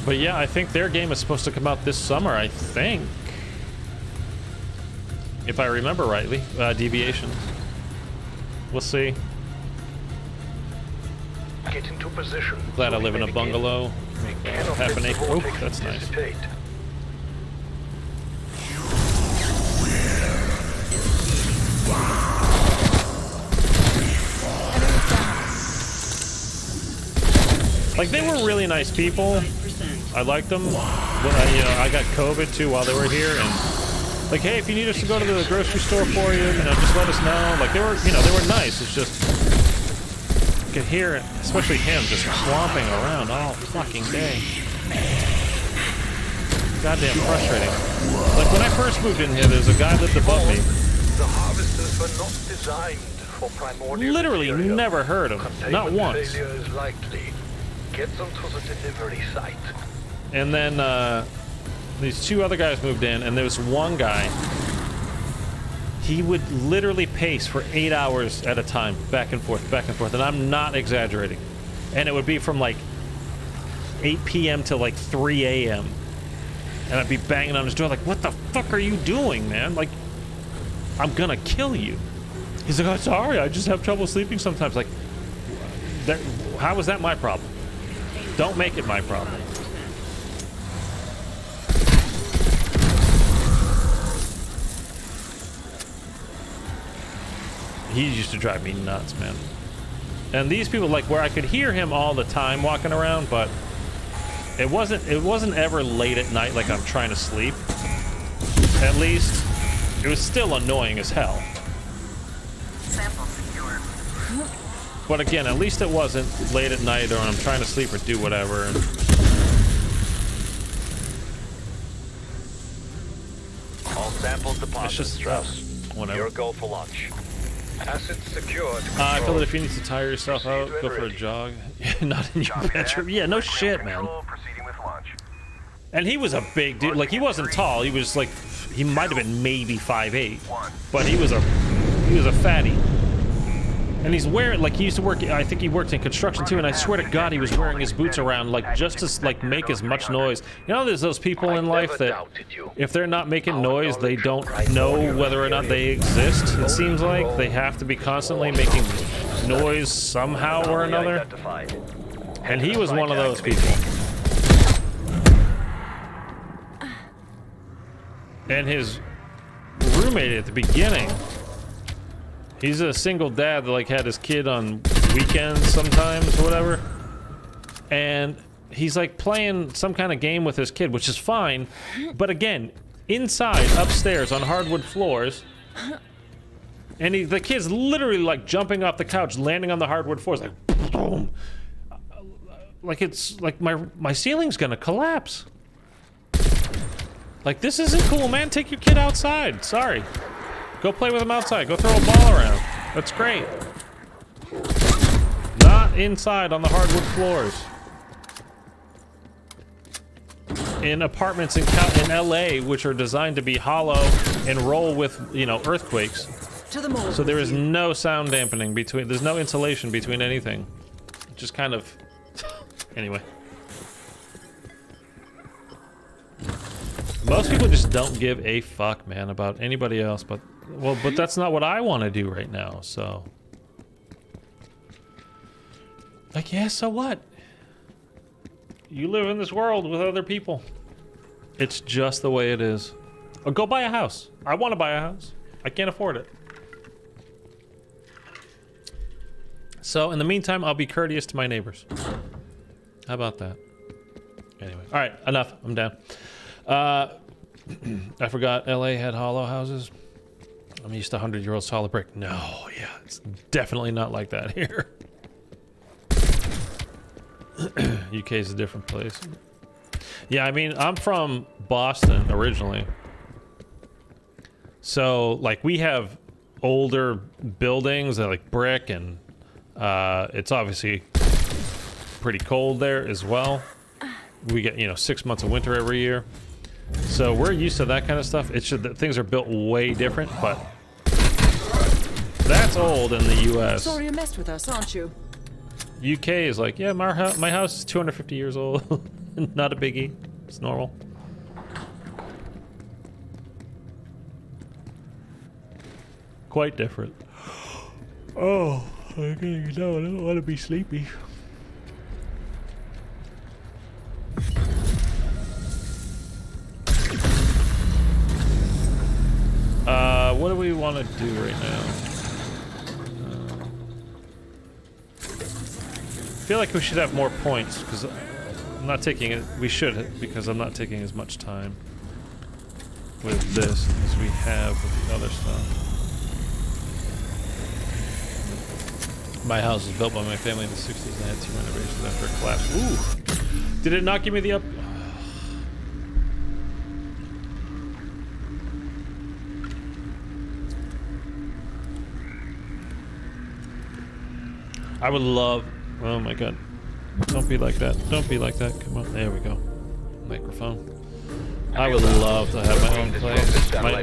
But yeah, I think their game is supposed to come out this summer, I think. If I remember rightly. Deviation. We'll see. Get into position. Glad I live in a bungalow. Half an acre. Oh, that's nice. Like, they were really nice people. I liked them. When I got COVID too while they were here, and like, hey, if you need us to go to the grocery store for you, just let us know. Like, they were, they were nice. It's just you could hear it, especially him, just clomping around all fucking day. Goddamn frustrating. Like, when I first moved in here, there's a guy lived above me. The harvesters were not designed for primordial Literally material. never heard of him. Not once. Failure is likely. Get them to the delivery site. And then these two other guys moved in, and there was one guy. He would literally pace for 8 hours at a time, back and forth, and I'm not exaggerating. And it would be from like 8 p.m. to like 3 a.m. And I'd be banging on his door like, what the fuck are you doing, man? Like, I'm gonna kill you. He's like, oh, sorry, I just have trouble sleeping sometimes. Like, how is that my problem? Don't make it my problem. He used to drive me nuts, man. And these people, like, where I could hear him all the time walking around, but it wasn't ever late at night like I'm trying to sleep. At least it was still annoying as hell. But again, at least it wasn't late at night or I'm trying to sleep or do whatever. All samples deposited. It's just whatever. Your goal for launch. Assets secured. I feel that if you need to tire yourself out, go for a jog. Not in your bedroom. Yeah, no shit, man. And he was a big dude. Like, he wasn't tall. He was like, he might have been maybe 5'8", but he was a fatty. And he's wearing, like, he used to work, I think he worked in construction too, and I swear to God he was wearing his boots around, like, just to, like, make as much noise. You know, there's those people in life that, if they're not making noise, they don't know whether or not they exist, it seems like. They have to be constantly making noise somehow or another. And he was one of those people. And his roommate at the beginning, he's a single dad that, like, had his kid on weekends sometimes or whatever. And he's, like, playing some kind of game with his kid, which is fine. But again, inside, upstairs on hardwood floors. And the kid's literally, like, jumping off the couch, landing on the hardwood floors, like, boom. Like, it's, like, my ceiling's gonna collapse. Like, this isn't cool, man. Take your kid outside. Sorry. Go play with him outside. Go throw a ball around. That's great. Not inside on the hardwood floors. In apartments in LA, which are designed to be hollow and roll with, earthquakes. So there is no sound dampening between, there's no insulation between anything. Just kind of, anyway. Most people just don't give a fuck, man, about anybody else, but that's not what I want to do right now, so. Like, yeah, so what? You live in this world with other people. It's just the way it is. Or go buy a house. I want to buy a house. I can't afford it. So in the meantime, I'll be courteous to my neighbors. How about that? Anyway, all right, enough. I'm down. I forgot LA had hollow houses. I'm used to 100-year-old solid brick. No, yeah, it's definitely not like that here. UK is a different place. Yeah, I mean, I'm from Boston originally. So, like, we have older buildings that are like brick, and it's obviously pretty cold there as well. We get, you know, 6 months of winter every year. So we're used to that kind of stuff. It's just that things are built way different, but that's old in the US. Sorry you messed with us, aren't you? UK is like, yeah, my house is 250 years old. Not a biggie. It's normal. Quite different. Oh, I don't want to be sleepy. What do we want to do right now? I feel like we should have more points because I'm not taking it. We should, because I'm not taking as much time with this as we have with the other stuff. My house was built by my family in the 60s and I had 2 renovations after a collapse. Ooh! Did it not give me the up? I would love... Oh my god. Don't be like that. Don't be like that. Come on. There we go. Microphone. I would love to have my own place. My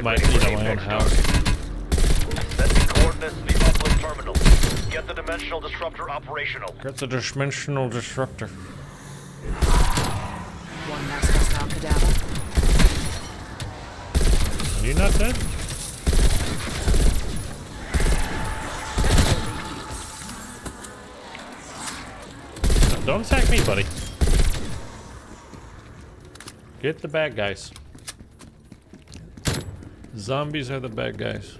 own house. Set the coordinates to the uplift terminal. Get the dimensional disruptor operational. Get the dimensional disruptor. One last hostile cadaver. Are you not dead? No, don't attack me, buddy. Get the bad guys. Zombies are the bad guys.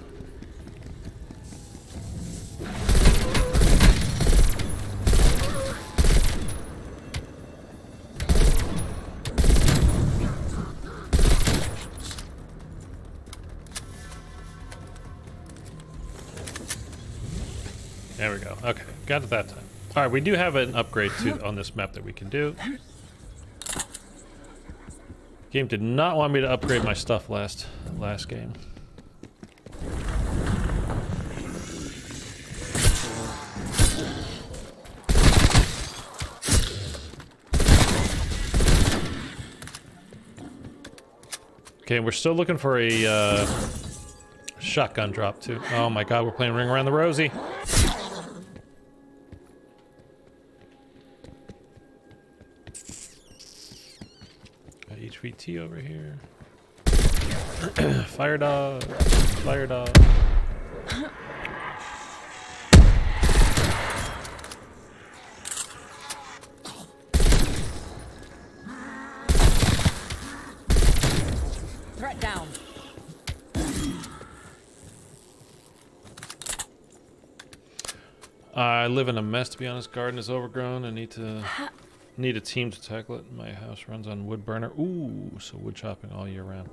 There we go. Okay, got it that time. All right, we do have an upgrade on this map that we can do. Game did not want me to upgrade my stuff last game. Okay, we're still looking for a shotgun drop too. Oh my god, we're playing Ring Around the Rosie. Got HVT over here. Fire dog. Fire dog. Threat down. I live in a mess, to be honest. Garden is overgrown. I need a team to tackle it. My house runs on wood burner. Ooh, so wood chopping all year round.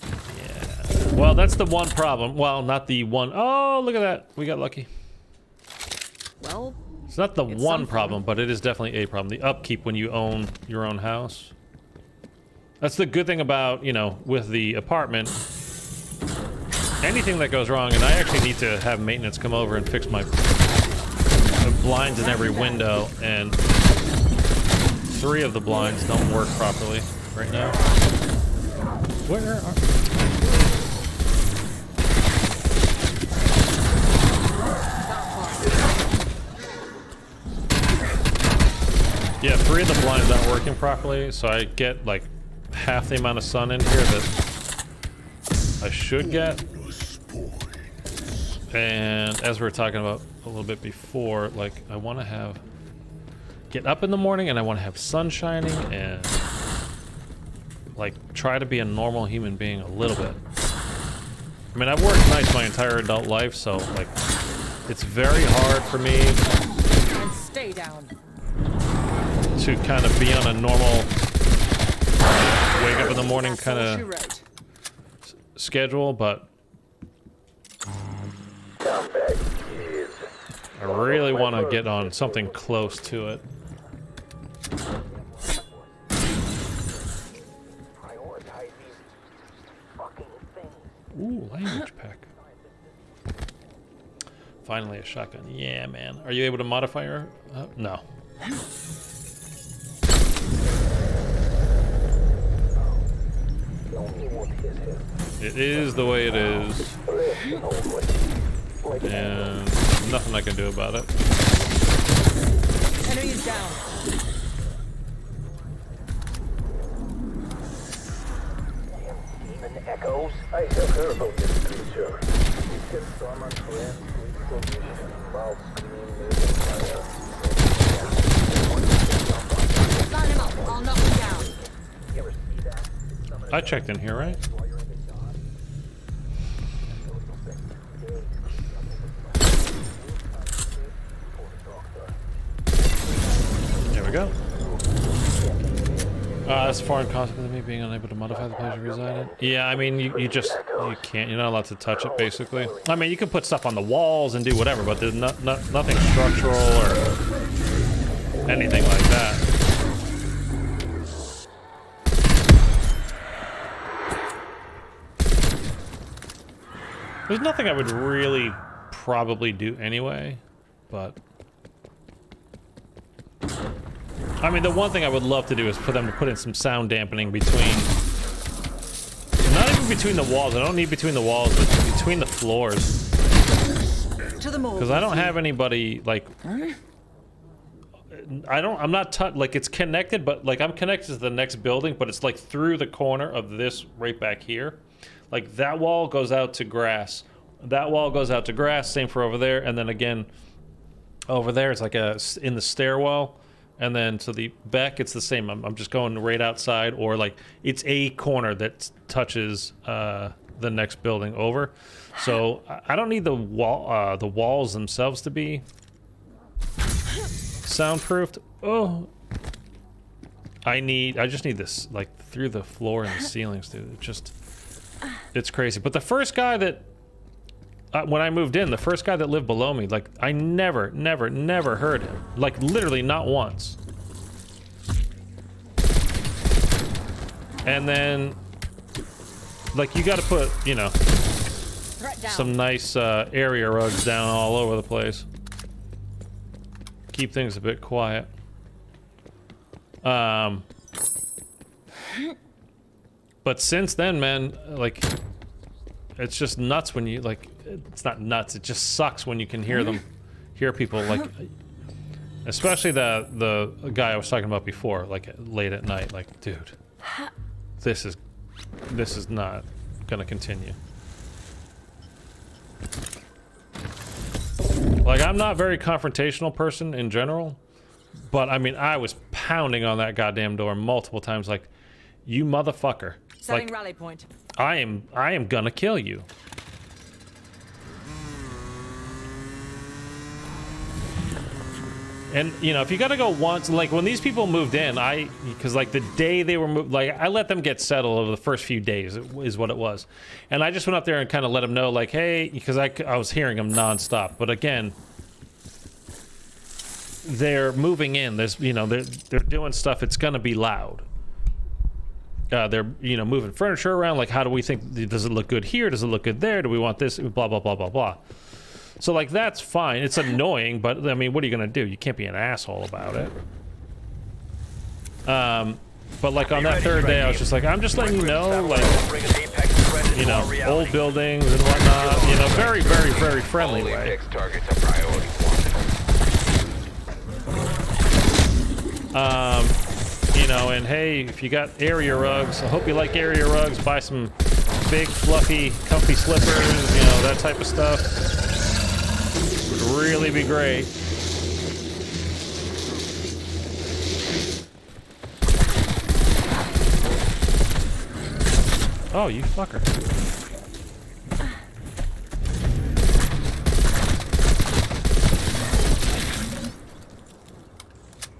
Yeah. Well, that's the one problem. Well, not the one. Oh, look at that. We got lucky. Well, it's not the one problem, but it is definitely a problem. The upkeep when you own your own house. That's the good thing about, you know, with the apartment. Anything that goes wrong, and I actually need to have maintenance come over and fix my blinds in every window, and 3 of the blinds don't work properly right now. Where are... Yeah, 3 of the blinds aren't working properly, so I get like half the amount of sun in here that I should get. And as we were talking about a little bit before, like I want to get up in the morning and I want to have sun shining and like try to be a normal human being a little bit. I mean, I've worked nights my entire adult life, so like it's very hard for me And stay down. to kind of be on a normal wake up in the morning That's kind all she of wrote. schedule, but I really want to get on something close to it. Ooh, language pack. Finally a shotgun. Yeah, man. Are you able to modify her? No. It is the way it is. And nothing I can do about it. Enemy is down. Even echoes? I have heard of this creature. It can summon friends with condition while screaming moving fire. Line him up. I'll knock him down. You ever see that? I checked in here, right? There we go. That's a foreign consequence of me being unable to modify the place you reside in. Yeah, I mean, you can't. You're not allowed to touch it, basically. I mean, you can put stuff on the walls and do whatever, but there's nothing structural or anything like that. There's nothing I would really probably do anyway, but I mean, the one thing I would love to do is for them to put in some sound dampening between, not even between the walls. I don't need between the walls, but between the floors. To the mall. Because I don't have anybody like. I'm not like it's connected, but like I'm connected to the next building, but it's like through the corner of this right back here. Like that wall goes out to grass. That wall goes out to grass. Same for over there, and then again over there it's like in the stairwell. And then to the back, it's the same. I'm just going right outside, or like it's a corner that touches the next building over. So I don't need the walls themselves to be soundproofed. Oh, I just need this like through the floor and the ceilings, dude. It's crazy. But the first guy that when I moved in, the first guy that lived below me, like I never heard him. Like literally not once. And then, like you got to put, you know, some nice area rugs down all over the place. Keep things a bit quiet. But since then, man, like it's just nuts when you like. It's not nuts. It just sucks when you can hear people like, especially the guy I was talking about before, like late at night. Like, dude, this is not gonna continue. Like, I'm not a very confrontational person in general, but I mean, I was pounding on that goddamn door multiple times, like, you motherfucker. Setting like, rally point. I am gonna kill you. And, you know, if you gotta go once, like, when these people moved in, because, like, the day they were moved, like, I let them get settled over the first few days, is what it was. And I just went up there and kind of let them know, like, hey, because I was hearing them nonstop. But again, they're moving in. There's, you know, they're doing stuff. It's gonna be loud. They're, you know, moving furniture around. Like, how do we think, does it look good here? Does it look good there? Do we want this? Blah, blah, blah, blah, blah. So, like, that's fine. It's annoying, but, I mean, what are you going to do? You can't be an asshole about it. But, like, on that third day, I was just like, I'm just letting you know, like, you know, old buildings and whatnot, you know, very, very, very friendly way. You know, and hey, if you got area rugs, I hope you like area rugs. Buy some big, fluffy, comfy slippers, you know, that type of stuff. Would really be great. Oh, you fucker.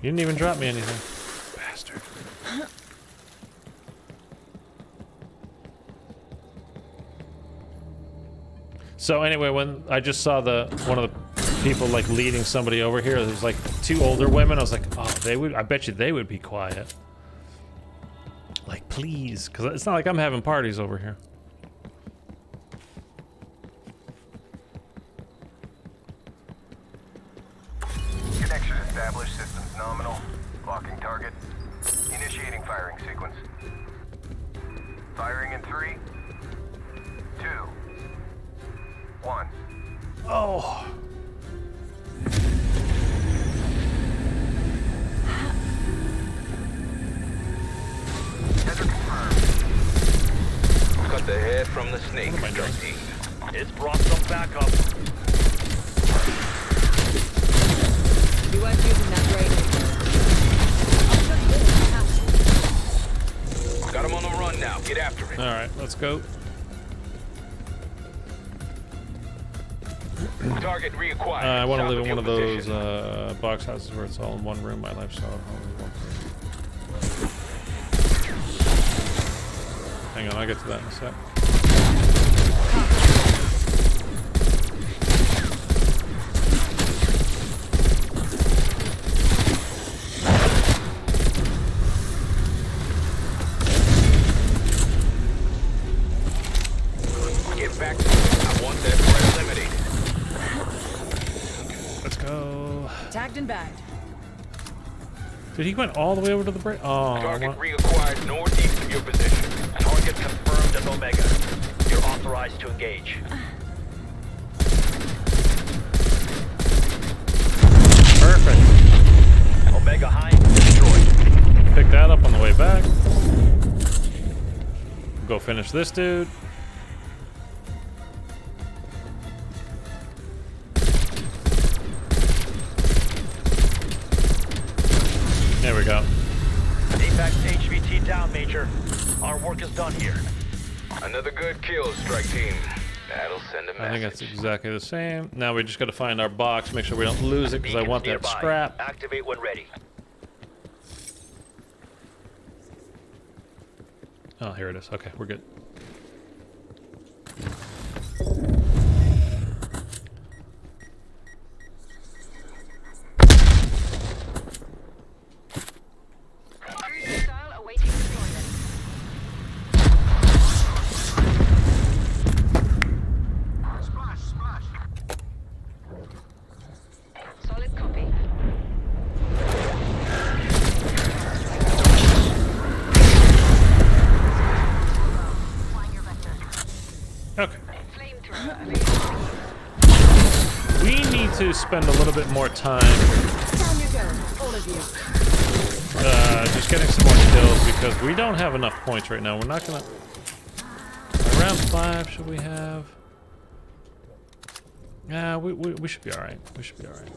You didn't even drop me anything. Bastard. So anyway, when I just saw one of the people like leading somebody over here, there's like 2 older women. I was like, oh, I bet you they would be quiet. Like, please, because it's not like I'm having parties over here. Connection established. Systems nominal. Locking target. Initiating firing sequence. Firing in 3, 2, 1. Oh. Header confirmed. Cut the head from the snake. What am I doing? It's brought some backup. You weren't using that radio. Got him on the run now. Get after it. All right, let's go. Target reacquired. I want to South live in one of those position. box houses where it's all in one room. My lifestyle at home is one place. Hang on, I'll get to that in a sec. Get back to it. I want that threat eliminated. Let's go. Tagged and bagged. Dude, he went all the way over to the break. Oh, Target reacquired northeast of your position. Target confirmed as Omega. You're authorized to engage. perfect. Omega Hind destroyed. Pick that up on the way back. Go finish this dude. There we go. Apex HVT down, Major. Our work is done here. Another good kill, strike team. That'll send a message. I think that's exactly the same. Now we just got to find our box, make sure we don't lose it, because I want that Beacons nearby. scrap. Activate when ready. Oh, here it is. Okay, we're good. Okay. We need to spend a little bit more time Down you go, all of you. just getting some more kills because we don't have enough points right now. We're not gonna... Around 5 should we have? Yeah, we should be alright. We should be alright.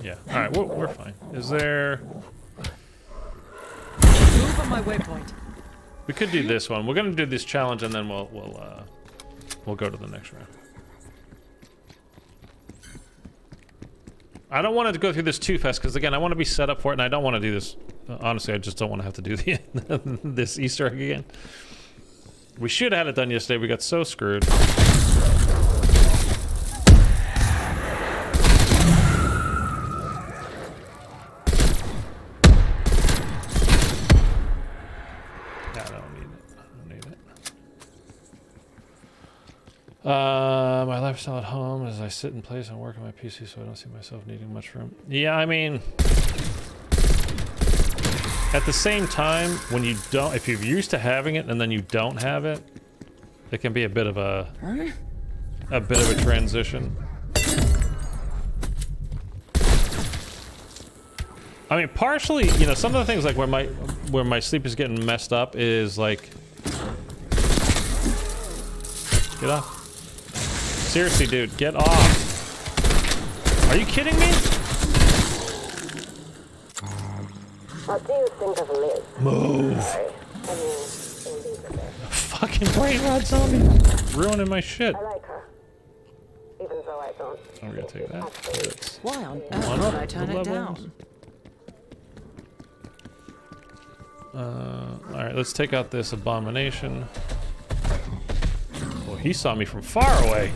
Yeah, alright, we're fine. Is there... Move on my waypoint. We could do this one. We're gonna do this challenge and then we'll go to the next round. I don't want to go through this too fast because again, I want to be set up for it, and I don't want to do this. Honestly, I just don't want to have to do this Easter egg again. We should have had it done yesterday. We got so screwed. My lifestyle at home is I sit in place and work on my PC, so I don't see myself needing much room. Yeah, I mean, at the same time, when you don't, if you're used to having it and then you don't have it, it can be a bit of a transition. I mean, partially, you know, some of the things like where my sleep is getting messed up is like, get off. Seriously, dude, get off. Are you kidding me? What do you think of Liz? Move. Sorry. I mean, Elizabeth. Fucking brain rot zombie. Ruining my shit. I like her. Even though I don't. I'm gonna take that. That's Why on one earth up, would I turn it levels. down? Alright, let's take out this abomination. Well, he saw me from far away.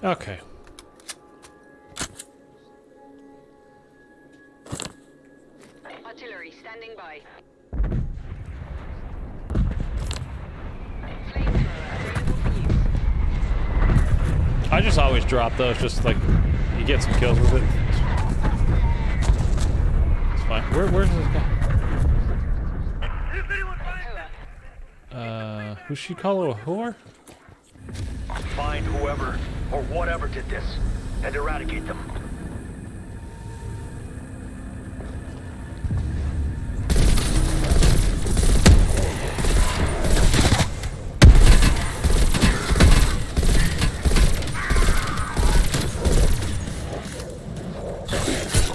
Okay. Artillery standing by. I just always drop those, just like you get some kills with it. It's fine. Where's this guy? Who's she call a whore? Find whoever or whatever did this and eradicate them.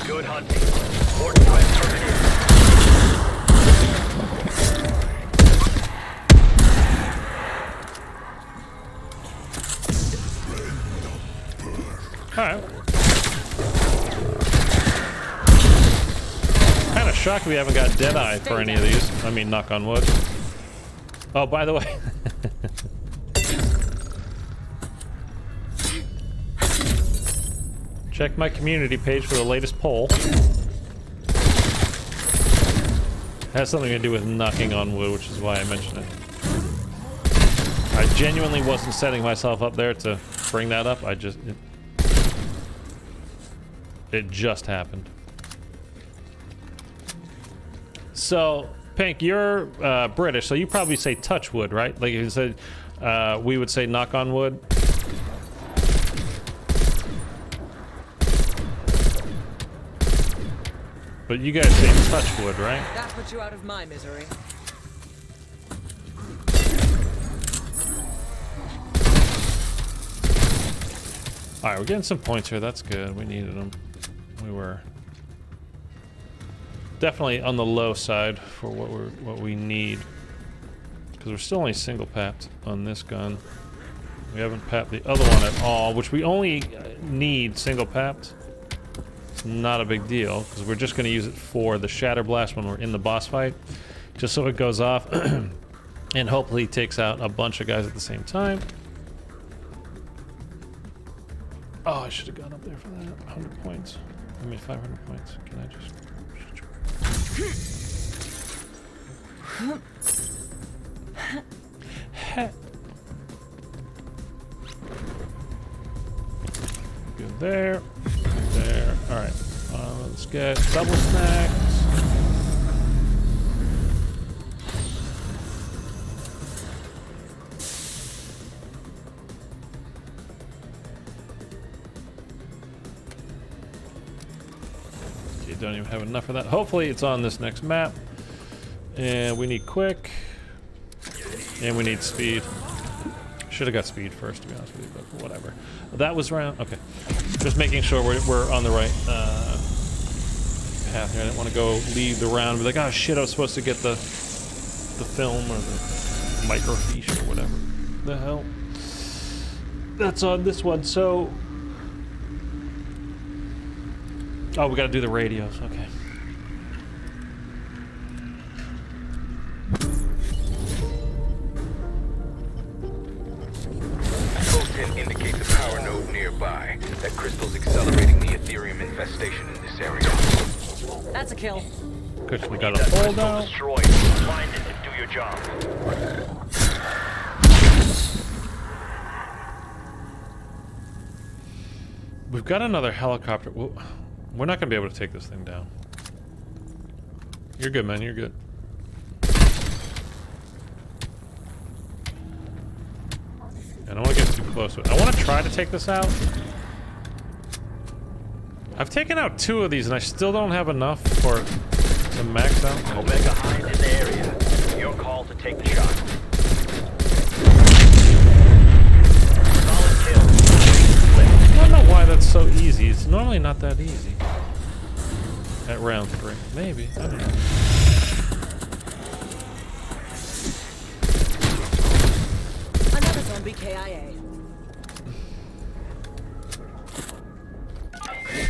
Good hunting. More threats terminated. Alright. Kinda shocked we haven't got Deadeye for any of these. I mean, knock on wood. Oh, by the way. Check my community page for the latest poll. Has something to do with knocking on wood, which is why I mentioned it. I genuinely wasn't setting myself up there to bring that up. It just happened. So, Pink, you're British, so you probably say touch wood, right? Like you said, we would say knock on wood. But you guys say touch wood, right? That put you out of my misery. Alright, we're getting some points here. That's good. We needed them. We were definitely on the low side for what we need. Because we're still only single papped on this gun. We haven't papped the other one at all, which we only need single papped. It's not a big deal, because we're just going to use it for the Shatter Blast when we're in the boss fight. Just so it goes off and hopefully takes out a bunch of guys at the same time. Oh, I should have gone up there for that. 100 points. I mean, 500 points. Can I just... Good there. There. Alright. Let's get double snacks. Don't even have enough of that. Hopefully it's on this next map. And we need quick. And we need speed. Should have got speed first, to be honest with you, but whatever. That was round. Okay. Just making sure we're on the right path here. I didn't want to go leave the round and be like, oh shit, I was supposed to get the film or the microfiche or whatever the hell. That's on this one. So oh, we gotta do the radios, okay. Token indicates a power node nearby. That crystal's accelerating the Ethereum infestation in this area. That's a kill. Quickly got a hold out. Destroyed. Find it and do your job. We've got another helicopter. We're not gonna be able to take this thing down. You're good, man. You're good. I don't want to get too close to it. I want to try to take this out. I've taken out 2 of these and I still don't have enough for to max out. Omega Hind in the area. Your call to take the shot. Solid kill. I don't know why that's so easy. It's normally not that easy. At round 3. Maybe. I don't know. Another zombie KIA.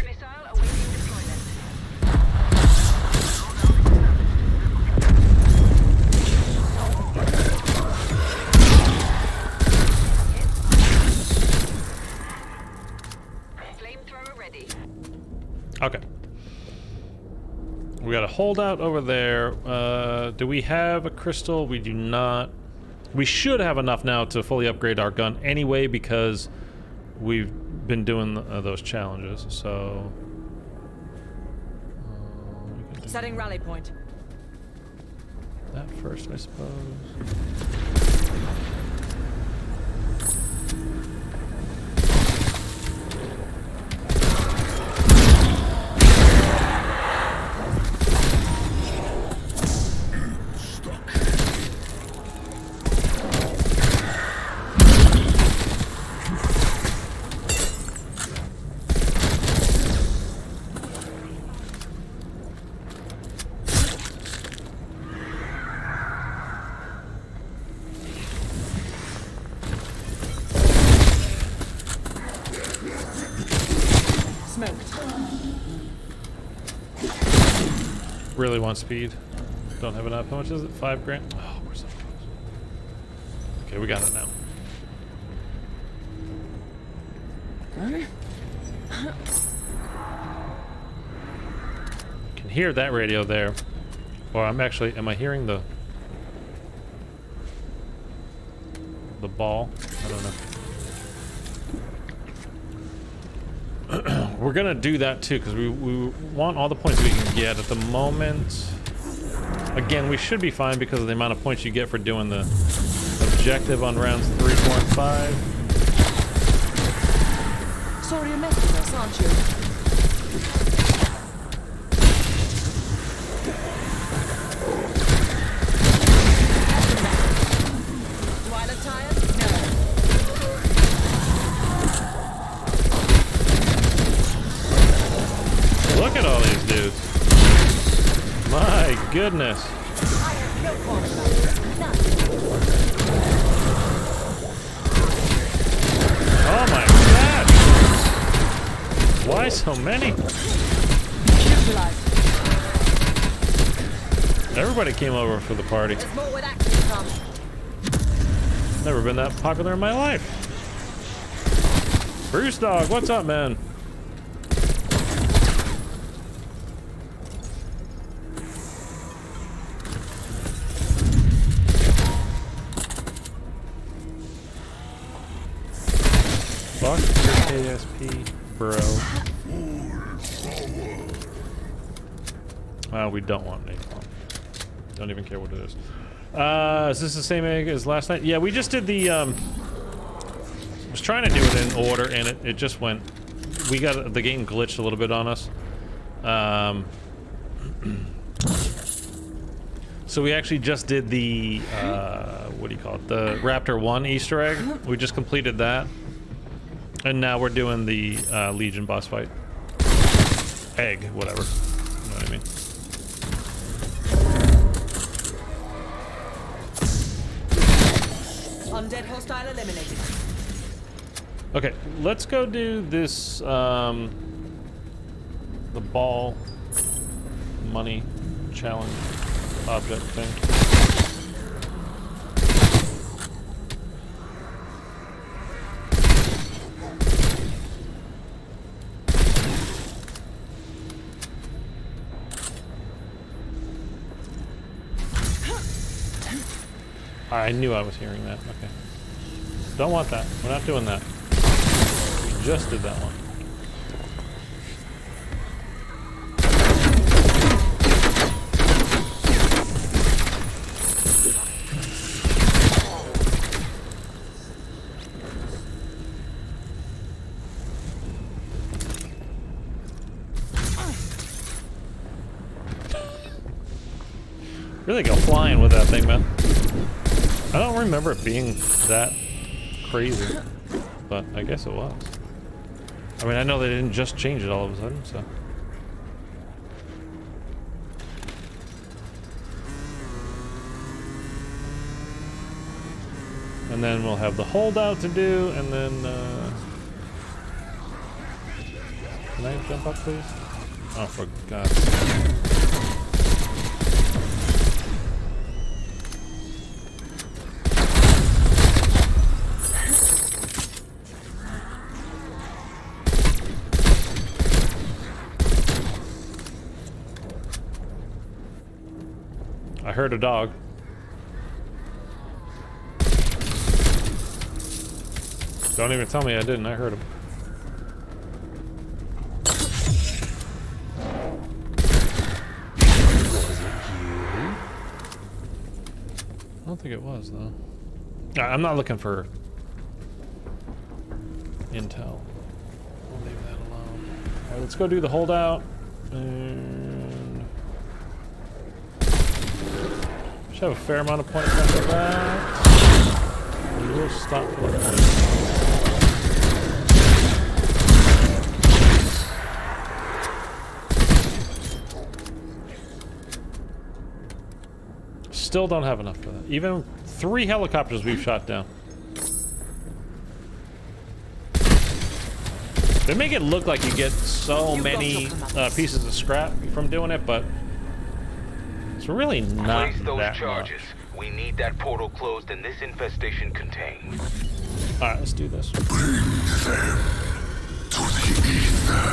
Missile awaiting deployment. Flamethrower ready. Okay. We got a holdout over there. Do we have a crystal? We do not. We should have enough now to fully upgrade our gun anyway because we've been doing those challenges. So Setting rally point. that first, I suppose. Really want speed. Don't have enough. How much is it? 5 grand? Oh, we're so close. Okay, we got it now. Can hear that radio there. Or am I hearing the ball? I don't know. We're gonna do that too because we want all the points we can get at the moment. Again, we should be fine because of the amount of points you get for doing the objective on rounds 3, 4, and 5. Sorry, you're messing with us, aren't you? Twilight tired? No. Look at all these dudes. My goodness. I have no qualms about it. None. Oh my gosh. Why so many? Everybody came over for the party. There's more with action comes. Never been that popular in my life. Bruce Dog, what's up, man? Fuck your ASP, bro. We don't want an egg. Don't even care what it is. Is this the same egg as last night? Yeah, we just did the, I was trying to do it in order, and it just went, the game glitched a little bit on us. So we actually just did the, what do you call it? The Raptor 1 Easter egg. We just completed that. And now we're doing the Legion boss fight. Egg, whatever. You know what I mean? Undead hostile eliminated. Okay, let's go do this, the ball money challenge object thing. I knew I was hearing that. Okay. Don't want that. We're not doing that. We just did that one. Really go flying with that thing, man. I don't remember it being that crazy, but I guess it was. I mean, I know they didn't just change it all of a sudden, so. And then we'll have the holdout to do, and then, can I jump up, please? Oh, for God's sake. I heard a dog. Don't even tell me I didn't. I heard him. I don't think it was, though. I'm not looking for intel. We'll leave that alone. Alright, let's go do the holdout. And should have a fair amount of points after that. And we'll stop for the point. Still don't have enough for that. Even 3 helicopters we've shot down. They make it look like you get so many pieces of scrap from doing it, but it's really not Place those that charges. much. We need that portal closed and this infestation contained. All right, let's do this. Bring them to the ether.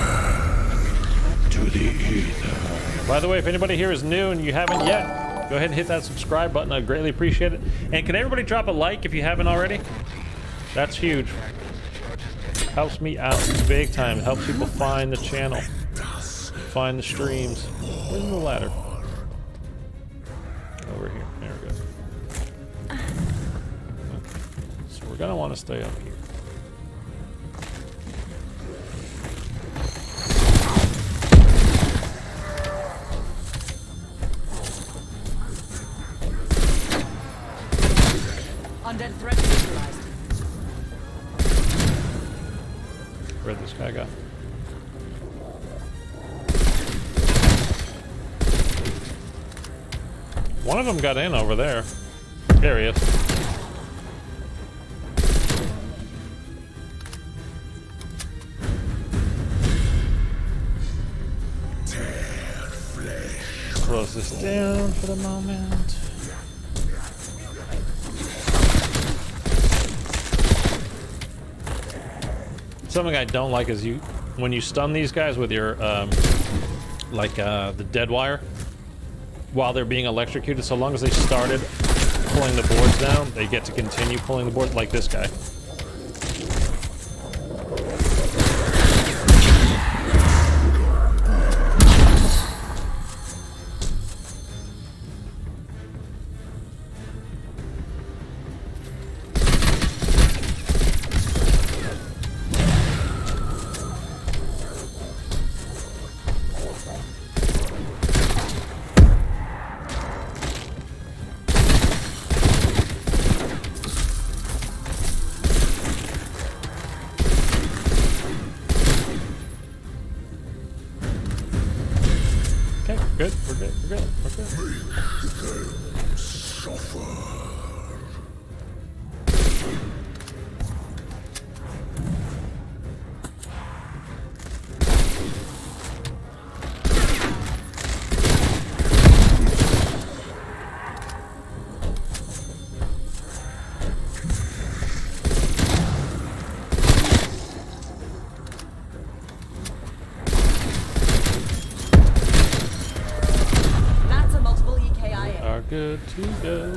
To the ether. By the way, if anybody here is new and you haven't yet, go ahead and hit that subscribe button. I'd greatly appreciate it. And can everybody drop a like if you haven't already? That's huge. Helps me out big time. It helps people find the channel, find the streams. Where's the ladder? Over here. There we go. Okay. So we're gonna want to stay up here. Undead threat neutralized. Where'd this guy go? One of them got in over there. There he is. Close this down for the moment. Something I don't like is when you stun these guys with your the dead wire while they're being electrocuted. So long as they started pulling the boards down, they get to continue pulling the board, like this guy. Good, we're good, we're good, we're good. Make them suffer. Good to go.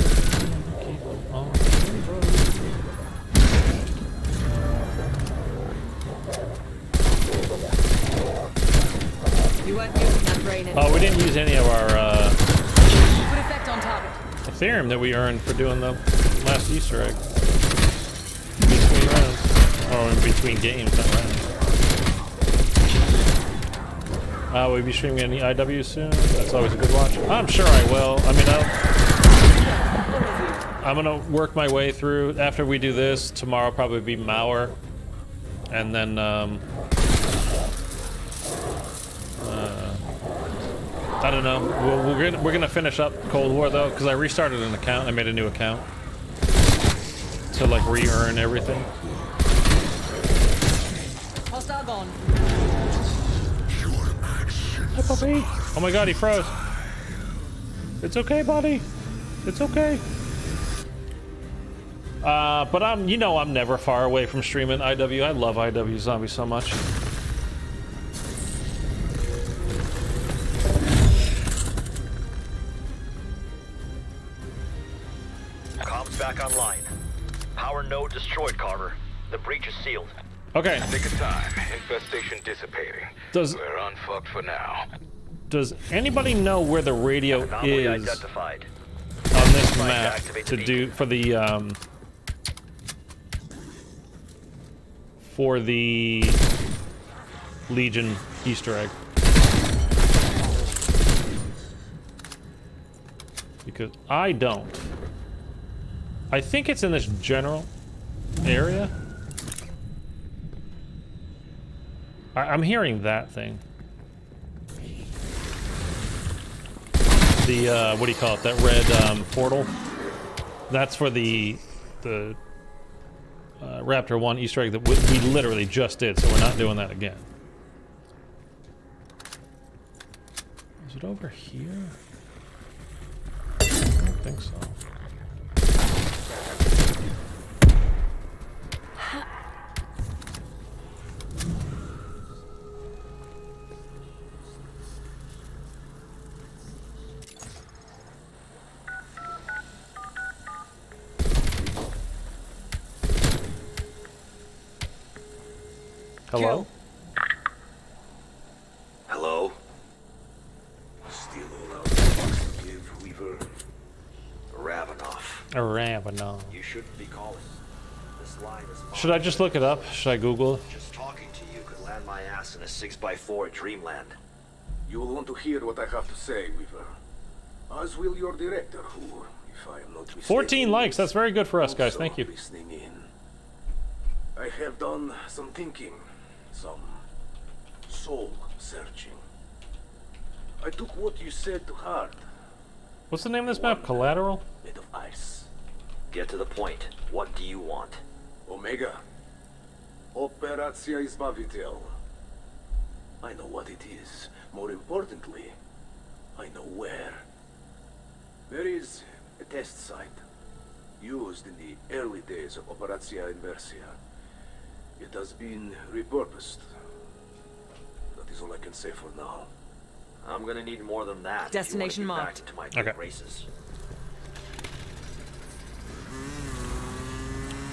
Keep on the road. You weren't using that brain anymore. Oh, we didn't use any of our Put effect on target. Ethereum that we earned for doing the last Easter egg. Between rounds. Or in between games, not rounds. Will you be streaming any IW soon? That's always a good watch. I'm sure I will. I mean, I'm gonna work my way through. After we do this, tomorrow probably be Mauer, and then I don't know. We're gonna finish up Cold War though, because I restarted an account. I made a new account to like re-earn everything. Hostile gone. Hey, puppy. Oh my God, he froze. It's okay, buddy. It's okay. But I'm never far away from streaming IW. I love IW Zombie so much. Comms back online. Power node destroyed, Carver. The breach is sealed. Okay. Take a time. Infestation dissipating. We're unfucked for now. Does anybody know where the radio Anomaly is identified. on this map to do for the Legion Easter egg? Because I don't. I think it's in this general area. I'm hearing that thing. The what do you call it? That red portal. That's for the Raptor 1 Easter egg that we literally just did, so we're not doing that again. Is it over here? I don't think so. Hello? Hello? Still all out to give, Weaver. Ravenov. You shouldn't be calling. This line is... Should I just look it up? Should I Google it? Just talking to you could land my ass in a 6x4 at Dreamland. You will want to hear what I have to say, Weaver. As will your director, who, if I am not mistaken... 14 likes, that's very good for us, guys. Thank you. Listening in. I have done some thinking. Some soul searching. I took what you said to heart. What's the name of this map? Collateral? Made of ice. Get to the point. What do you want? Omega. Operacja Izbavitel. I know what it is. More importantly, I know where. There is a test site. Used in the early days of Operacja Inversia. It has been repurposed. That is all I can say for now. I'm gonna need more than that. Destination marked. Back into my good graces.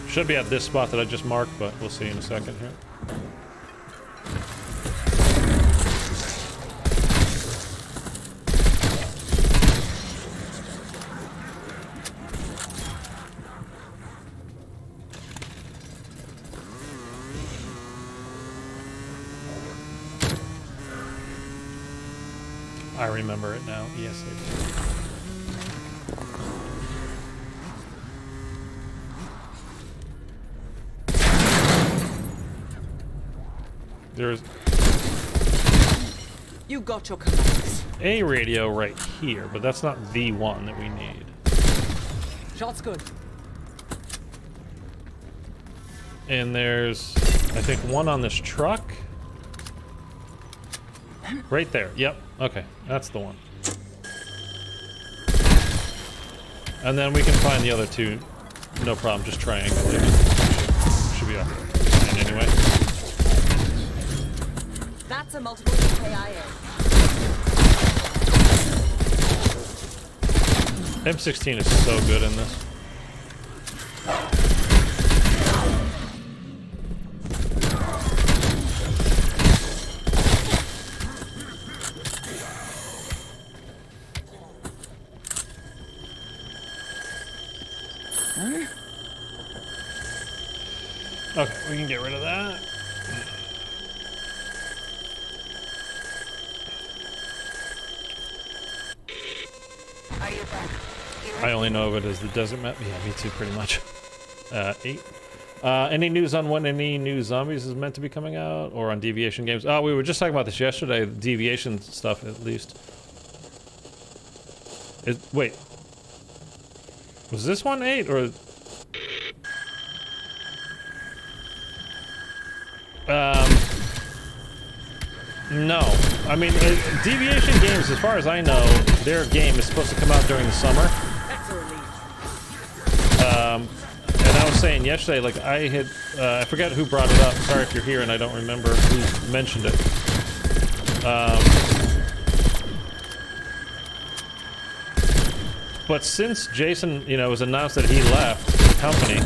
Should be at this spot that I just marked, but we'll see in a second here. I remember it now. Yes, I do. There's You got your commands. a radio right here, but that's not the one that we need. Shot's good. And there's, I think, one on this truck. Right there. Yep. Okay. That's the one. And then we can find the other two. No problem. Just triangulate. Should be fine anyway. That's a multiple KIA. M16 is so good in this. Okay, we can get rid of that. I only know of it as the desert map. Yeah, me too, pretty much. 8. Any news on when any new zombies is meant to be coming out, or on Deviation games? Oh, we were just talking about this yesterday. The Deviation stuff, at least. Wait, was this one 8 or? No. I mean, Deviation games, as far as I know, their game is supposed to come out during the summer. And I was saying yesterday, like, I had, I forget who brought it up. Sorry if you're here and I don't remember who mentioned it. But since Jason, you know, it was announced that he left the company,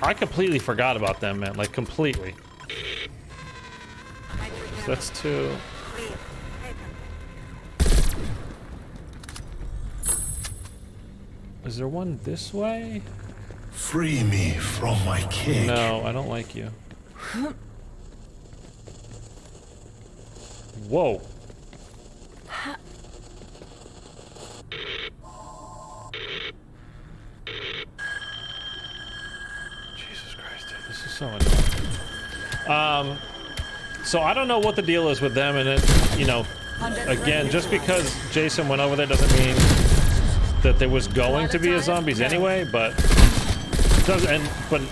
I completely forgot about them, man. Like, completely. So that's 2. Is there one this way? Free me from my cage. No, I don't like you. Whoa. Jesus Christ, dude, this is so annoying. So I don't know what the deal is with them, and it, you know, again, just because Jason went over there doesn't mean that there was going to be a zombies anyway, but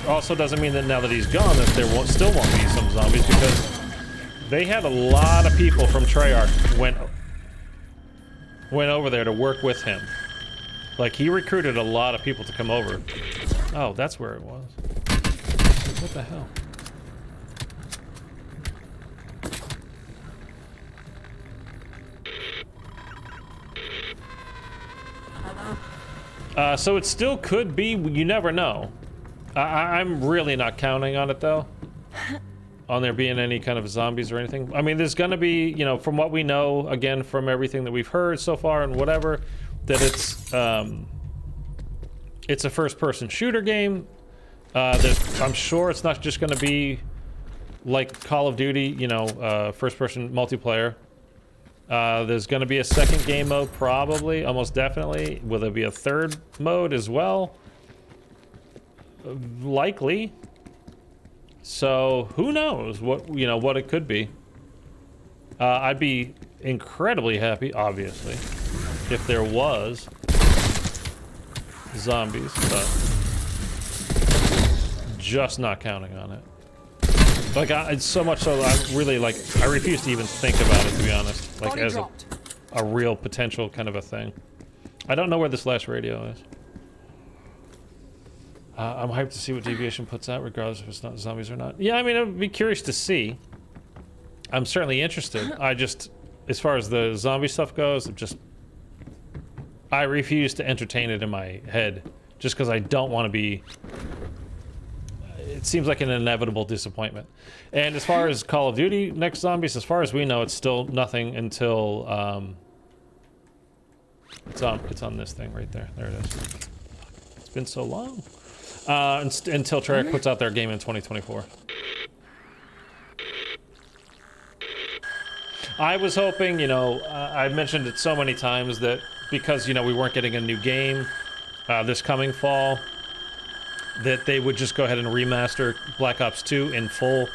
also doesn't mean that now that he's gone that there still won't be some zombies, because they had a lot of people from Treyarch went over there to work with him. Like, he recruited a lot of people to come over. Oh, that's where it was. What the hell? So it still could be, you never know. I'm really not counting on it, though. On there being any kind of zombies or anything. I mean, there's gonna be, you know, from what we know, again, from everything that we've heard so far and whatever, that it's a first-person shooter game. I'm sure it's not just gonna be like Call of Duty, you know, first-person multiplayer. There's going to be a second game mode, probably, almost definitely. Will there be a third mode as well? Likely. So who knows what, you know, what it could be. I'd be incredibly happy, obviously, if there was zombies, but just not counting on it. Like, it's so much so that I really, like, I refuse to even think about it, to be honest. Like, as a real potential kind of a thing. I don't know where this last radio is. I'm hyped to see what Deviation puts out, regardless if it's not zombies or not. Yeah, I mean, I'd be curious to see. I'm certainly interested. I just, as far as the zombie stuff goes, I refuse to entertain it in my head, just because I don't want to be... It seems like an inevitable disappointment. And as far as Call of Duty next zombies, as far as we know, it's still nothing until it's on this thing right there. There it is. It's been so long. Until Treyarch puts out their game in 2024. I was hoping, you know, I've mentioned it so many times that because, you know, we weren't getting a new game this coming fall, that they would just go ahead and remaster Black Ops 2 in full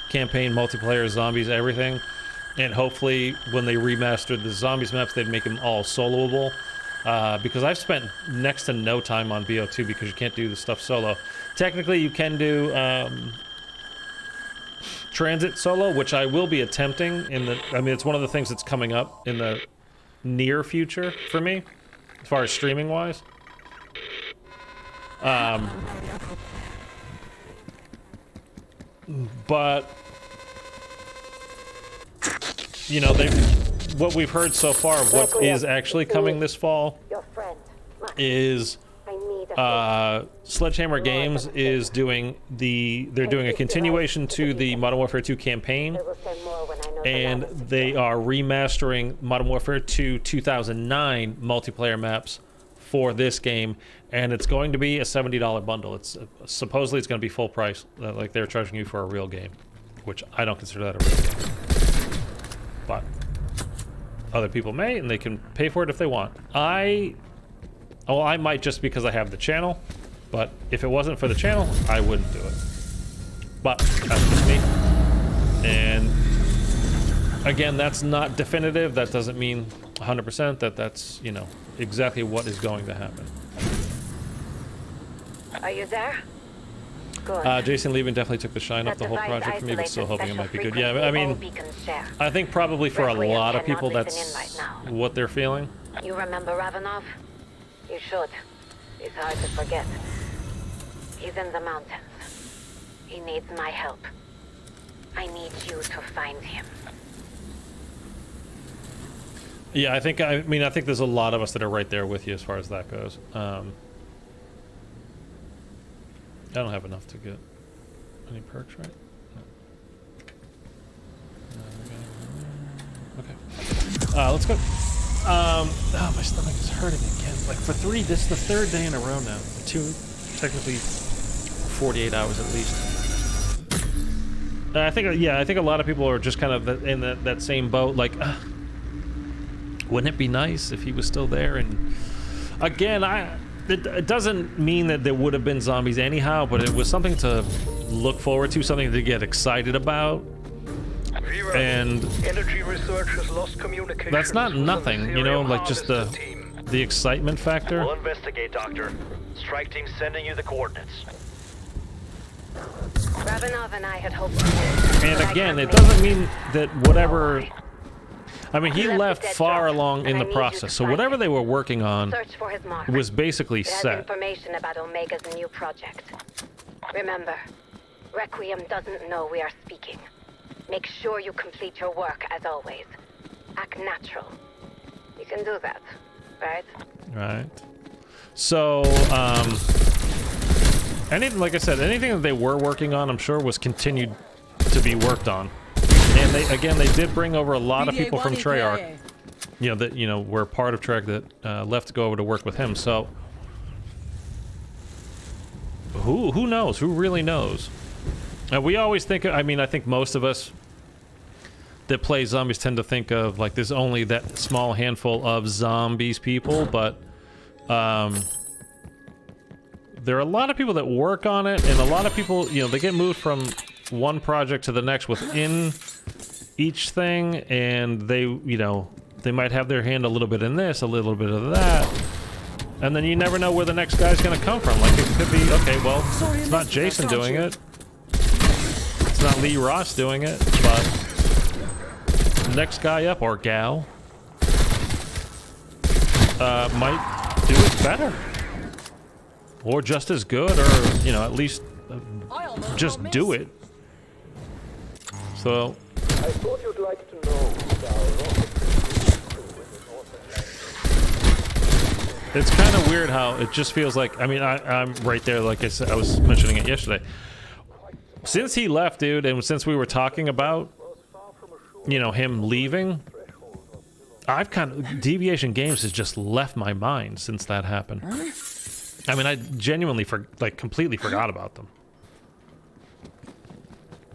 campaign, multiplayer, zombies, everything. And hopefully when they remastered the zombies maps, they'd make them all soloable. Because I've spent next to no time on BO2 because you can't do the stuff solo. Technically you can do transit solo, which I will be attempting I mean, it's one of the things that's coming up in the near future for me, as far as streaming wise. But you know, what we've heard so far of what is actually coming this fall is Sledgehammer Games is doing they're doing a continuation to the Modern Warfare 2 campaign, and they are remastering Modern Warfare 2 2009 multiplayer maps for this game, and it's going to be a $70 bundle. It's supposedly it's going to be full price, like they're charging you for a real game, which I don't consider that a real game. But other people may, and they can pay for it if they want. I Well, I might just because I have the channel, but if it wasn't for the channel, I wouldn't do it. But that's just me. And again, that's not definitive. That doesn't mean 100% that that's, you know, exactly what is going to happen. Are you there? Good. Jason leaving definitely took the shine off the whole project for me, but still hoping it might be good. Yeah, I mean, I think probably for a lot of people that's what they're feeling. You remember Ravenov? You should. It's hard to forget. He's in the mountains. He needs my help. I need you to find him. Yeah, I think there's a lot of us that are right there with you as far as that goes. I don't have enough to get any perks, right? No. Okay. Let's go. Oh, my stomach is hurting again. Like for this is the third day in a row now. Technically 48 hours at least. I think a lot of people are just kind of in that same boat. Like, wouldn't it be nice if he was still there? And again, it doesn't mean that there would have been zombies anyhow, but it was something to look forward to, something to get excited about. And energy researchers lost communication. that's not nothing, you know, like just the excitement factor. We'll investigate, Doctor. Strike team sending you the coordinates. Ravenov and I had hoped. And again, it doesn't mean that whatever. I mean, he left far along in the process, so whatever they were working on was basically set. Information about Omega's new project. Remember, Requiem doesn't know we are speaking. Make sure you complete your work as always. Act natural. You can do that, right? Right. So, like I said, anything that they were working on, I'm sure, was continued to be worked on. And they did bring over a lot of people from Treyarch, that were part of Treyarch that left to go over to work with him. So who knows? Who really knows? We always think. I mean, I think most of us that play zombies tend to think of like there's only that small handful of zombies people, but there are a lot of people that work on it, and a lot of people, they get moved from one project to the next within each thing, and they might have their hand a little bit in this, a little bit of that, and then you never know where the next guy's gonna come from. Like, it could be, okay, well, it's not Jason doing it, it's not Lee Ross doing it, but next guy up, or gal, might do it better, or just as good, or at least just do it. So I thought you'd like to know it's kind of weird how it just feels like, I mean, I'm right there, like I said, I was mentioning it yesterday. Since he left, dude, and since we were talking about, him leaving, I've Deviation Games has just left my mind since that happened. I mean, I genuinely completely forgot about them.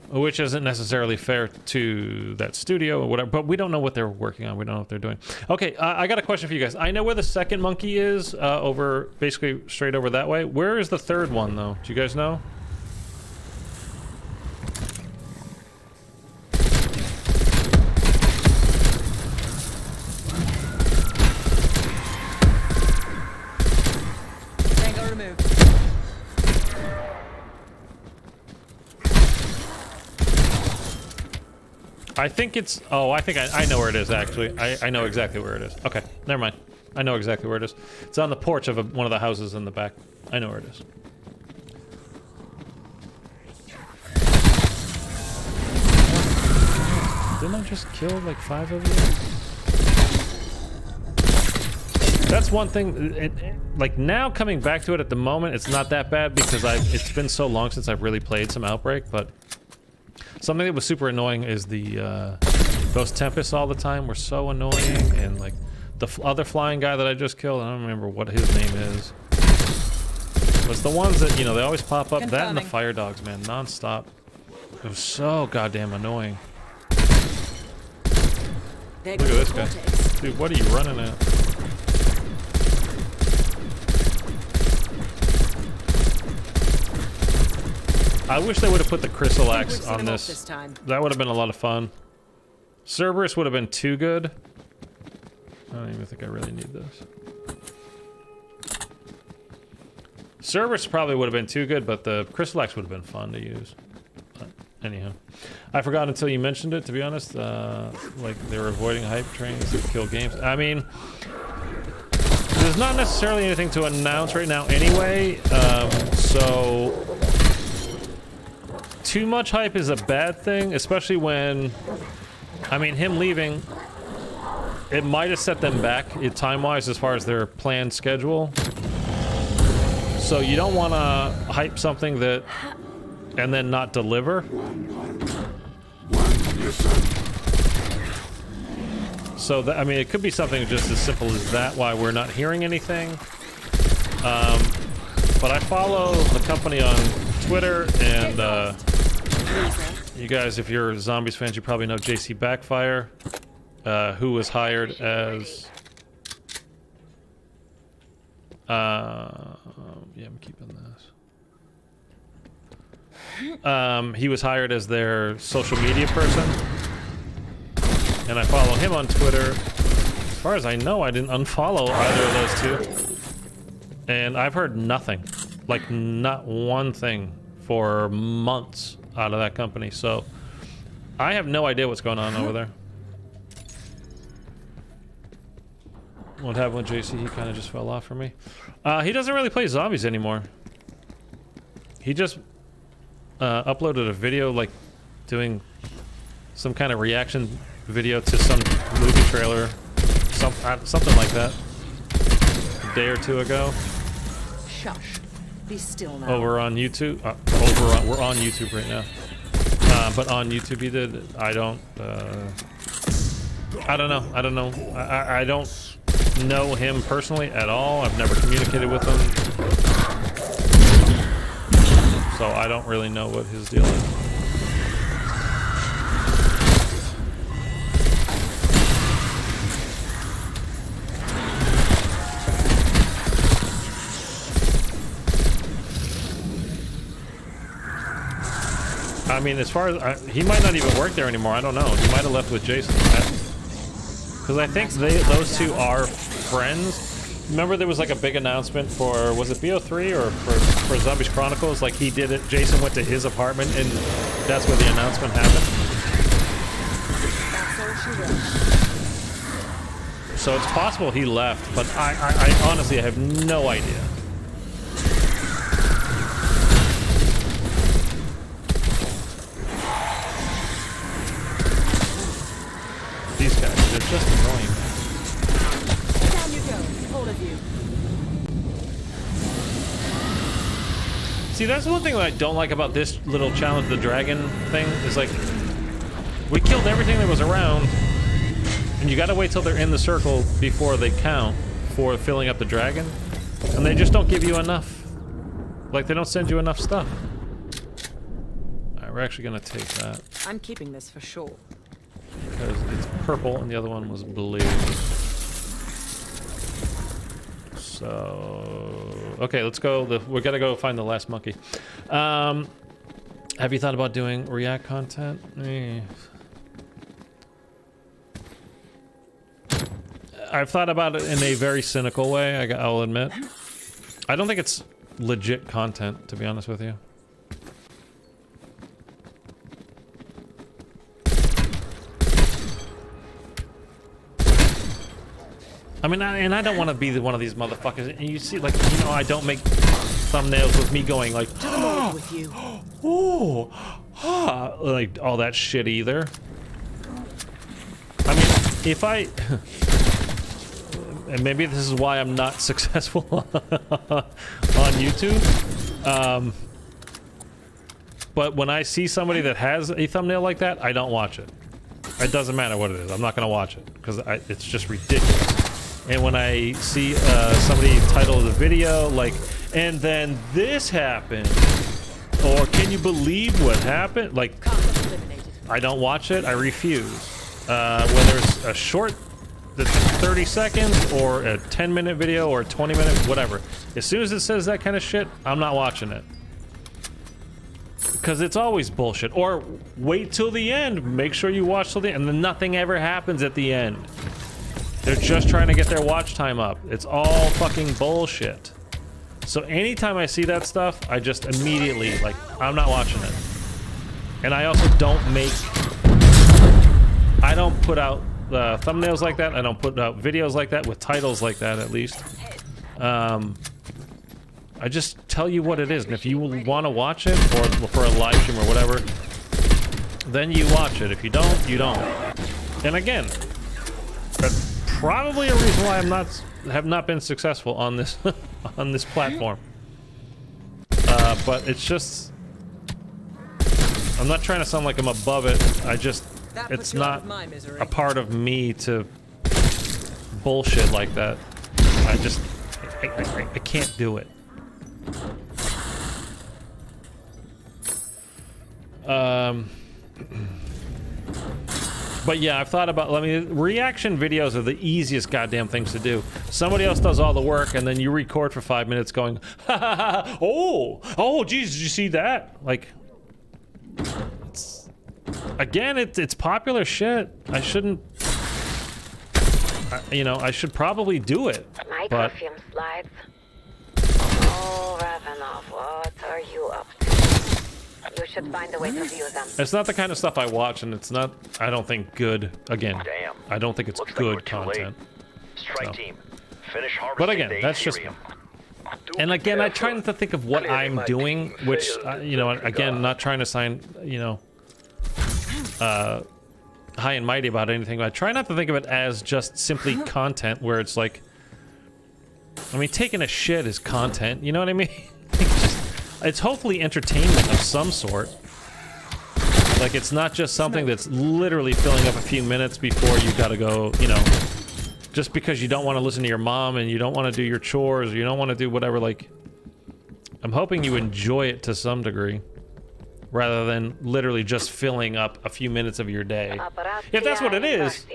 Which isn't necessarily fair to that studio or whatever, but we don't know what they're working on. We don't know what they're doing. Okay, I got a question for you guys. I know where the second monkey is, basically straight over that way. Where is the third one, though? Do you guys know? Tango removed. I think it's... Oh, I think I know where it is, actually. I know exactly where it is. Okay, never mind. I know exactly where it is. It's on the porch of one of the houses in the back. I know where it is. Didn't I just kill like 5 of you? That's one thing. Like, now coming back to it at the moment, it's not that bad because it's been so long since I've really played some Outbreak, but... Something that was super annoying is those Tempests all the time were so annoying, and like the other flying guy that I just killed, I don't remember what his name is. But it's the ones that, they always pop up. That and the fire dogs, man, non-stop. It was so goddamn annoying. Look at this guy. Dude, what are you running at? I wish they would have put the crystal axe We've seen on him off this. this time. That would have been a lot of fun. Cerberus would have been too good. I don't even think I really need this. Cerberus probably would have been too good, but the crystal axe would have been fun to use. Anyhow, I forgot until you mentioned it, to be honest. Like, they were avoiding hype trains that kill games. I mean, there's not necessarily anything to announce right now anyway, so too much hype is a bad thing, especially when, I mean, him leaving, it might have set them back time-wise as far as their planned schedule. So you don't want to hype something that and then not deliver. So that, I mean, it could be something just as simple as that, why we're not hearing anything. But I follow the company on Twitter, and you guys, if you're Zombies fans, you probably know JC Backfire, who was hired as yeah, I'm keeping this. He was hired as their social media person, and I follow him on Twitter. As far as I know, I didn't unfollow either of those two, and I've heard nothing, like not one thing for months out of that company. So I have no idea what's going on over there. What happened with JC? He kind of just fell off for me. He doesn't really play zombies anymore. He just uploaded a video, like doing some kind of reaction video to some movie trailer, something like that, a day or two ago. Shush. Be still now. Over on YouTube. We're on YouTube right now. But on YouTube he did. I don't know. I don't know him personally at all. I've never communicated with him. So I don't really know what his deal is. I mean, as far as he might not even work there anymore. I don't know. He might have left with Jason. Because I think those two are friends. Remember there was like a big announcement for, was it BO3 or for Zombies Chronicles? Like he did it, Jason went to his apartment and that's where the announcement happened. So it's possible he left, but I honestly have no idea. These guys, they're just annoying. Down you go, all of you. See, that's one thing that I don't like about this little challenge the dragon thing, is like, we killed everything that was around, and you gotta wait till they're in the circle before they count for filling up the dragon, and they just don't give you enough. Like, they don't send you enough stuff. Alright, we're actually gonna take that. I'm keeping this for sure. Because it's purple and the other one was blue. So, okay, let's go. We gotta go find the last monkey. Have you thought about doing React content? I've thought about it in a very cynical way, I'll admit. I don't think it's legit content, to be honest with you. I mean, and I don't want to be one of these motherfuckers. And you see, like, you know, I don't make thumbnails with me going like, with you. oh, like all that shit either. I mean, if I, and maybe this is why I'm not successful on YouTube. But when I see somebody that has a thumbnail like that, I don't watch it. It doesn't matter what it is. I'm not going to watch it because it's just ridiculous. And when I see somebody title the video like, and then this happened, or can you believe what happened? Like, I don't watch it. I refuse. Whether it's a short, that's 30 seconds, or a 10-minute video, or a 20-minute, whatever. As soon as it says that kind of shit, I'm not watching it. Because it's always bullshit. Or wait till the end. Make sure you watch till the end. And then nothing ever happens at the end. They're just trying to get their watch time up. It's all fucking bullshit. So anytime I see that stuff, I just immediately, like, I'm not watching it. And I also don't make... I don't put out thumbnails like that. I don't put out videos like that with titles like that, at least. I just tell you what it is, and if you want to watch it, or for a live stream or whatever, then you watch it. If you don't, you don't. And again, that's probably a reason why have not been successful on this on this platform. But it's just, I'm not trying to sound like I'm above it. It's not a part of me to bullshit like that. I can't do it. But yeah, I've thought about, reaction videos are the easiest goddamn things to do. Somebody else does all the work, and then you record for 5 minutes going, ha ha ha, oh, geez, did you see that? Like, it's popular shit. I shouldn't, I should probably do it. Microfilm slides. Oh, Ravenov, what are you up to? You should find a way to view them. It's not the kind of stuff I watch, and it's not, I don't think, good. Again, Damn. I don't think it's Looks good like we're too content. Strike team. Finish harvesting But again, the that's just... Imperium. And again, I try not to think of what I'm doing, which, again, not trying to sound, high and mighty about anything, but I try not to think of it as just simply content, where it's like, I mean, taking a shit is content, you know what I mean? It's hopefully entertainment of some sort. Like, it's not just something that's literally filling up a few minutes before you gotta go, just because you don't want to listen to your mom and you don't want to do your chores or you don't want to do whatever, like, I'm hoping you enjoy it to some degree, rather than literally just filling up a few minutes of your day. If that's what it is,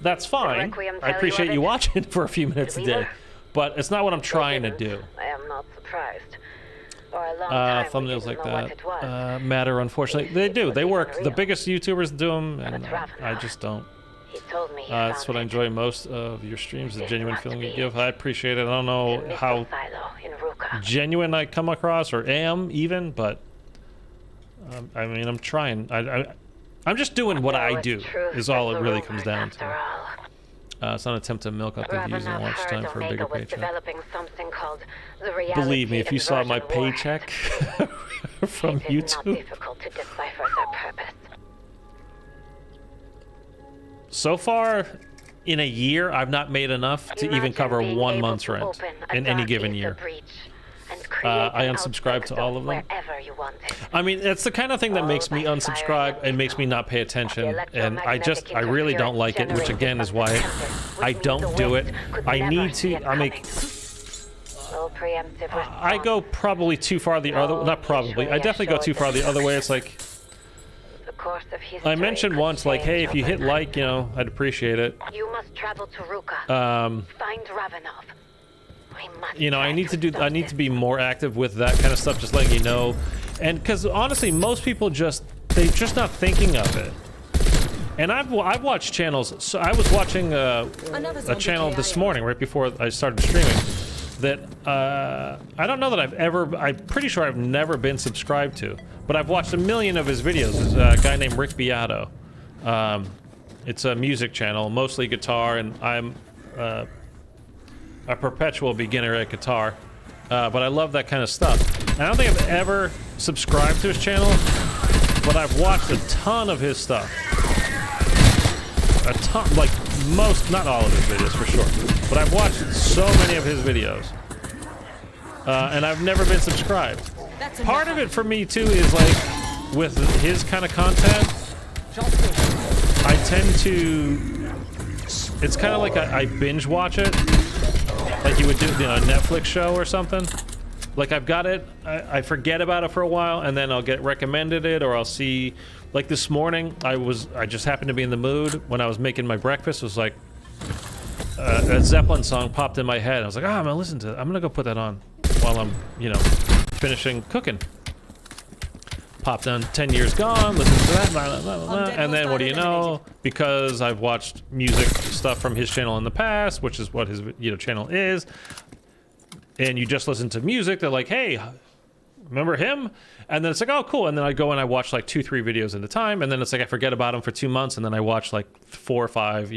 that's fine. I appreciate you watching for a few minutes a day, but it's not what I'm trying to do. I am not surprised. For a long time, thumbnails like that matter, unfortunately. They do. They work. The biggest YouTubers do them, and I just don't. He told me that's what I enjoy most of your streams, the genuine feeling you give. I appreciate it. I don't know how genuine I come across or am even, but I mean, I'm trying. I'm just doing what I do is all it really comes down to. It's not an attempt to milk up the views and watch time for a bigger paycheck. Believe me, if you saw my paycheck from YouTube. So far, in a year, I've not made enough to even cover 1 month's rent in any given year. I unsubscribe to all of them. I mean, it's the kind of thing that makes me unsubscribe and makes me not pay attention. And I really don't like it, which again is why I don't do it. I need to, I go probably too far the other, not probably, I definitely go too far the other way. It's like, I mentioned once, like, hey, if you hit like, I'd appreciate it. You must travel to Ruka. Find Ravenov. I need to be more active with that kind of stuff, just letting you know. And because honestly, most people they're just not thinking of it. And I've watched channels. So I was watching a channel this morning, right before I started streaming, that I don't know that I'm pretty sure I've never been subscribed to, but I've watched a million of his videos. There's a guy named Rick Beato. It's a music channel, mostly guitar, and I'm a perpetual beginner at guitar, but I love that kind of stuff. And I don't think I've ever subscribed to his channel, but I've watched a ton of his stuff. A ton, like not all of his videos for sure, but I've watched so many of his videos, and I've never been subscribed. Part of it for me too is like, with his kind of content, I tend to, it's kind of like I binge watch it. Like you would do, a Netflix show or something. Like I've got it, I forget about it for a while, and then I'll get recommended it, or I'll see. Like this morning, I just happened to be in the mood when I was making my breakfast. It was like a Zeppelin song popped in my head. I was like, I'm gonna listen to it. I'm gonna go put that on while I'm, finishing cooking. pop down 10 Years Gone, listen to that, blah, blah, blah, blah. And then what do you know? Because I've watched music stuff from his channel in the past, which is what his channel is, and you just listen to music, they're like, hey, remember him? And then it's like, oh, cool. And then I go and I watch like 2-3 videos at a time, and then it's like I forget about him for 2 months, and then I watch like 4 or 5,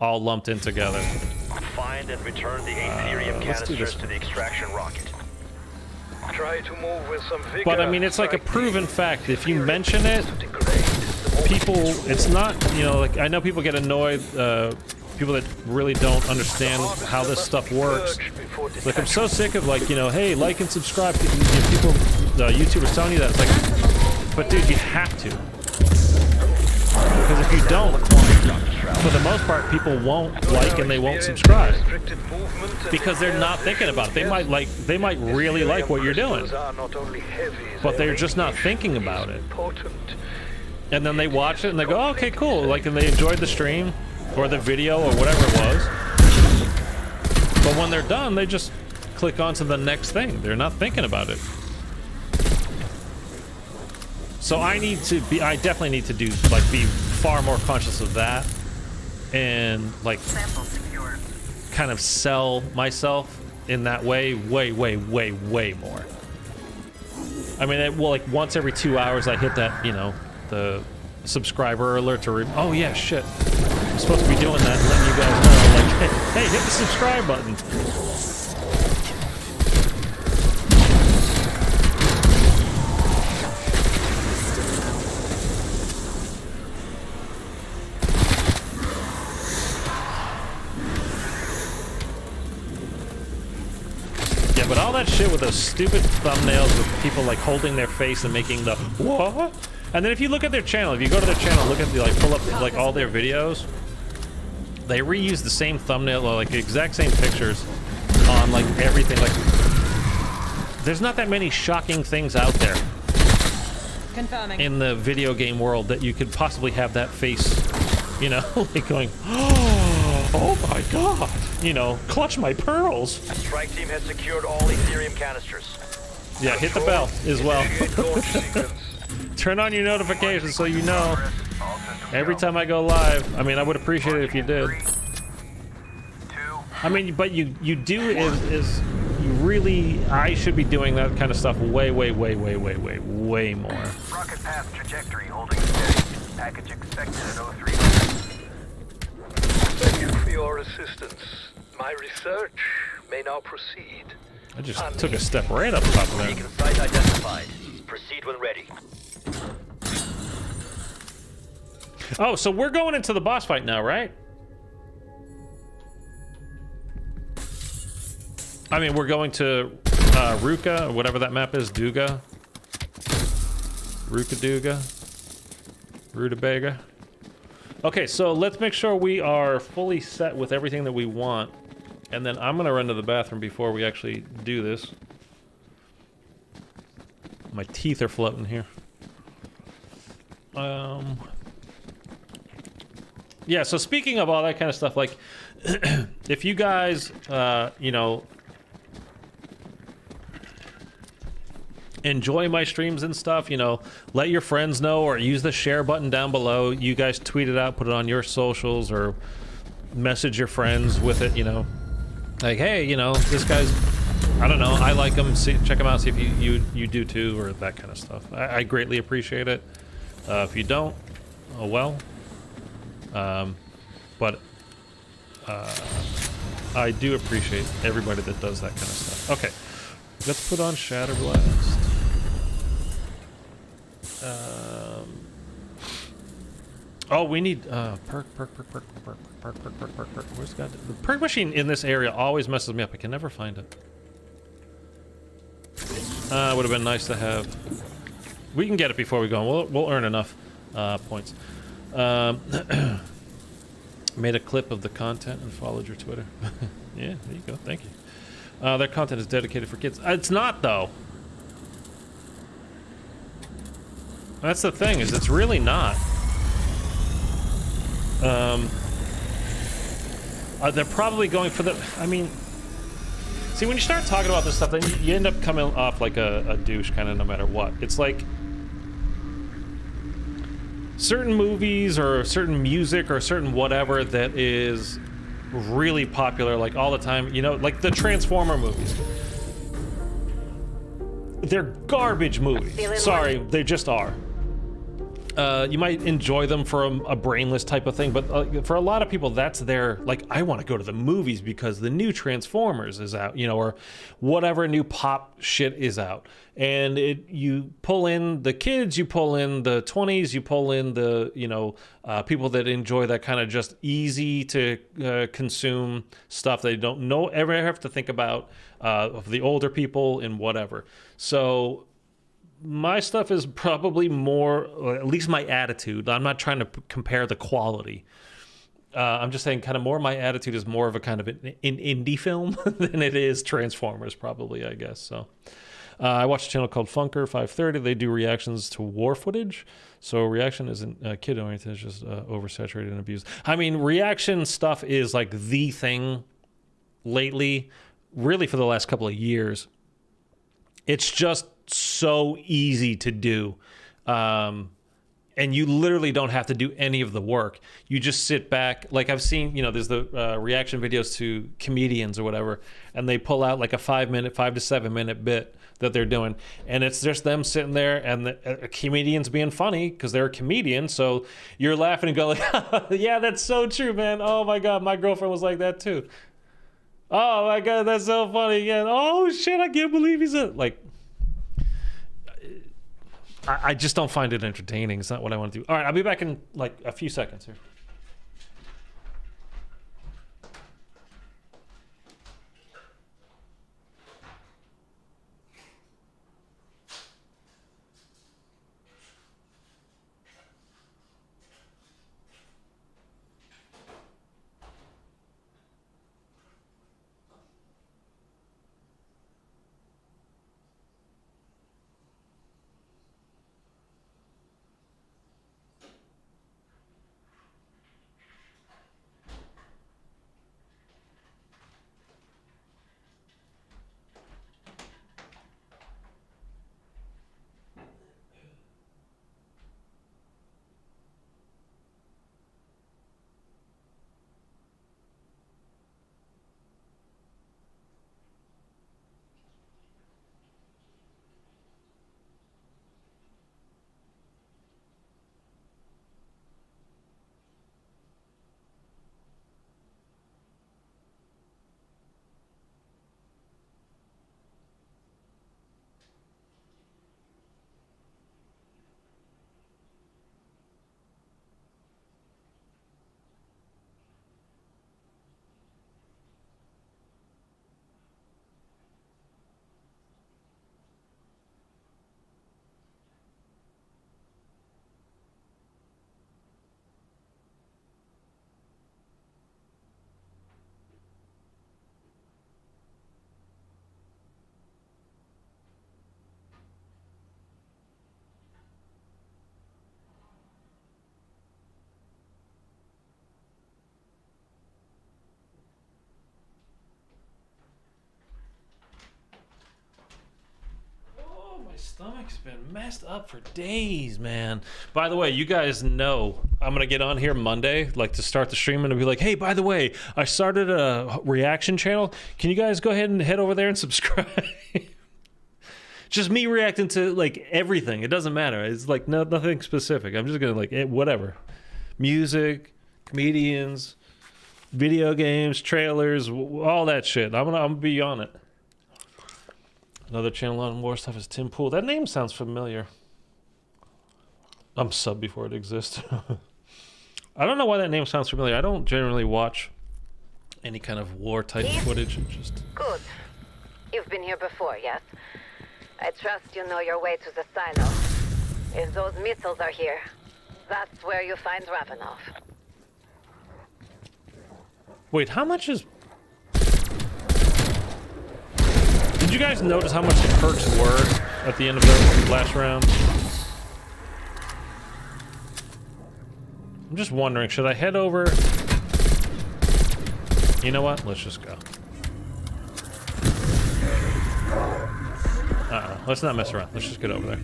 all lumped in together. Find and return the Aetherium canisters to the extraction rocket. Try to move with some vigor. But I mean, it's like a proven fact. If you mention it, people, it's not, like I know people get annoyed, people that really don't understand how this stuff works. Like, I'm so sick of like, hey, like and subscribe. People, YouTubers telling you that. It's like, but dude, you have to. Because if you don't, for the most part, people won't like and they won't subscribe because they're not thinking about it. They might really like what you're doing, but they're just not thinking about it. And then they watch it and they go, oh, okay, cool. Like, and they enjoyed the stream or the video or whatever it was. But when they're done, they just click on to the next thing. They're not thinking about it. So I definitely need to be far more conscious of that and like kind of sell myself in that way way more. I mean, like once every 2 hours I hit that, the subscriber alert to oh yeah, shit, I'm supposed to be doing that and letting you guys know, like, hey, hit the subscribe button. But all that shit with those stupid thumbnails with people like holding their face and making the what? And then if you look at their channel, if you go to their channel, look at pull up like all their videos, they reuse the same thumbnail or like the exact same pictures on like everything. Like, there's not that many shocking things out there in the video game world that you could possibly have that face, like going, oh my god, clutch my pearls. Strike team has secured all Aetherium canisters. Yeah, hit the bell as well. Turn on your notifications so you know every time I go live. I mean, I would appreciate it if you did. I mean, but you do is you really, I should be doing that kind of stuff way more. Rocket path trajectory holding steady. Package expected at 03. Thank you for your assistance. My research may now proceed. I just took a step right up top of that. Beacon site identified. Proceed when ready. Oh, so we're going into the boss fight now, right? I mean, we're going to Ruka, or whatever that map is, Duga. Ruka-Duga. Rutabaga. Okay, so let's make sure we are fully set with everything that we want. And then I'm gonna run to the bathroom before we actually do this. My teeth are floating here. Yeah, so speaking of all that kind of stuff, like, if you guys, enjoy my streams and stuff, let your friends know or use the share button down below. You guys tweet it out, put it on your socials, or message your friends with it, like, hey, this guy's, I don't know, I like him, check him out, see if you do too, or that kind of stuff. I greatly appreciate it. If you don't, oh well. But I do appreciate everybody that does that kind of stuff. Okay, let's put on Shatter Blast. Oh, we need perk. Where's the perk machine in this area always messes me up. I can never find it. Would have been nice to have. We can get it before we go. We'll earn enough points. Made a clip of the content and followed your Twitter. Yeah, there you go. Thank you. Their content is dedicated for kids. It's not, though. That's the thing, is it's really not. They're probably going for the, I mean, see, when you start talking about this stuff, then you end up coming off like a douche kind of no matter what. It's like, certain movies or certain music or certain whatever that is really popular, like all the time, you know, like the Transformer movies. They're garbage movies. Sorry, they just are. You might enjoy them for a brainless type of thing, but for a lot of people, that's their, like, I want to go to the movies because the new Transformers is out, you know, or whatever new pop shit is out. And you pull in the kids, you pull in the 20s, you pull in the, you know, people that enjoy that kind of just easy to consume stuff they don't ever have to think about, of the older people and whatever. So my stuff is probably more, or at least my attitude. I'm not trying to compare the quality. I'm just saying kind of more my attitude is more of a kind of an indie film than it is Transformers, probably, I guess. So I watch a channel called Funker 530. They do reactions to war footage. So reaction isn't kid-oriented, it's just oversaturated and abused. I mean, reaction stuff is like the thing lately, really for the last couple of years. It's just so easy to do, and you literally don't have to do any of the work. You just sit back. Like I've seen, you know, there's the reaction videos to comedians or whatever, and they pull out like a 5 to 7 minute bit that they're doing, and it's just them sitting there and the comedians being funny because they're a comedian, so you're laughing and go like, yeah, that's so true, man. Oh my god, my girlfriend was like that too. Oh my god, that's so funny again. Oh shit, I can't believe he's like. I just don't find it entertaining. It's not what I want to do. All right, I'll be back in like a few seconds here. Stomach's been messed up for days, man. By the way, you guys know I'm gonna get on here Monday, like to start the stream, and be like, hey, by the way, I started a reaction channel. Can you guys go ahead and head over there and subscribe? Just me reacting to like everything. It doesn't matter. It's like nothing specific. I'm just gonna like whatever, music, comedians, video games, trailers, all that shit. I'm gonna be on it. Another channel on war stuff is Tim Pool. That name sounds familiar. I'm sub before it exists. I don't know why that name sounds familiar. I don't generally watch any kind of war type footage. Just good. You've been here before, yes? I trust you know your way to the silo. If those missiles are here, that's where you find Ravenov. Wait, how much is... Did you guys notice how much the perks were at the end of the last round? I'm just wondering, should I head over? You know what? Let's just go. Let's not mess around. Let's just get over there.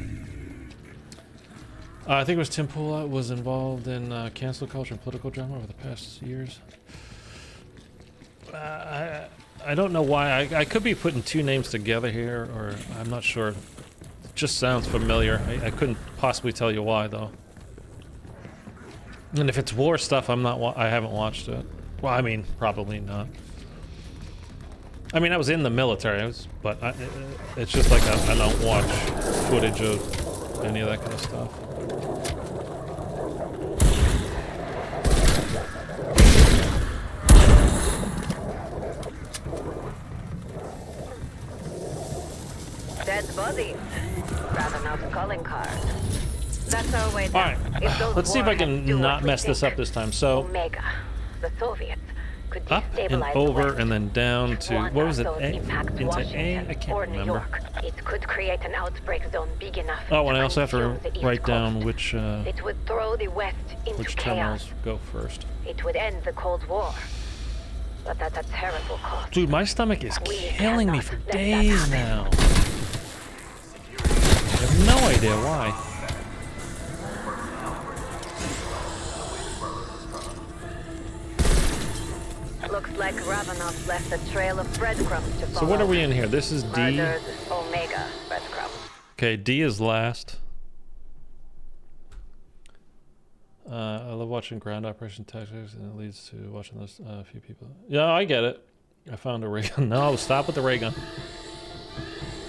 I think it was Tim Pool was involved in cancel culture and political drama over the past years. I don't know why. I could be putting two names together here, or I'm not sure. It just sounds familiar. I couldn't possibly tell you why, though. And if it's war stuff, I haven't watched it. Well, I mean, probably not. I mean, I was in the military, but it's just like I don't watch footage of any of that kind of stuff. Dead bodies. Ravenous calling card. That's our way down. Alright, let's see if I can not mess this up this time. So, Omega, the Soviets, could up and over and then down to, what was it, A? Into A? I can't remember. It could create an outbreak zone big enough. Oh, and I also have to write down which it would throw the West into which chaos. terminals go first. It would end the Cold War. But at a terrible cost. Dude, my stomach is killing me for days now. I have no idea why. Looks like Ravenous left a trail of breadcrumbs to follow. So what are we in here? This is D. Murdered Omega breadcrumbs. Okay, D is last. I love watching ground operation tactics, and it leads to watching those few people. Yeah, I get it. I found a ray gun. No, stop with the ray gun.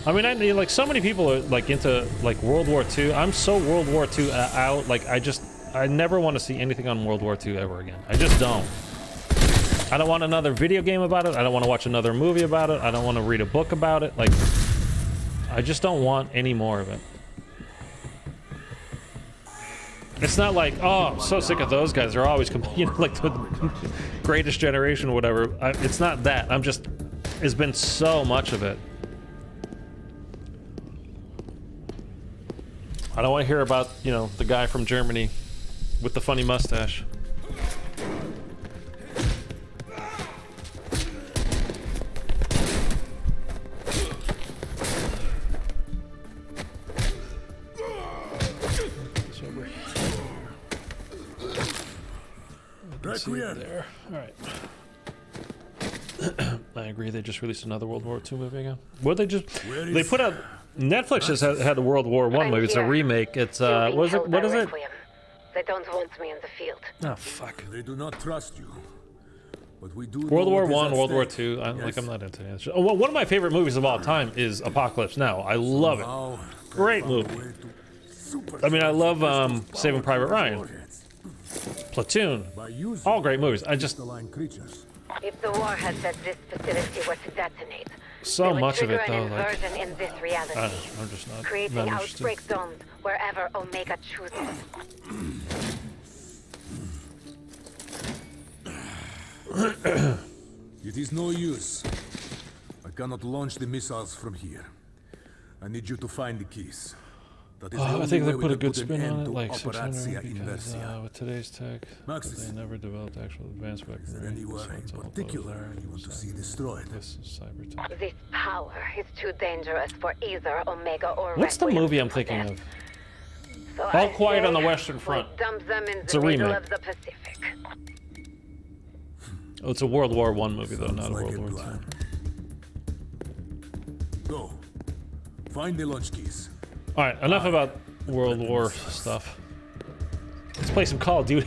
I mean, like so many people are like into like World War II. I'm so World War II out. Like I never want to see anything on World War II ever again. I just don't. I don't want another video game about it. I don't want to watch another movie about it. I don't want to read a book about it. Like, I just don't want any more of it. It's not like, oh, I'm so sick of those guys. They're always, you know, like the greatest generation or whatever. It's not that. I'm just, there's been so much of it. I don't want to hear about, you know, the guy from Germany with the funny mustache. There. All right. I agree. They just released another World War II movie again. What they just? They put out. Netflix has had a World War I movie. It's a remake. It's what is it? What is it? They don't want me in the field. Oh fuck. They do not trust you. But we do. World War I, World War II. I'm not into it. Oh, one of my favorite movies of all time is Apocalypse Now. I love it. Great movie. I mean, I love Saving Private Ryan. Platoon, all great movies. I just if the war had said this facility were to detonate, so much of it though, like in this reality, I'm just not creating outbreak zones wherever Omega chooses. It is no use. I cannot launch the missiles from here. I need you to find the keys. I think they put a good spin on it, like 600, because with today's tech, they never developed actual advanced weaponry. Anywhere in particular you want to see destroyed? This is cyber tech. This power is too dangerous for either Omega or What's the movie I'm thinking of? So All Quiet on the Western Front. Dump them in It's the a middle remake. of the Pacific. Oh, it's a World War I movie though, not a World War II. Go. Find the launch keys. All right, enough about World War stuff. Let's play some Call of Duty.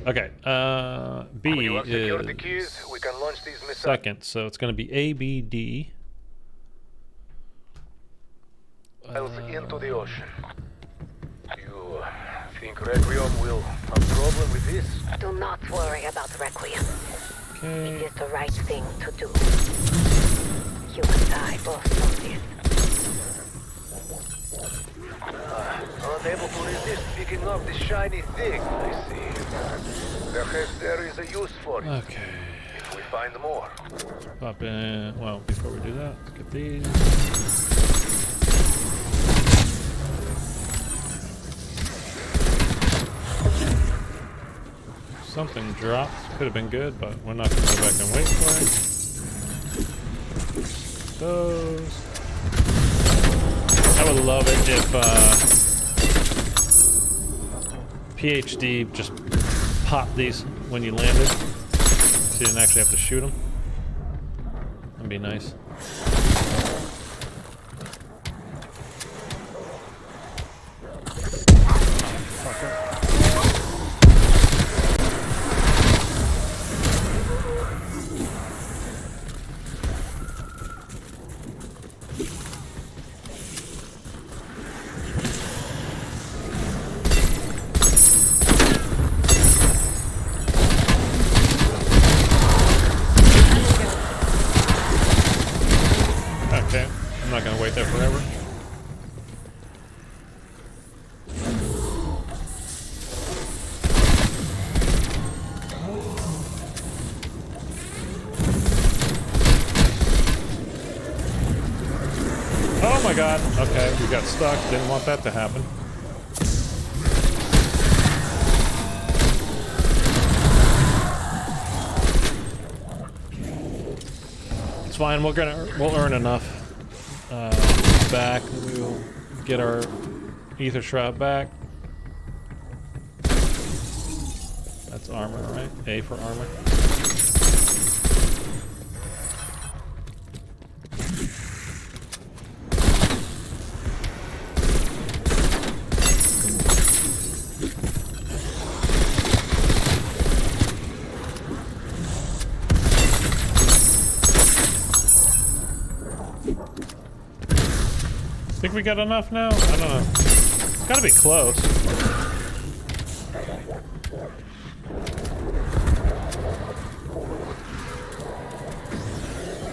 Okay, B is the keys, we can launch these missiles. second, so it's going to be A, B, D. Into the ocean. You think Requiem will have a problem with this? Do not worry about Requiem. Okay. It is the right thing to do. You and I both know this. Unable to resist picking up this shiny thing, I see. Perhaps there is a use for it. Okay. If we find more. Pop in. Well, before we do that, let's get these. Something dropped. Could have been good, but we're not going to go back and wait for it. Those. I would love it if PhD just popped these when you landed, so you didn't actually have to shoot them. That'd be nice. Okay, I'm not gonna wait there forever. Oh my god, okay, we got stuck, didn't want that to happen. It's fine, we'll earn enough back. We'll get our ether shroud back. That's armor, right? A for armor. Think we got enough now? I don't know. It's gotta be close.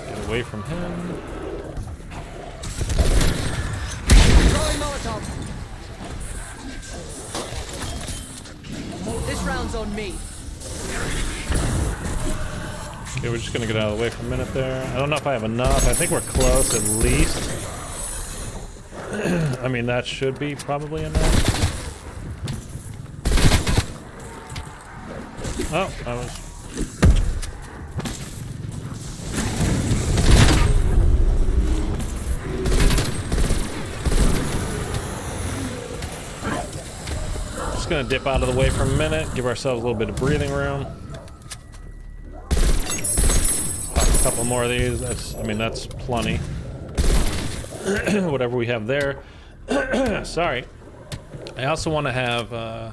Get away from him. Throwing Molotov. This round's on me. Okay, we're just gonna get out of the way for a minute there. I don't know if I have enough. I think we're close at least. I mean, that should be probably enough. Oh, I was... Just gonna dip out of the way for a minute, give ourselves a little bit of breathing room. Pop a couple more of these. That's plenty. Whatever we have there. Sorry. I also want to have an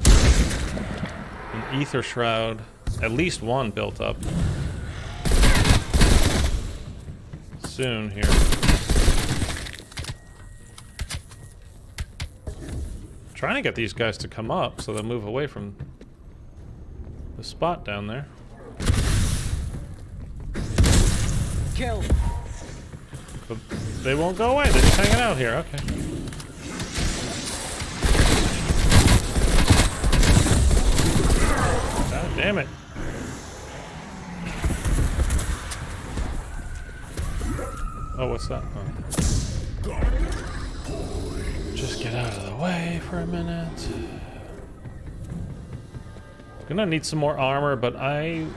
ether shroud, at least one built up soon here. Trying to get these guys to come up so they'll move away from the spot down there. Kill. But they won't go away. They're just hanging out here. Okay. God damn it. Oh, what's that? Oh. Just get out of the way for a minute. Gonna need some more armor, but I'm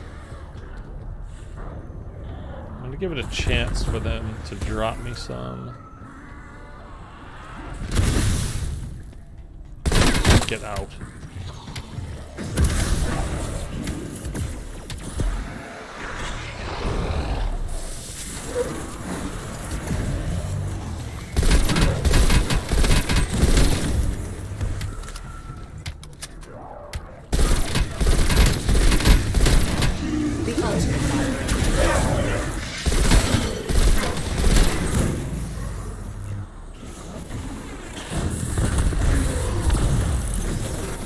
gonna give it a chance for them to drop me some. Get out.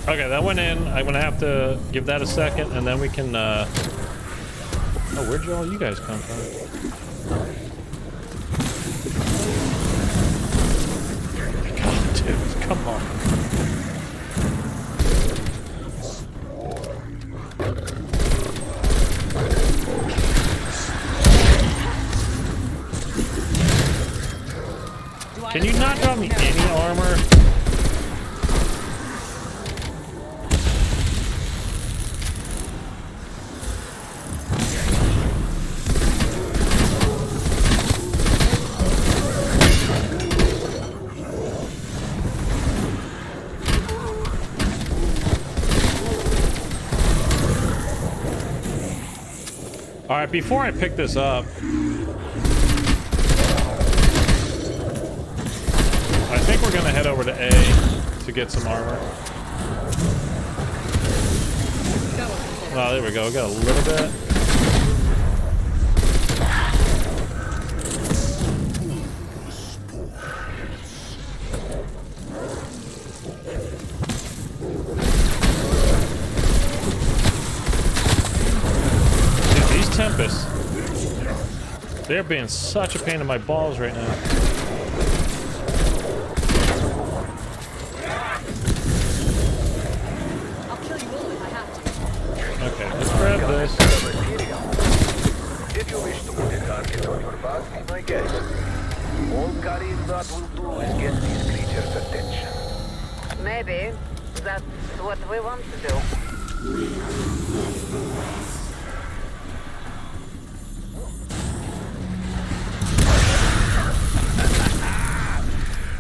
Okay, that went in. I'm gonna have to give that a second, and then we can. Oh, where'd all you guys come from? God, dude, come on. Can you not drop me any armor? All right, before I pick this up, I think we're gonna head over to A to get some armor. Oh, there we go. We got a little bit. Dude, these Tempests, they're being such a pain in my balls right now. Okay, let's grab this. If you wish to put a target on your back, be my guest. All carrying that will do is get these creatures' attention. Maybe that's what we want to do.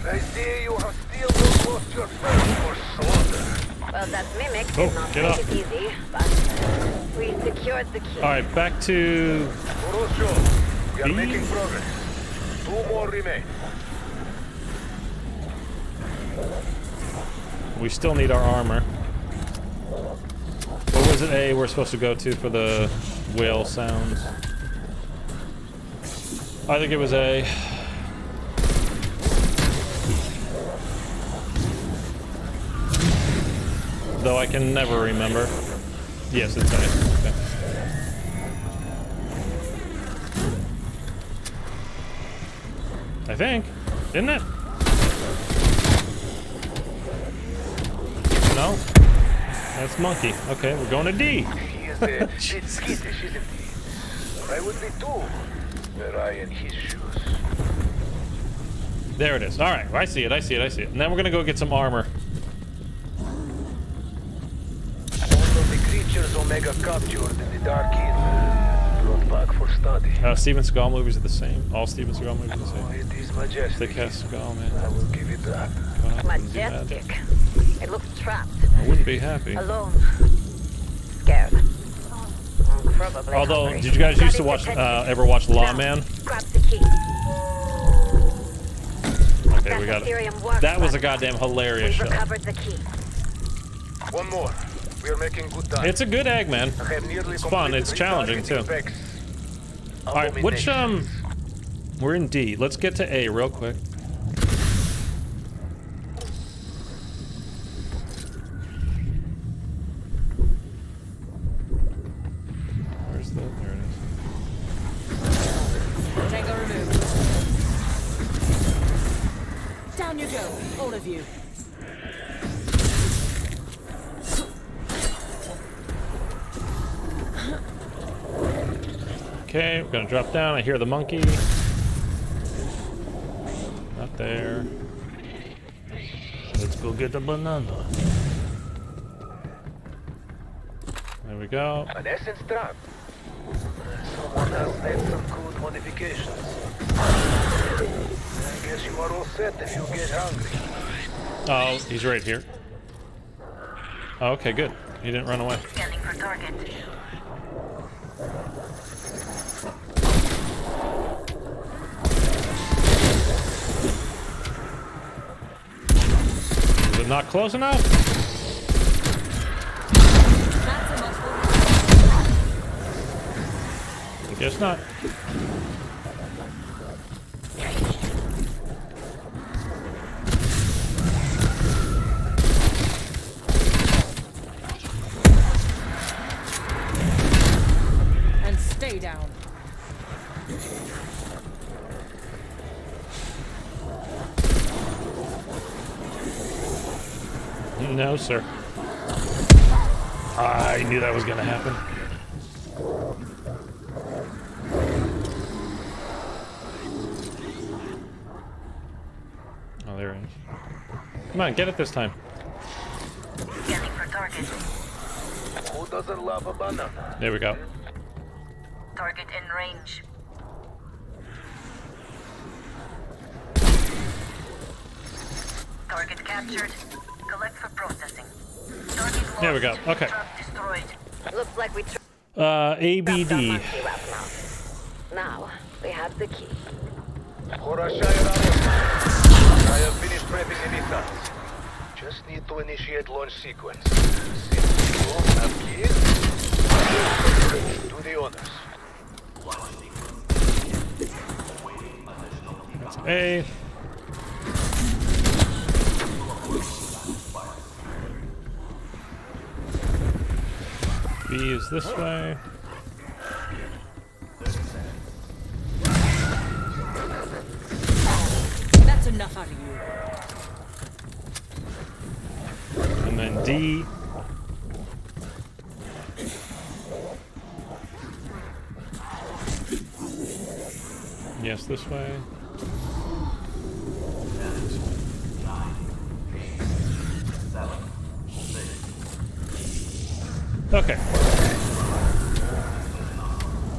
I see you have still not lost your thirst for slaughter. Well, that mimic Oh, did not get make up. it easy, but we secured the key. All right, back to Borosho, we are B? making progress. 2 more remain. We still need our armor. What was it A we're supposed to go to for the whale sounds? I think it was A. Though I can never remember. Yes, it's A. Okay. I think. Isn't it? No? That's monkey. Okay, we're going to D. He is a bit skittish, isn't he? I would be too, were I in his shoes. There it is. All right, I see it, I see it, I see it. And then we're going to go get some armor. All of the creatures Omega captured in the Dark Inn brought back for study. Steven Seagal movies are the same. All Steven Seagal movies are the Oh, same. it is majestic. They cast Seagal, man. I will give it that. God, I wouldn't be mad. Majestic. It looks trapped. I wouldn't be happy. Alone. Scared. Probably Although, hungry. did you guys used to watch, ever watch Lawman? Grab the key. Okay, we got it. That was a goddamn hilarious We've show. recovered the key. One more. We are making good time. It's a good egg, man. I have nearly It's fun. completed It's challenging too. retargeting Vex. All right, which we're in D. Let's get to A real quick. Where's the? There it is. Tango removed. Down you go, all of you. Okay, we're gonna drop down. I hear the monkey. Not there. Let's go get the banana. There we go. An essence trap. Someone has made some good modifications. I guess you are all set if you get hungry. Oh, he's right here. Oh, okay, good. He didn't run away. Scanning for target. Is it not close enough? I guess not. And stay down. No, sir. I knew that was gonna happen. Oh, there it is. Come on, get it this time. Scanning for target. Who doesn't love a banana? There we go. Target in range. Target captured. Collect for processing. Target There we go. Okay. Trap destroyed. Looks like we ABD. Now, we have the key. I have finished prepping the missiles. Just need to initiate launch sequence. Since you don't have keys, do the honors. That's A. B is this way. That's enough out of you. And then D. Yes, this way. Okay.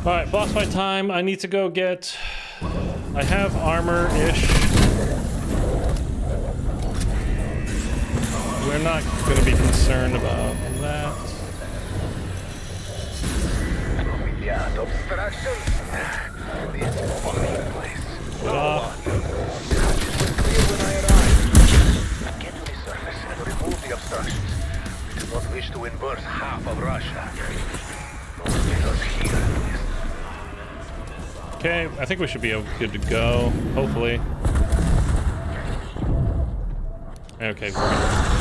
Alright, boss fight time. I need to go get... I have armor-ish. We're not going to be concerned about that. Yeah, obstruction. This fucking place. Get off. Clear when I arrive. Get to the surface and remove the obstructions. We do not wish to immerse half of Russia. Don't get us here. Okay, I think we should be good to go. Hopefully. Okay, we're good.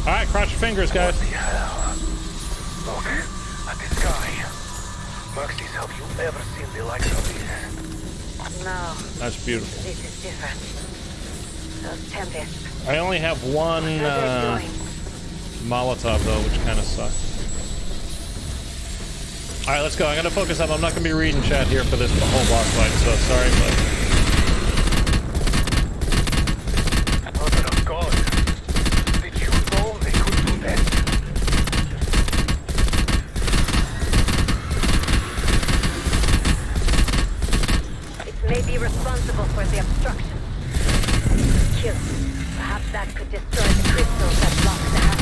Alright, cross your fingers, guys. Look at this guy. Maxis, have you ever seen the likes of this? No. That's beautiful. This is different. Those tempests. I only have one Molotov though, which kind of sucks. Alright, let's go. I gotta focus up. I'm not gonna be reading chat here for this whole boss fight, so sorry, but... Mother of God. Did you know they could do that? It may be responsible for the obstruction. Kill it. Perhaps that could destroy the crystals that block the hatch.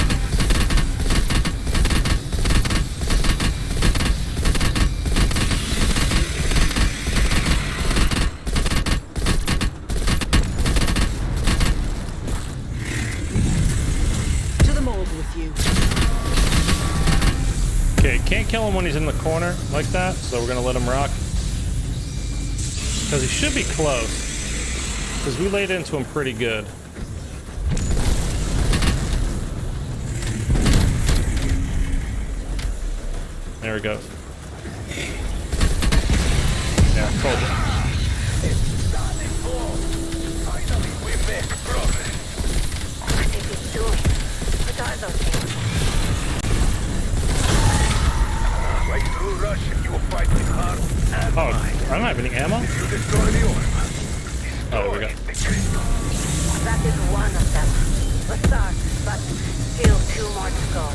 Okay, can't kill him when he's in the corner like that, so we're gonna let him rock. Because he should be close. Because we laid into him pretty good. There we go. Yeah, told you. Finally, we make progress. What is it doing? What are those things? Right through Russia, you will fight with heart and mind. I don't have any ammo? If you destroy the orb, Oh, there we go. the crystal. That is one of them. A start, but still 2 more to go.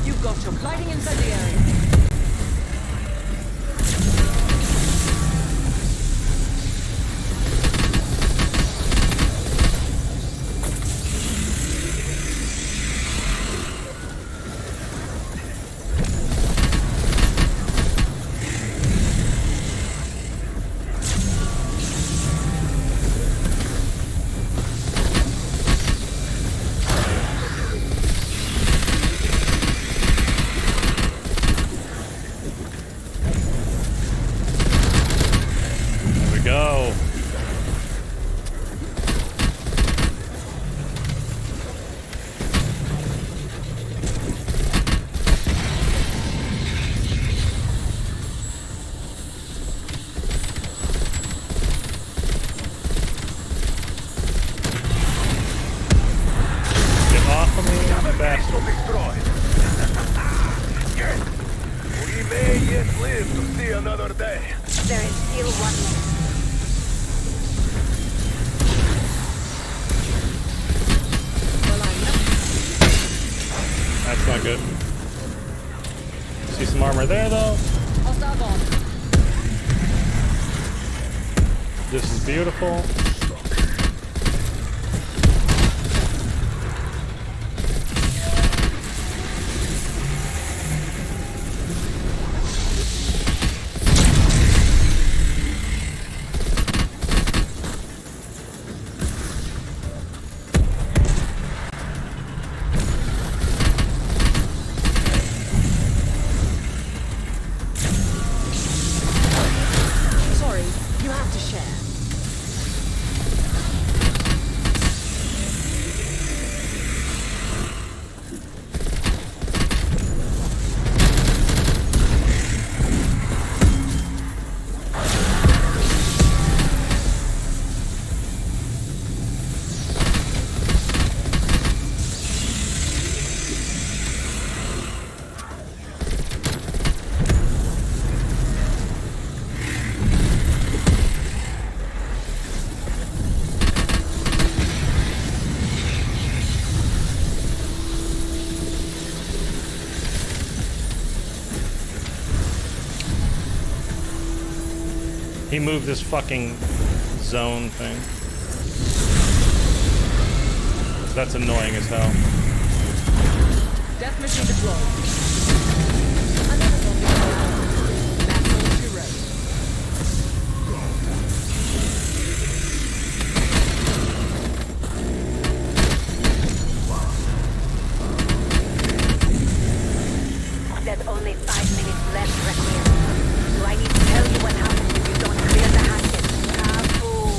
You've got your gliding incendiary. He moved this fucking zone thing. That's annoying as hell. Death machine deployed. Another zombie deployed. Maximum to rest. There's only 5 minutes left, Requiem. Do I need to tell you what happens if you don't clear the hatches? Careful.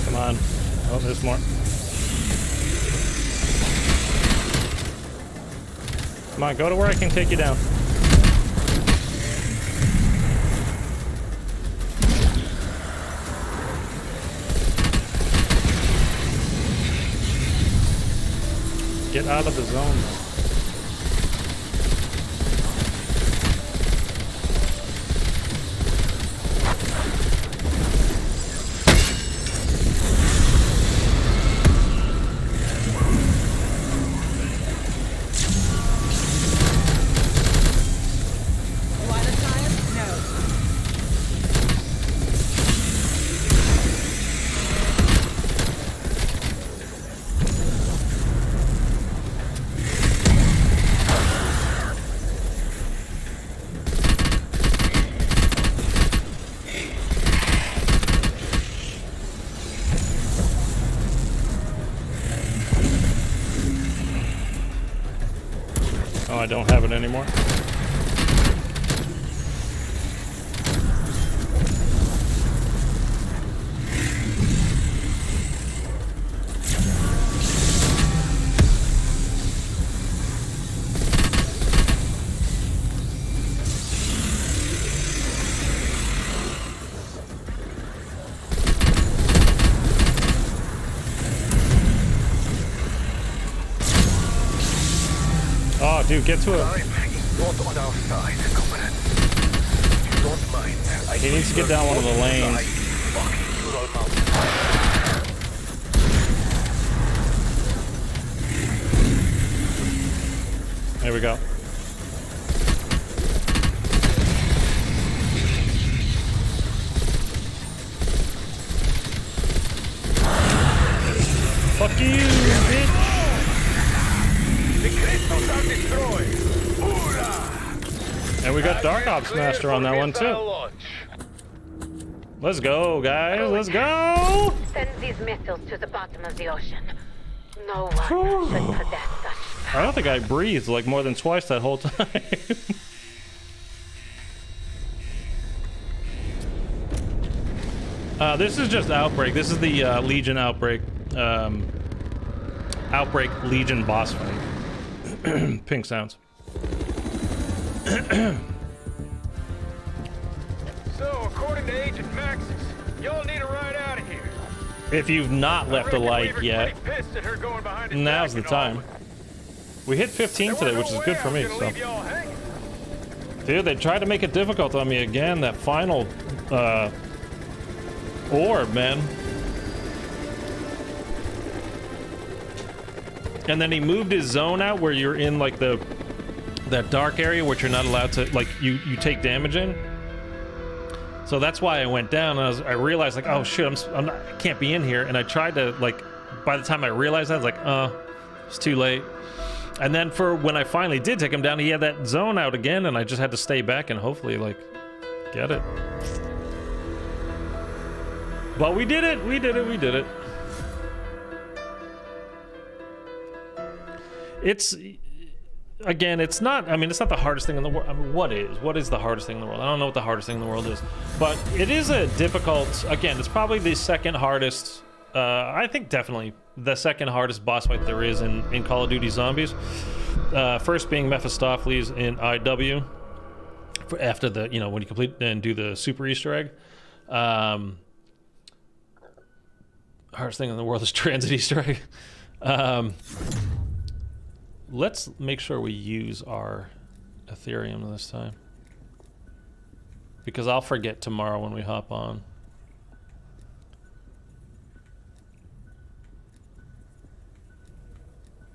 Come on. Oh, there's more. Come on, go to where I can take you down. Get out of the zone. Oh, I don't have it anymore. Oh, dude, get to it. Not on our side, comrade. If you don't mind, He needs to get down one of the lanes. There we go. Fuck you, bitch. The crystals are destroyed. Hoorah! And we got Dark Ops Master on that one too. Let's go, guys. Let's go. Send these missiles to the bottom of the ocean. No one should possess such. I don't think I breathed like more than twice that whole time. This is just Outbreak. This is the Legion Outbreak. Outbreak Legion boss fight. Pink sounds. So, according to Agent Maxis, y'all need a ride out of here. If you've not left a like yet, Pissed at her going behind his now's back the and all. time. We hit 15 today, which is good for me. So, Leave y'all hanging. dude, they tried to make it difficult on me again. That final orb, man. And then he moved his zone out where you're in like that dark area which you're not allowed to, like, you take damage in. So that's why I went down, and I realized, like, oh shit, I can't be in here. And I tried to, like, by the time I realized that, I was like, oh, it's too late. And then for when I finally did take him down, he had that zone out again, and I just had to stay back and hopefully, like, get it. But we did it. We did it. We did it. It's, again, it's not, I mean, it's not the hardest thing in the world. I mean, what is the hardest thing in the world? I don't know what the hardest thing in the world is, but it is a difficult, again, it's probably the second hardest, I think definitely the second hardest boss fight there is in Call of Duty Zombies. First being Mephistopheles in IW, after the, you know, when you complete and do the super Easter egg. Hardest thing in the world is Transit Easter egg. Let's make sure we use our Ethereum this time. because I'll forget tomorrow when we hop on.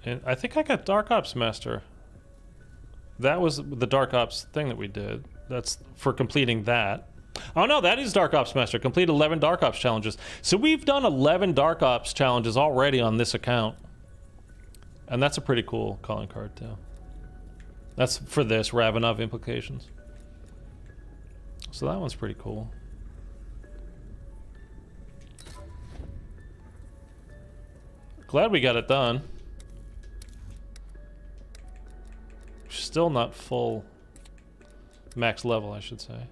And I think I got Dark Ops Master. That was the Dark Ops thing that we did. That's for completing that. Oh no, that is Dark Ops Master. Complete 11 Dark Ops challenges. So we've done 11 Dark Ops challenges already on this account. And that's a pretty cool calling card too. That's for this, Ravenov implications. So that one's pretty cool. Glad we got it done. Still not full max level, I should say.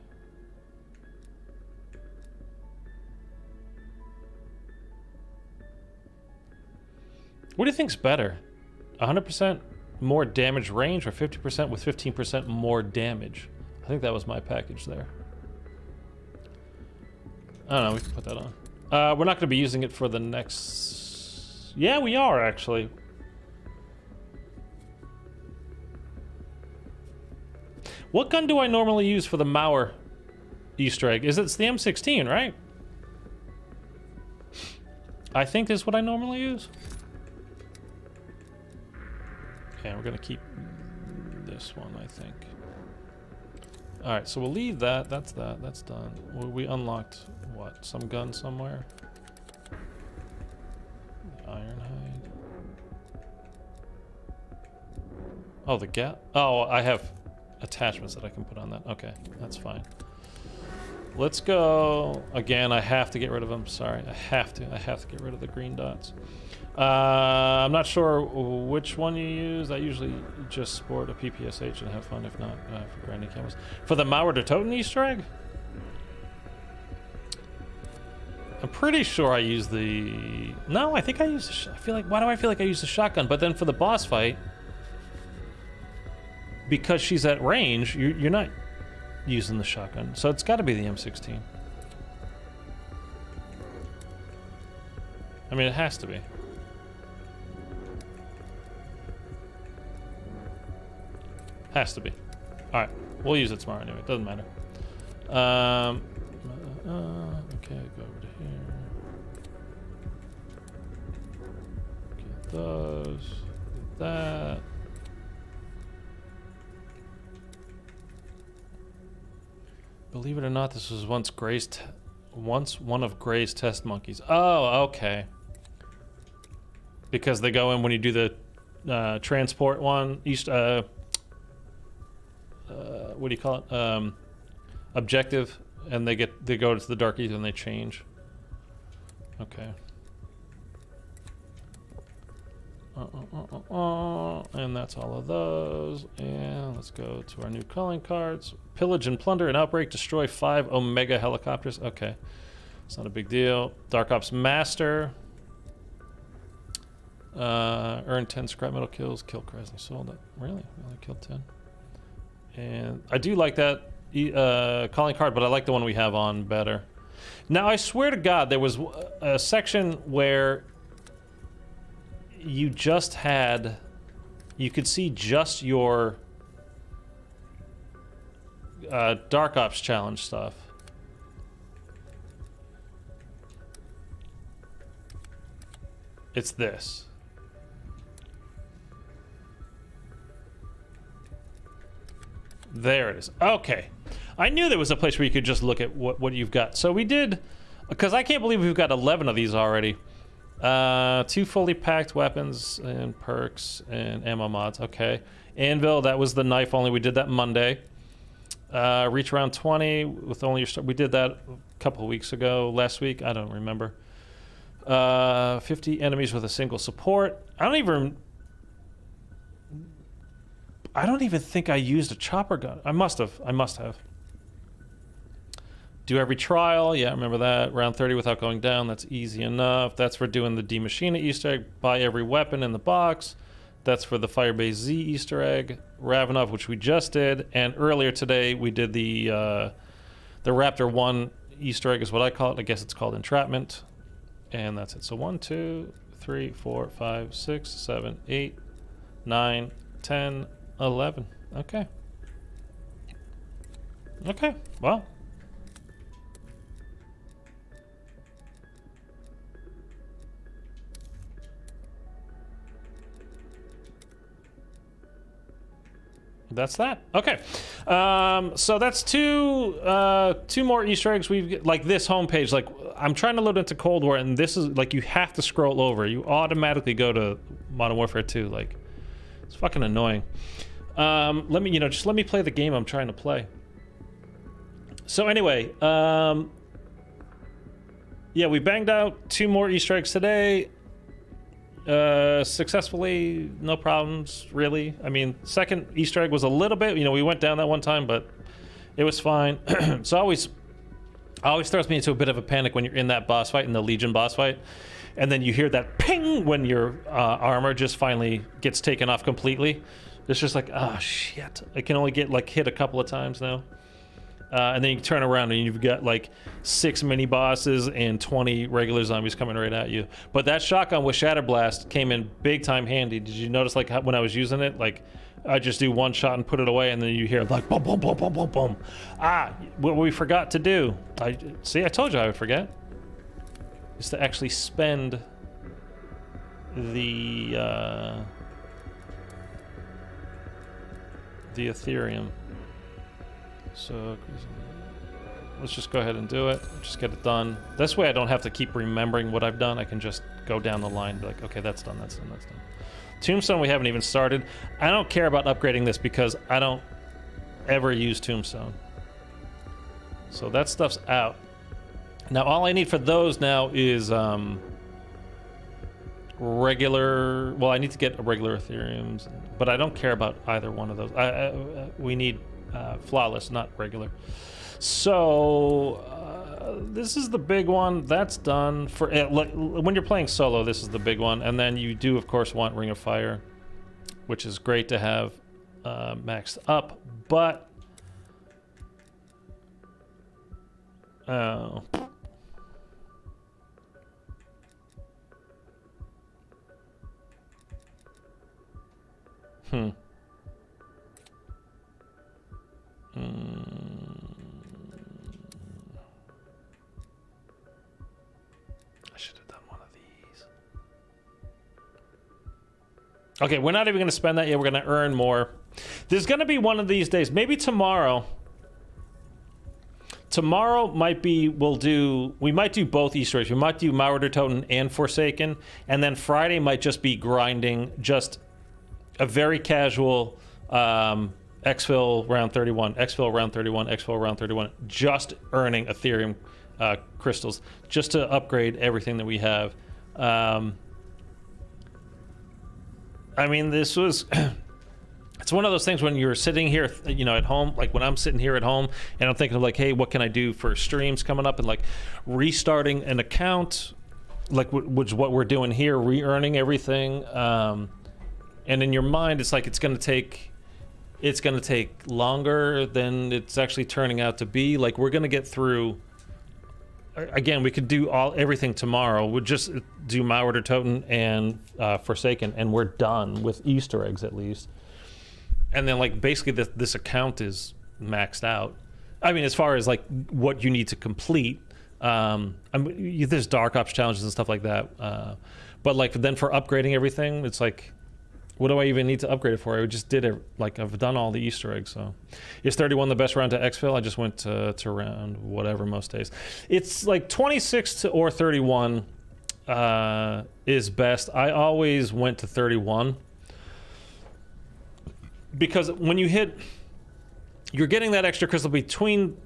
What do you think's better? 100% more damage range or 50% with 15% more damage? I think that was my package there. I don't know, we can put that on. We're not going to be using it for the next... Yeah, we are actually. What gun do I normally use for the Mauer Easter egg? It's the M16, right? I think this is what I normally use. Okay, we're gonna keep this one, I think. All right, so we'll leave that. That's that. That's done. We unlocked what? Some gun somewhere. The Ironhide. Oh, the gap. Oh, I have attachments that I can put on that. Okay, that's fine. Let's go. Again, I have to get rid of them. Sorry, I have to get rid of the green dots. I'm not sure which one you use. I usually just sport a PPSH and have fun, if not for grinding camos. For the Mauer der Toten Easter egg? I'm pretty sure I use the... No, I think I use the... I feel like... Why do I feel like I use the shotgun? But then for the boss fight, because she's at range, you're not using the shotgun. So it's got to be the M16. I mean, it has to be. Has to be. Alright, we'll use it tomorrow anyway. It doesn't matter. Okay, go over to here. Get those. Get that. Believe it or not, this was once one of Gray's test monkeys. Oh, okay. Because they go in when you do the transport one. What do you call it? Objective, and they go to the dark ether and they change. Okay. And that's all of those. And let's go to our new calling cards. Pillage and plunder and outbreak. Destroy 5 Omega helicopters. Okay, it's not a big deal. Dark Ops Master. Earn 10 scrap metal kills. Kill Krasny Soul. That really killed 10. And I do like that calling card, but I like the one we have on better. Now, I swear to God, there was a section where you just had... You could see just your Dark Ops challenge stuff. It's this. There it is. Okay. I knew there was a place where you could just look at what you've got. So we did, because I can't believe we've got 11 of these already. 2 fully packed weapons and perks and ammo mods. Okay. Anvil, that was the knife only. We did that Monday. Reach around 20 with only your... We did that a couple of weeks ago. Last week? I don't remember. 50 enemies with a single support. I don't even think I used a chopper gun. I must have. Do every trial. Yeah, remember that. Round 30 without going down. That's easy enough. That's for doing the D Machina Easter egg. Buy every weapon in the box. That's for the Firebase Z Easter egg. Ravenov, which we just did. And earlier today, we did the Raptor 1 Easter egg is what I call it. I guess it's called Entrapment. And that's it. So 1, 2, 3, 4, 5, 6, 7, 8, 9, 10, 11. Okay. Okay. Well, that's that. Okay, so that's two more Easter eggs. We've like this homepage. Like I'm trying to load into Cold War, and this is like you have to scroll over. You automatically go to Modern Warfare 2. Like it's fucking annoying. Let me just let me play the game I'm trying to play. So anyway, yeah, we banged out 2 more Easter eggs today. Successfully, no problems really. I mean, second Easter egg was a little bit, we went down that one time, but it was fine. So always throws me into a bit of a panic when you're in that boss fight, in the Legion boss fight, and then you hear that ping when your armor just finally gets taken off completely. It's just like, oh shit, I can only get like hit a couple of times now. And then you turn around and you've got like 6 mini bosses and 20 regular zombies coming right at you. But that shotgun with Shatter Blast came in big time handy. Did you notice like when I was using it, like I just do one shot and put it away, and then you hear like boom, boom, boom, boom, boom, boom. What we forgot to do. I told you I would forget. Is to actually spend the Ethereum. So let's just go ahead and do it. Just get it done. This way I don't have to keep remembering what I've done. I can just go down the line and be like, okay, that's done, that's done, that's done. Tombstone we haven't even started. I don't care about upgrading this because I don't ever use Tombstone. So that stuff's out. Now all I need for those now is regular, well, I need to get regular Ethereums, but I don't care about either one of those. We need flawless, not regular. So this is the big one. That's done. For when you're playing solo, this is the big one. And then you do, of course, want Ring of Fire, which is great to have maxed up. But I should have done one of these. Okay, we're not even going to spend that yet. We're going to earn more. There's going to be one of these days, maybe tomorrow. Tomorrow might be, we might do both Easter eggs. We might do Marauder Totem and Forsaken, and then Friday might just be grinding, just a very casual exfil round 31, exfil round 31, exfil round 31, just earning Ethereum crystals, just to upgrade everything that we have. I mean, this was... It's one of those things when you're sitting here, at home, like when I'm sitting here at home and I'm thinking of like, hey, what can I do for streams coming up, and like restarting an account, like which is what we're doing here, re-earning everything. And in your mind, it's like it's going to take longer than it's actually turning out to be. Like we're going to get through. Again, we could do everything tomorrow. We'll just do Marauder Totem and Forsaken, and we're done with Easter eggs at least. And then, like, basically this account is maxed out. I mean, as far as, like, what you need to complete. There's Dark Ops challenges and stuff like that. But, like, then for upgrading everything, it's like, what do I even need to upgrade it for? I just did it. Like, I've done all the Easter eggs, so. Is 31 the best round to exfil? I just went to round whatever most days. It's, like, 26 or 31 is best. I always went to 31. Because when you hit, you're getting that extra crystal between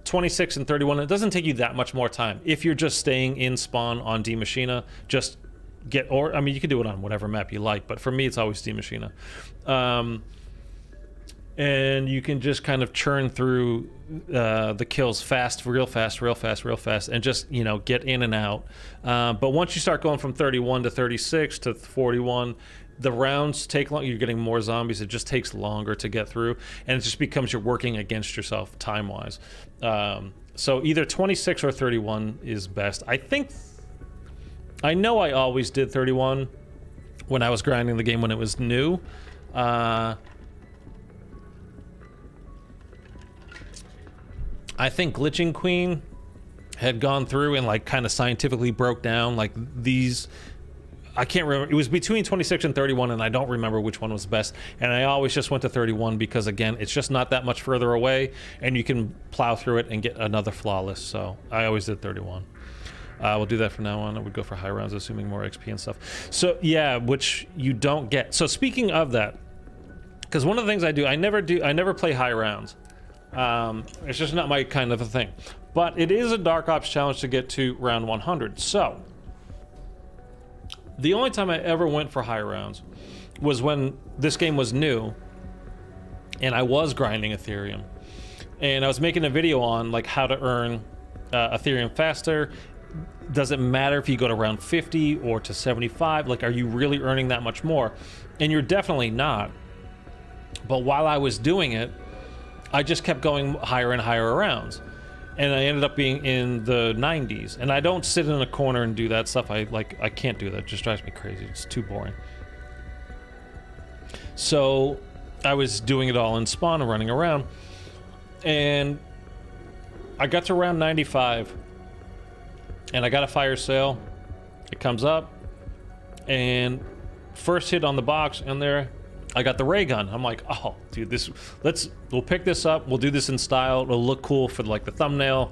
26 and 31. It doesn't take you that much more time. If you're just staying in spawn on D Machina, just get, or I mean, you can do it on whatever map you like, but for me, it's always D Machina. And you can just kind of churn through the kills fast, real fast, and just, get in and out. But once you start going from 31 to 36 to 41, the rounds take long. You're getting more zombies. It just takes longer to get through, and it just becomes you're working against yourself time-wise. So either 26 or 31 is best. I know I always did 31 when I was grinding the game when it was new. I think Glitching Queen had gone through and like kind of scientifically broke down like these I can't remember. It was between 26 and 31, and I don't remember which one was best. And I always just went to 31 because, again, it's just not that much further away, and you can plow through it and get another flawless. So I always did 31. We'll do that from now on. I would go for high rounds, assuming more XP and stuff. So yeah, which you don't get. So speaking of that, because one of the things I do, I never play high rounds. It's just not my kind of a thing. But it is a Dark Ops challenge to get to round 100. So the only time I ever went for high rounds was when this game was new and I was grinding Ethereum. And I was making a video on like how to earn Ethereum faster. Does it matter if you go to round 50 or to 75? Like, are you really earning that much more? And you're definitely not. But while I was doing it, I just kept going higher and higher rounds. And I ended up being in the 90s. And I don't sit in a corner and do that stuff. I can't do that. It just drives me crazy. It's too boring. So I was doing it all in spawn and running around. And I got to round 95. And I got a fire sale. It comes up. And first hit on the box, and there I got the ray gun. I'm like, oh, dude, we'll pick this up. We'll do this in style. It'll look cool for like the thumbnail,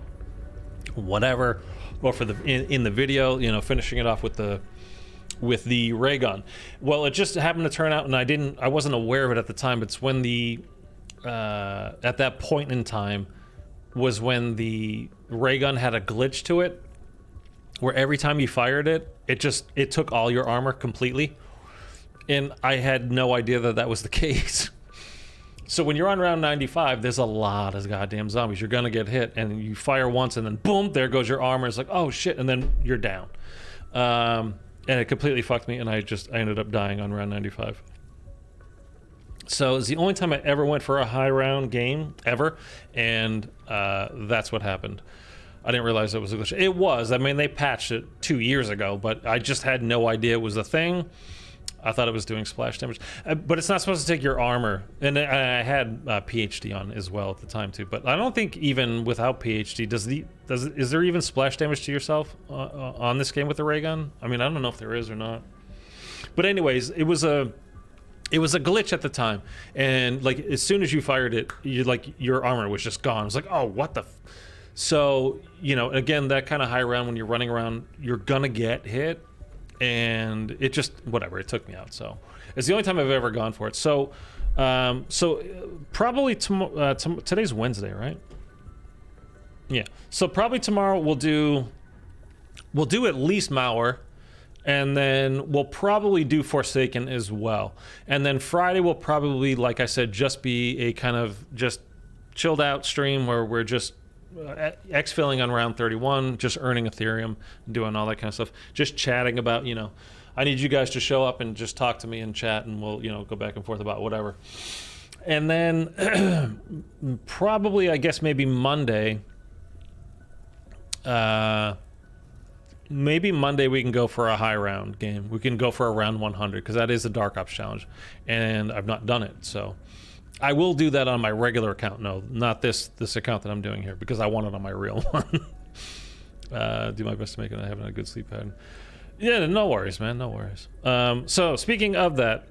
whatever, or for the in the video. You know, finishing it off with the ray gun. Well, it just happened to turn out, and I wasn't aware of it at the time. But it's when at that point in time was when the ray gun had a glitch to it, where every time you fired it, it took all your armor completely. And I had no idea that was the case. So when you're on round 95, there's a lot of goddamn zombies. You're gonna get hit, and you fire once, and then boom, there goes your armor. It's like, oh shit, and then you're down. And it completely fucked me, and I ended up dying on round 95. So it's the only time I ever went for a high round game, ever, and that's what happened. I didn't realize it was a glitch. It was. I mean, they patched it 2 years ago, but I just had no idea it was a thing. I thought it was doing splash damage, but it's not supposed to take your armor. And I had PhD on as well at the time too. But I don't think even without PhD, is there even splash damage to yourself on this game with the ray gun? I mean, I don't know if there is or not. But anyways, it was a glitch at the time, and like as soon as you fired it, your armor was just gone. It was like, oh, what the. So, you know, again, that kind of high round, when you're running around, you're gonna get hit, and it just, whatever, it took me out. So it's the only time I've ever gone for it. So probably today's Wednesday, right? Yeah. So probably tomorrow we'll do at least Mauer, and then we'll probably do Forsaken as well. And then Friday will probably, like I said, just be a kind of just chilled out stream where we're just exfilling on round 31, just earning Ethereum, doing all that kind of stuff, just chatting about, you know, I need you guys to show up and just talk to me and chat, and we'll, you know, go back and forth about whatever. And then probably, I guess maybe Monday, maybe Monday we can go for a high round game. We can go for a round 100, because that is a Dark Ops challenge, and I've not done it, so I will do that on my regular account. No, not this account that I'm doing here, because I want it on my real one. Do my best to make it. I haven't had a good sleep pattern. Yeah, no worries, man. No worries. So speaking of that,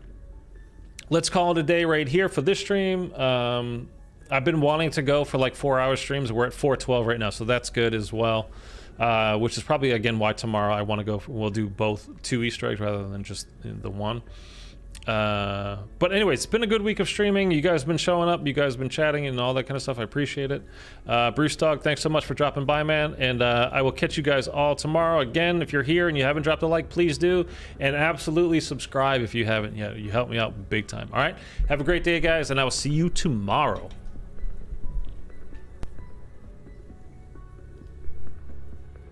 let's call it a day right here for this stream. I've been wanting to go for like 4-hour streams. We're at 4:12 right now, so that's good as well. Which is probably, again, why tomorrow I want to go. We'll do both 2 Easter eggs rather than just the one. But anyways, it's been a good week of streaming. You guys have been showing up, you guys have been chatting and all that kind of stuff. I appreciate it. Bruce Dog, thanks so much for dropping by, man, and I will catch you guys all tomorrow. Again, if you're here and you haven't dropped a like, please do, and absolutely subscribe if you haven't yet. You help me out big time. All right, have a great day, guys, and I will see you tomorrow.